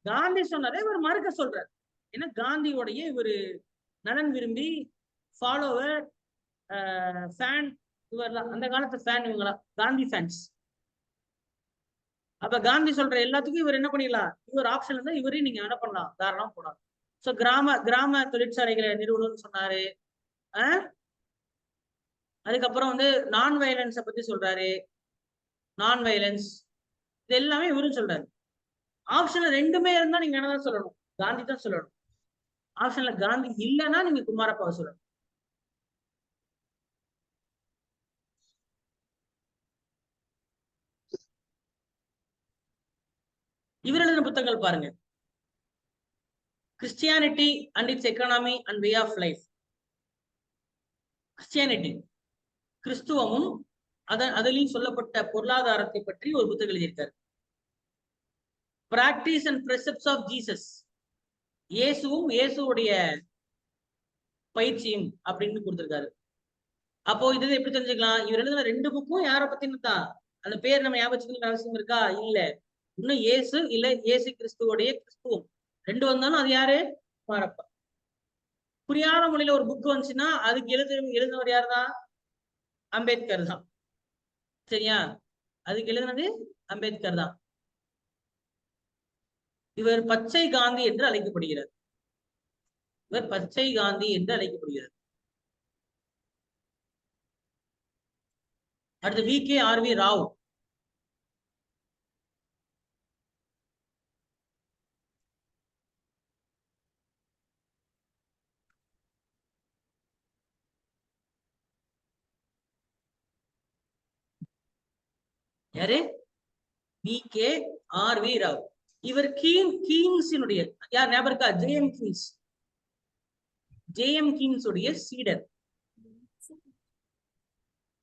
காந்தி சொன்னதை இவர் மறுக்க சொல்றாரு. ஏன்னா காந்தியோடைய இவரு நலன் விரும்பி, ஃபாலோவர், ஃபேன், இவர்லாம் அந்த காலத்து ஃபேன், இவங்களா காந்தி ஃபேன்ஸ். அப்ப காந்தி சொல்ற எல்லாத்துக்கும் இவர் என்ன பண்ணிடலாம், இவர் ஆப்ஷன் இருந்தா இவரையும் நீங்க என்ன பண்ணலாம், தாராளமா போடலாம். சோ கிராம தொழிற்சாலைகளை நிறுவனம்னு சொன்னாரு. அதுக்கப்புறம் வந்து நான் வயலன்ஸை பத்தி சொல்றாரு. நான் வயலன்ஸ் இது எல்லாமே இவரும் சொல்றாரு. ஆப்ஷன்ல ரெண்டுமே இருந்தா நீங்க என்னதான் சொல்லணும்? காந்தி தான் சொல்லணும். ஆப்ஷன்ல காந்தி இல்லைன்னா நீங்க குமாரப்பாவை சொல்லணும். இவர் எழுதின புத்தகங்கள் பாருங்க. Christianity and its economy and way of life. Christianity, கிறிஸ்துவமும் அதிலையும் சொல்லப்பட்ட பொருளாதாரத்தை பற்றி ஒரு புத்தகம் எழுதியிருக்காரு. Practice and precepts of Jesus, இயேசுவும் இயேசுடைய பயிற்சியும் அப்படின்னு கொடுத்திருக்காரு. அப்போ இது எப்படி தெரிஞ்சுக்கலாம்? இவர் எழுதின ரெண்டு புக்கும் யாரை பத்தினு தான்? அந்த பேர் நம்ம ஞாபகம் அவசியம் இருக்கா? இல்ல. இன்னும் இயேசு இல்ல இயேசு கிறிஸ்துவோடைய கிறிஸ்துவம் ரெண்டு வந்தாலும் அது யாரு? குமாரப்பா. புரியாத மொழியில ஒரு புக் வந்துச்சுன்னா அதுக்கு எழுதினவர் யார் தான்? அம்பேத்கர் தான். சரியா? அதுக்கு எழுதினது அம்பேத்கர் தான். இவர் பச்சை காந்தி என்று அழைக்கப்படுகிறார். இவர் பச்சை காந்தி என்று அழைக்கப்படுகிறார். அடுத்து VK.RV ராவ். யாரு? VK.RV ராவ். இவர் கீன்ஸினுடைய யார் ஞாபகம் இருக்கா? JM Keynes. JM கீன்ஸ் உடைய சீடர்.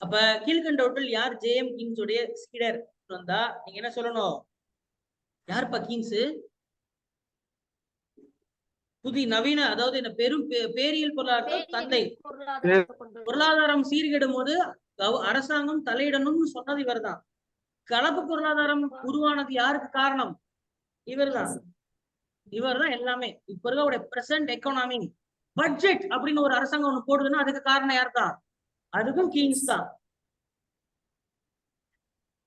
அப்ப கீழ்கண்டவற்றில் யார் JM கீன்ஸ் உடைய சீடர் வந்தா நீங்க என்ன சொல்லணும்? யாருப்பா கீன்ஸ்? புதிய நவீன, அதாவது என்ன, பெரும் பேரியல் பொருளாதார தந்தை. பொருளாதாரம் சீர்கெடும் போது அரசாங்கம் தலையிடணும்னு சொன்னது இவர் தான். கலப்பு பொருளாதாரம் உருவானது யாருக்கு காரணம்? இவர் தான். இவர் தான் எல்லாமே. இப்ப இருக்க பிரசன்ட் எக்கானமி பட்ஜெட் அப்படின்னு ஒரு அரசாங்கம் ஒண்ணு போடுதுன்னா அதுக்கு காரணம் யார் தான்? அதுக்கும் கீன்ஸ் தான்.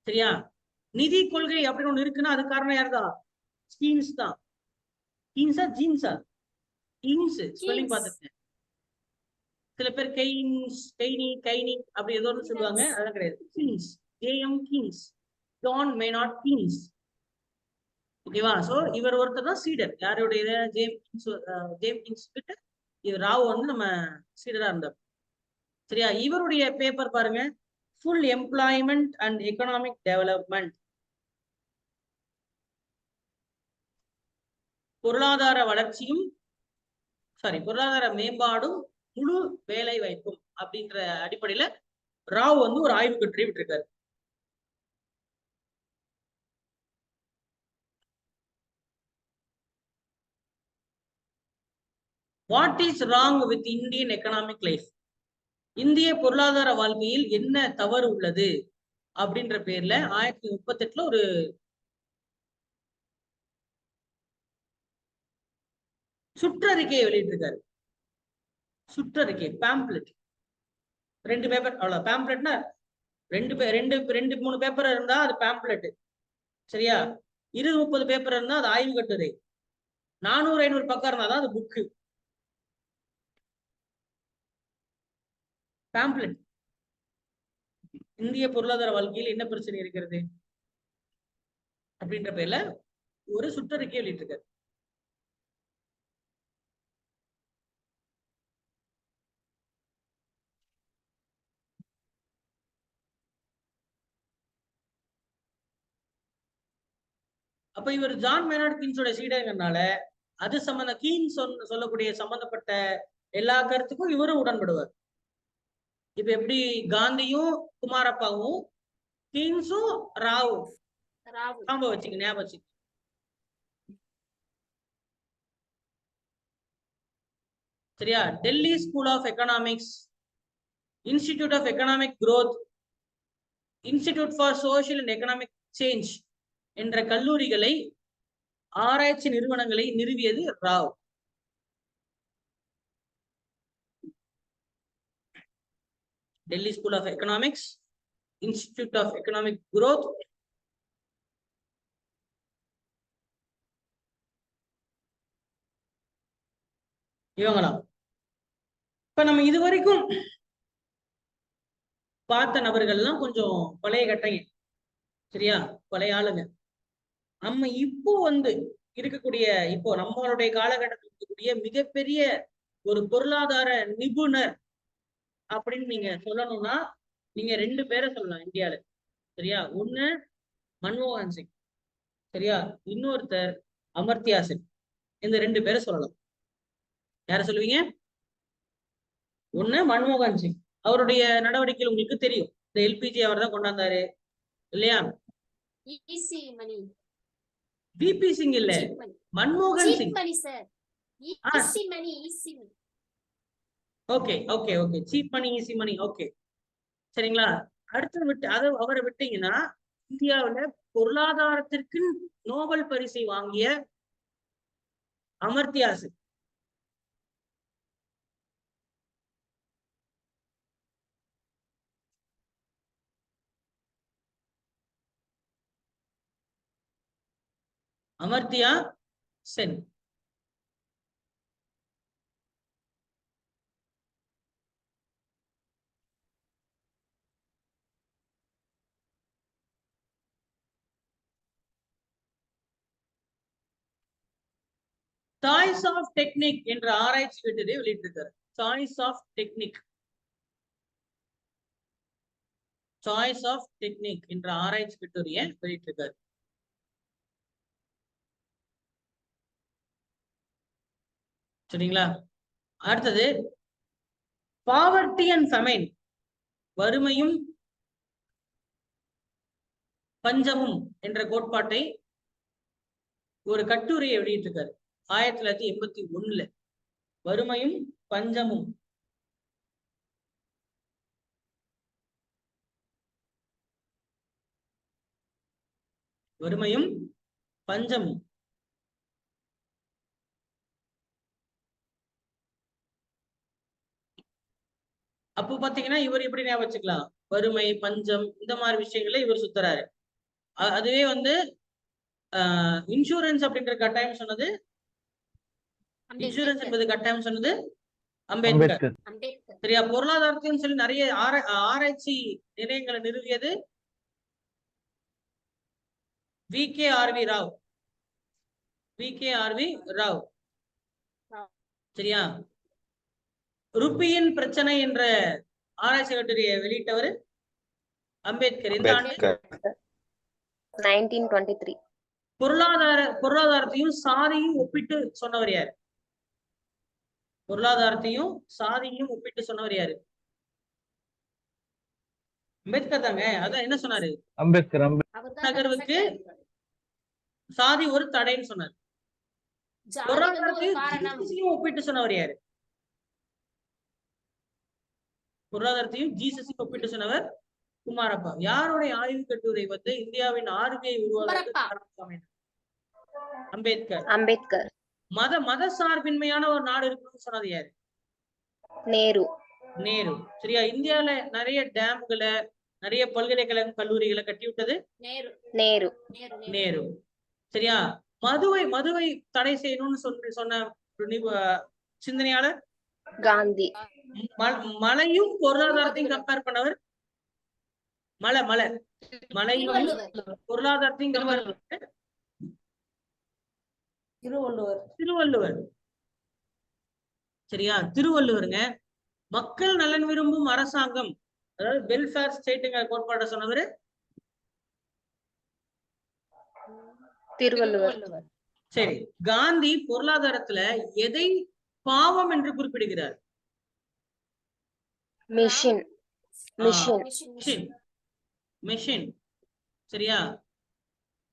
சரியா? நிதி கொள்கை அப்படின்னு ஒண்ணு இருக்குன்னா அது காரணம் யார் தான்? கீன்ஸ் தான். கீன்ஸா ஜீன்ஸா? கீன்ஸ் ஸ்பெல்லிங் பார்த்துருக்கேன். சில பேர் கெய்ன்ஸ், கைனி அப்படி ஏதோ ஒன்று சொல்லுவாங்க. அதெல்லாம் கிடையாது. Keynes, JM Keynes, John Maynard Keynes. ஓகேவா? சோ இவர் ஒருத்தர் தான் சீடர். யாருடைய? ஜேம் கீன்ஸ் கிட்ட இவர் ராவ் வந்து நம்ம சீடரா இருந்தார். சரியா? இவருடைய பேப்பர் பாருங்க, full employment and economic development. பொருளாதார வளர்ச்சியும் பொருளாதார மேம்பாடும் முழு வேலை வாய்ப்பும் அப்படின்ற அடிப்படையில ராவ் வந்து ஒரு ஆய்வு கட்டுரை விட்டிருக்காரு. What is wrong with Indian economic life? இந்திய பொருளாதார வாழ்க்கையில் என்ன தவறு உள்ளது அப்படின்ற பேர்ல 1938 ஒரு சுற்றறிக்கையை வெளியிட்டிருக்காரு. சுற்றறிக்கை, பேம்ப்ளெட். 2 பேப்பர், அவ்வளவு. பேம்ப்ளெட்னா 2-3 பேப்பர் இருந்தா அது பேம்ப்ளெட். சரியா? 20-30 பேப்பர் இருந்தா அது ஆய்வு கட்டுரை. 400-500 பக்கம் இருந்தாதான் அது புக்கு. பேம்ப்ளெட். இந்திய பொருளாதார வாழ்க்கையில் என்ன பிரச்சனை இருக்கிறது அப்படின்ற பேர்ல ஒரு சுற்றறிக்கை வெளியிட்டிருக்காரு. அப்ப இவர் ஜான் மேனார்ட் கீன்ஸோட சீடர்னால அது கீன்ஸ் சொல்லக்கூடிய சம்பந்தப்பட்ட எல்லா கருத்துக்கும் இவரும் உடன்படுவார். இப்ப எப்படி காந்தியும் குமாரப்பாவும், கீன்ஸும் ராவும். ஞாபகம் வச்சுக்க. சரியா? Delhi school of economics, institute of economic growth, institute for social and economic change என்ற கல்லூரிகளை, ஆராய்ச்சி நிறுவனங்களை நிறுவியது Rao. Delhi school of economics, institute of economic growth, இவங்களாம். இப்ப நம்ம இதுவரைக்கும் பார்த்த நபர்கள்லாம் கொஞ்சம் பழைய கட்டைங்க. சரியா? பழைய ஆளுங்க. நம்ம இப்போ வந்து இருக்கக்கூடிய இப்போ நம்மளுடைய காலகட்டத்தில் இருக்கக்கூடிய மிகப்பெரிய ஒரு பொருளாதார நிபுணர் அப்படின்னு நீங்க சொல்லணும்னா நீங்க 2 பேரை சொல்லலாம் இந்தியால. சரியா? ஒண்ணு மன்மோகன் சிங், சரியா? இன்னொருத்தர் அமர்த்தியா சென். இந்த 2 பேரை சொல்லலாம். யார சொல்லுவீங்க? ஒண்ணு மன்மோகன் சிங், அவருடைய நடவடிக்கைகள் உங்களுக்கு தெரியும். இந்த எல்பிஜி அவர் தான் கொண்டாந்தாரு இல்லையா? ஈசி மணி, விபி சிங் இல்ல, சீப் மணி, மன்மோகன் சீப் சிங். மணி சார். ஆ, ஈசி மணி, ஈசி மணி. ஓகே ஓகே ஓகே, சீப் மணி ஈஸி மணி, ஓகே சரிங்களா? அடுத்து விட்டு அதை அவரை விட்டீங்கன்னா இந்தியாவுல பொருளாதாரத்திற்கு நோபல் பரிசை வாங்கிய Amartya Sen. Amartya Sen. Choice of technique என்ற ஆராய்ச்சி கட்டுரை வெளியிட்டிருக்காரு. Choice of technique, choice of technique என்ற ஆராய்ச்சி கட்டுரையை வெளியிட்டிருக்காரு. சரிங்களா? அடுத்தது பாவர்ட்டி அண்ட் ஃபெமைன், வறுமையும் பஞ்சமும் என்ற கோட்பாட்டை ஒரு கட்டுரையை வெளியிட்டிருக்காரு 1981ல. வறுமையும் பஞ்சமும். வறுமையும் பஞ்சமும். அப்போ பாத்தீங்கன்னா இவர் எப்படி ஞாபகம் வச்சுக்கலாம்? வறுமை பஞ்சம் இந்த மாதிரி விஷயங்கள இவர் சுத்துறாரு. அதுவே வந்து இன்சூரன்ஸ் அப்படின்ற கட்டாயம் சொன்னது, இன்சூரன்ஸ் என்பது கட்டாயம் சொன்னது அம்பேத்கர். சரியா? பொருளாதாரத்தையும் சொல்லி நிறைய ஆராய்ச்சி நிலையங்களை நிறுவியது VKRV ராவ். VKRV ராவ். சரியா? ருப்பியின் பிரச்சனை என்ற ஆராய்ச்சி கட்டுரையை வெளியிட்டவர் அம்பேத்கர். எந்த ஆண்டு? 1923. பொருளாதாரத்தையும் சாதியும் ஒப்பிட்டு சொன்னவர் யாரு? பொருளாதாரத்தையும் சாதியும் ஒப்பிட்டு சொன்னவர் யாரு? அம்பேத்கர் தாங்க. அதான் என்ன சொன்னாரு? அம்பேத்கர். நகர்வுக்கு சாதி ஒரு தடைன்னு சொன்னார். பொருளாதாரத்தையும் ஒப்பிட்டு சொன்னவர் யாரு? பொருளாதாரத்தையும் ஜீசஸையும் ஒப்பிட்டு சொன்னவர் குமாரப்பா. யாருடைய ஆய்வு கட்டுரை வந்து இந்தியாவின் RBI உருவாக்க? அம்பேத்கர். அம்பேத்கர். மத சார்பின்மையான ஒரு நாடு இருக்குன்னு சொன்னது யாரு? நேரு. நேரு. சரியா? இந்தியால நிறைய டேம்களை, நிறைய பல்கலைக்கழக கல்லூரிகளை கட்டி விட்டது நேரு. நேரு. சரியா? மதுவை தடை செய்யணும்னு சொன்ன சிந்தனையாளர் காந்தி. மலையும் பொருளாதாரத்தையும் கம்பேர் பண்ணவர் மலையும் பொருளாதாரத்தையும் கம்பேர் பண்ணவர் திருவள்ளுவர். சரியா? திருவள்ளுவருங்க. மக்கள் நலன் விரும்பும் அரசாங்கம், அதாவது வெல்ஃபேர் ஸ்டேட்டுங்கிற கோட்பாட்டை சொன்னவர் திருவள்ளுவர். சரி. காந்தி பொருளாதாரத்துல எதை பாவம் என்று குறிப்பிடுகிறார்? மிஷின். மிஷின். சரியா?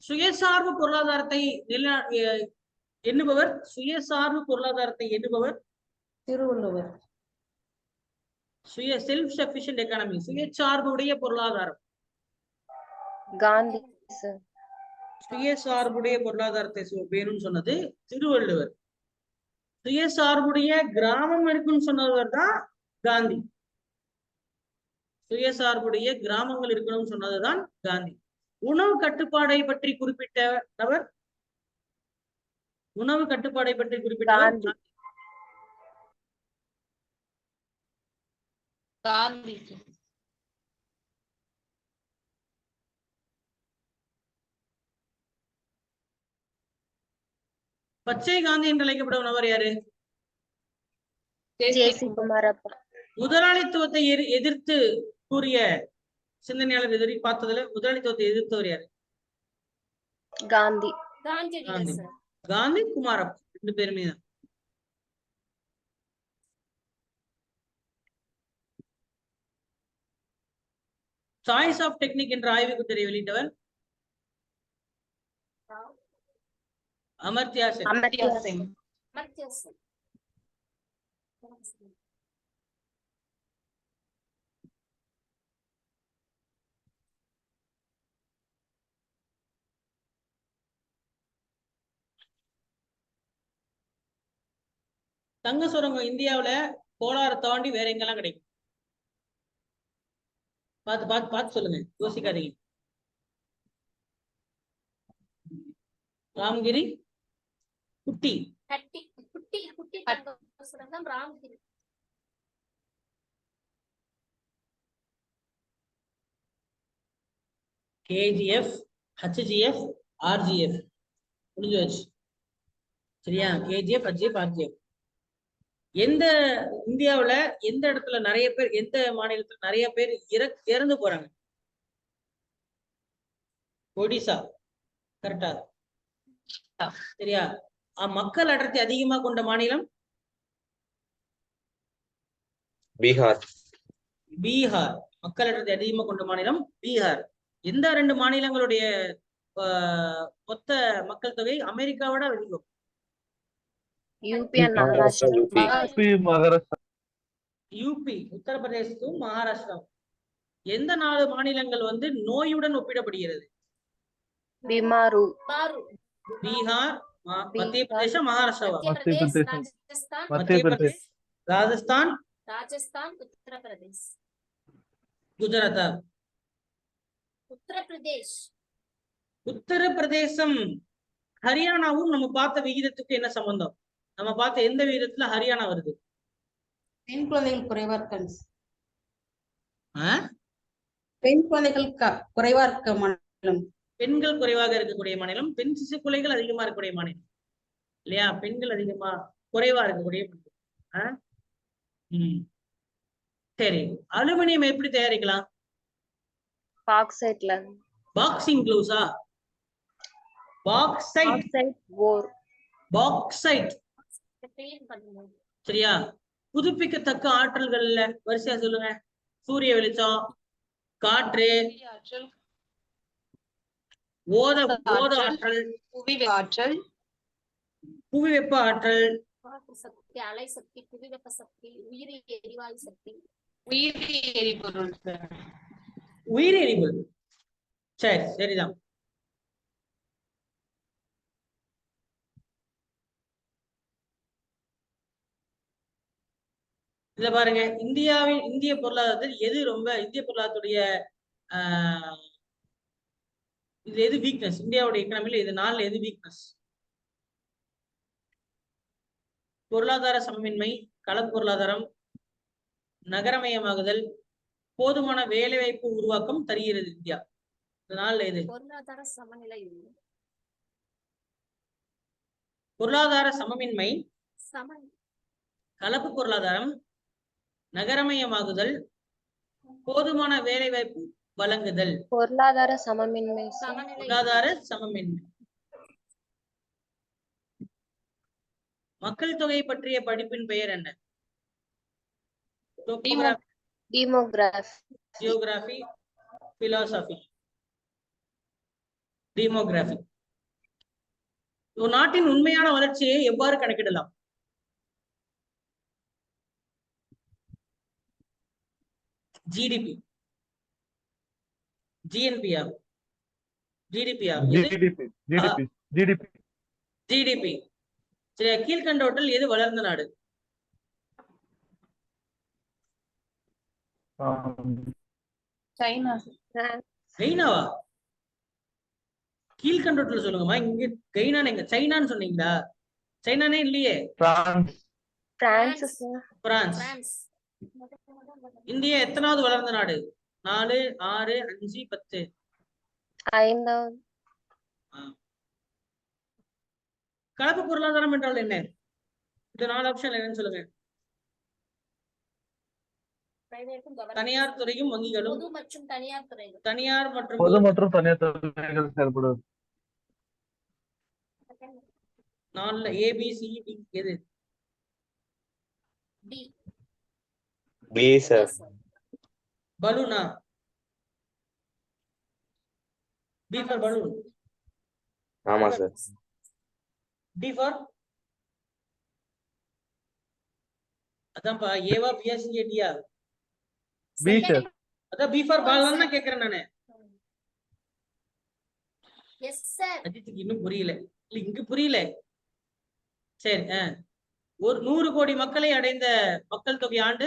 சுயசார்பு பொருளாதாரத்தை எண்ணுபவர், சுயசார்பு பொருளாதாரத்தை எண்ணுபவர் திருவள்ளுவர். செல்ஃப் சஃபிஷியன்ட் எக்கானமி, சுயசார்புடைய பொருளாதாரம் காந்தி. சுயசார்புடைய பொருளாதாரத்தை வேணும்னு சொன்னது திருவள்ளுவர். சுயசார்புடைய கிராமம் இருக்குன்னு சொன்னவர் தான் காந்தி. சுயசார்புடைய கிராமங்கள் இருக்கணும்னு சொன்னதுதான் காந்தி. உணவு கட்டுப்பாடை பற்றி குறிப்பிட்டவர், உணவு கட்டுப்பாடை பற்றி குறிப்பிட்டவர் காந்தி. பச்சை காந்தி என்று அழைக்கப்படும் நபர் யாரு? ஜே.சி. குமாரப்பா. முதலாளித்துவத்தை எதிர்த்து கூறிய சிந்தனையாளர் எதிரி பார்த்ததுல முதலாளித்துவத்தை எதிர்த்தவர் யாரு? காந்தி. காந்தியடிகள் காந்தி. சார். காந்தி, குமாரப்பா 2 பேருமே தான். சாய்ஸ் ஆஃப் டெக்னிக் என்ற ஆய்வு கட்டுரை வெளியிட்டவர் அமர்த்தியா சென். அமர்த்தியா சென். அமர்த்தியா சென். தங்க சுரங்கம் இந்தியாவுல கோலாரை தாண்டி வேற எங்கெல்லாம் கிடைக்கும்? பார்த்து பார்த்து பார்த்து சொல்லுங்க, யோசிக்காதீங்க. ராமகிரி, குட்டி, குட்டி தங்க சுரங்கம் ராமகிரி. கேஜிஎஃப், ஹச்ஜிஎஃப், ஆர்ஜிஎஃப் முடிஞ்சு வச்சு. சரியா? KGF, HGF, RGF. எந்த இந்தியாவுல எந்த இடத்துல நிறைய பேர், எந்த மாநிலத்துல நிறைய பேர் இறந்து போறாங்க? ஒடிசா. கரெக்டா? சரியா? மக்கள் அடர்த்தி அதிகமா கொண்ட மாநிலம் பீகார். பீகார். மக்கள் அடர்த்தி அதிகமா கொண்ட மாநிலம் பீகார். எந்த 2 மாநிலங்களுடைய மொத்த மக்கள் தொகை அமெரிக்காவோட அதிகம்? UP and Maharashtra. யூபி, உத்தரப்பிரதேசத்தும் மகாராஷ்டிராவும். எந்த 4 மாநிலங்கள் வந்து நோயுடன் ஒப்பிடப்படுகிறது? பிமாரு. பீகார், மத்திய பிரதேசம், மகாராஷ்டிராவா? மத்திய பிரதேஷ், ராஜஸ்தான், ராஜஸ்தான், உத்தரப்பிரதேஷ். குஜராத்தா? உத்தரப்பிரதேஷ். உத்தரப்பிரதேசம். ஹரியானாவும் நம்ம பார்த்த விகிதத்துக்கு என்ன சம்பந்தம்? நம்ம பார்த்த எந்த விகிதத்துல ஹரியானா வருது? பெண் குழந்தைகள் குறைவா இருக்காங்க. ஆ? பெண் குழந்தைகள் குறைவா இருக்க மாநிலம். பெண்கள் குறைவாக இருக்கக்கூடிய மாநிலம், பெண் சிசு கொலைகள் அதிகமா இருக்கக்கூடிய மாநிலம் இல்லையா? பெண்கள் அதிகமா குறைவா இருக்கக்கூடிய மாநிலம். சரி, அலுமினியம் எப்படி தயாரிக்கலாம்? பாக்சைட்ல. பாக்ஸிங் க்ளவுஸா? பாக்சைட். பாக்சைட். சரியா? புதுப்பிக்கத்தக்க ஆற்றல்கள்ல வரிசையா சொல்லுங்க. சூரிய வெளிச்சம், காற்று, ஓத ஆற்றல், புவி ஆற்றல், புவி வெப்ப ஆற்றல், சக்தி, அலை சக்தி, புவி வெப்ப சக்தி, உயிரி எரிவாயு சக்தி, உயிரி எரிபொருள். உயிரி எரிபொருள். சரி, சரிதான். இத பாருங்க, இந்திய பொருளாதாரத்தில் எது ரொம்ப, இந்திய பொருளாதாரத்துடைய இது எது வீக்னஸ்? இந்தியாவுடைய எக்கனாமில இது 4 எது வீக்னஸ்? பொருளாதார சமமின்மை, கலப்பு பொருளாதாரம், நகரமயமாகுதல், போதுமான வேலை வாய்ப்பு உருவாக்கம் தருகிறது இந்தியா. இதனால எது? பொருளாதார சமநிலை. பொருளாதார சமமின்மை, கலப்பு பொருளாதாரம், நகரமயமாகுதல், போதுமான வேலை வாய்ப்பு வழங்குதல். பொருளாதார சமமின்மை. பொருளாதார சமமின்மை. மக்கள் தொகை பற்றிய படிப்பின் பெயர் என்ன? Geography, philosophy. டெமோகிராபி. ஒரு நாட்டின் உண்மையான வளர்ச்சியை எவ்வாறு கணக்கிடலாம்? ஜிடிபி, ஜிஎன்பியா, ஜிடிபியா? ஜிடிபி. சரி, கீழ்கண்டவற்றில் எது வளர்ந்த நாடு? சைனாவா? கீழ்கண்டவற்றில் சொல்லுங்கம்மா. இங்க கைனா எங்க? சைனான்னு சொன்னீங்களா? சைனானே இல்லையே. பிரான்ஸ். இந்தியா எத்தனாவது வளர்ந்த நாடு? 4, 6, 5, 10? 5வது. கலப்பு பொருளாதாரம் என்றால் என்ன? இந்த 4 ஆப்ஷன் என்னன்னு சொல்லுங்க. தனியார் துறையும் வங்கிகளும், பொது மற்றும் தனியார் துறைகள். தனியார் மற்றும் பொது மற்றும் தனியார் துறைகள் செயல்படுவது. 4ல ABCD எது? டி. B sir. பலூனா? B for balloon. ஆமா sir. D for? அதான்ப்பா ஏவா பியா சியா டியா? B sir. அதான் B for ball தான் கேக்குறேன் நானு. Yes sir. அஜித்துக்கு இன்னும் புரியல. இல்ல இங்க புரியல. சரி. ஒரு 100 கோடி மக்களை அடைந்த மக்கள் தொகை ஆண்டு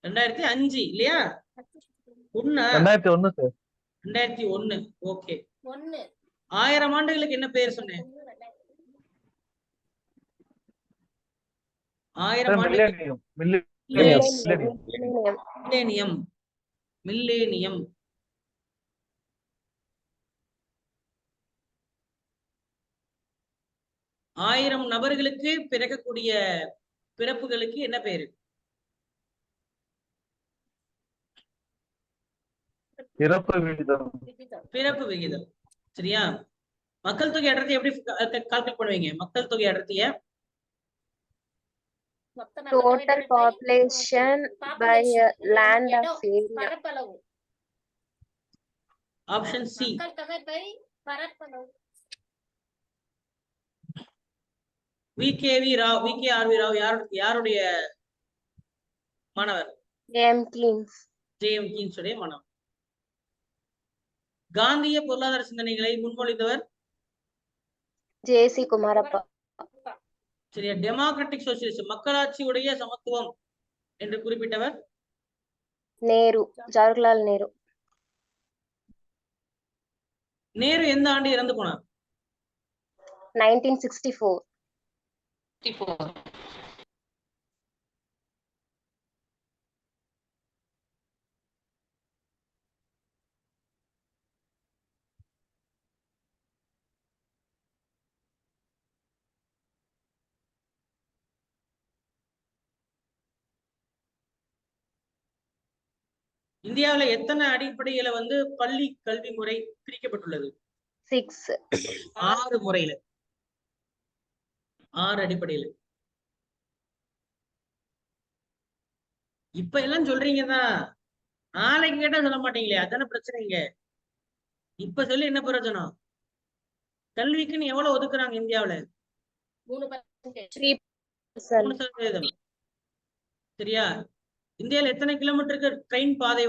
2005 இல்லையா? 2001 சார். 2001. ஓகே. 1 1000 ஆண்டுகளுக்கு என்ன பேர் சொன்னேன்? 1000 ஆண்டுகளுக்கு மில்லேனியம். மில்லேனியம். ஆயிரம் நபர்களுக்கு பிறக்கக்கூடிய பிறப்புகளுக்கு என்ன பேரு? பிறப்பு விகிதம். பிறப்பு விகிதம். சரியா? மக்கள் தொகை அடர்த்தி எப்படி கால்குலேட் பண்ணுவீங்க? மக்கள் தொகை அடர்த்திய Total population by land of area. பரப்பளவு. Option C. மக்கள் தொகை பை பரப்பளவு. விகேவி ராவ், விகேஆர்வி ராவ் யாருடைய மாணவர்? JM Keynes. JM Keynes உடைய மாணவர். காந்திய பொருளாதார சிந்தனைகளை முன்மொழிந்தவர்? JC குமாரப்பா. சரியா? டெமோக்ராட்டிக் சோசியலிசம், மக்களாட்சியுடைய சமத்துவம் என்று குறிப்பிட்டவர்? நேரு, ஜவஹர்லால் நேரு. நேரு எந்த ஆண்டு இறந்து போனார்? 1964. இந்தியாவுல எத்தனை அடிப்படையில பள்ளி கல்வி முறை பிரிக்கப்பட்டுள்ளது? 6. 6 முறையில. 6 அடிப்படையில. இப்ப எல்லாம் சொல்றீங்கதான், நாளைக்கு கேட்டா சொல்ல மாட்டீங்களே, அதான பிரச்சனைங்க. இப்ப சொல்லி என்ன பிரயோஜனம்? கல்விக்குன்னு எவ்வளவு ஒதுக்குறாங்க இந்தியாவுல? 3%. சரியா? இந்தியால எத்தனை கிலோமீட்டருக்கு ட்ரெயின் பாதை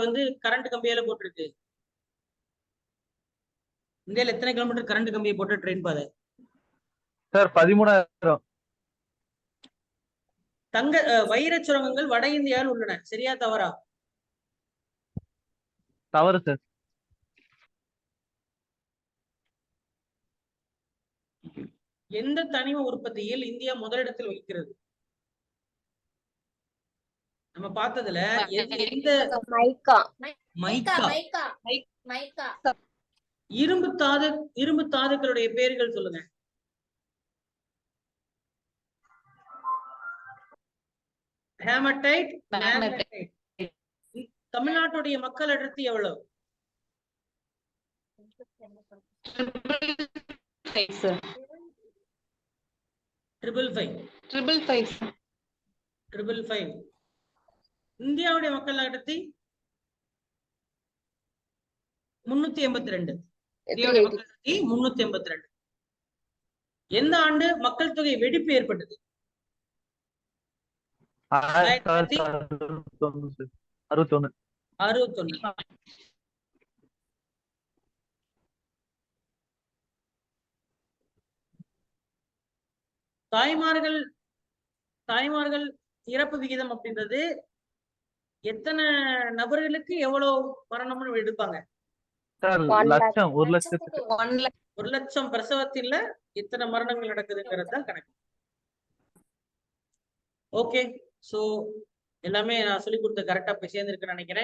கரண்ட் கம்பியால போட்டிருக்கு? இந்தியால எத்தனை கிலோமீட்டர் கரண்ட் கம்பியை போட்டு ட்ரெயின் பாதை? சார் 13,000. வைர சுரங்கங்கள் வட இந்தியாவில் உள்ளன. சரியா தவறா? தவறு சார். எந்த தனிம உற்பத்தியில் இந்தியா முதலிடத்தில் வகிக்கிறது? நம்ம பார்த்ததுல எந்த? மைக்கா. மைக்கா. மைக்கா. இரும்பு தாதுக்களுடைய பெயர்கள் சொல்லுங்க. Hematite, magnetite. தமிழ்நாட்டுடைய மக்கள் அடர்த்தி எவ்வளவு? 555. இந்தியாவுடைய மக்கள் அடர்த்தி 382. இந்தியாவுடைய மக்கள் அடர்த்தி 382. எந்த ஆண்டு மக்கள் தொகை வெடிப்பு ஏற்பட்டது? 1961. தாய்மார்கள் இறப்பு விகிதம் அப்படின்றது எத்தனை நபர்களுக்கு எவ்வளவு மரணம்னு எடுப்பாங்க? 1 லட்சம் பிரசவத்தில் எத்தனை மரணங்கள் நடக்குதுங்கிறது தான் கணக்கு. ஓகே, சோ எல்லாமே நான் சொல்லி கொடுத்த கரெக்டா போய் சேர்ந்துருக்குன்னு நினைக்கிறேன்.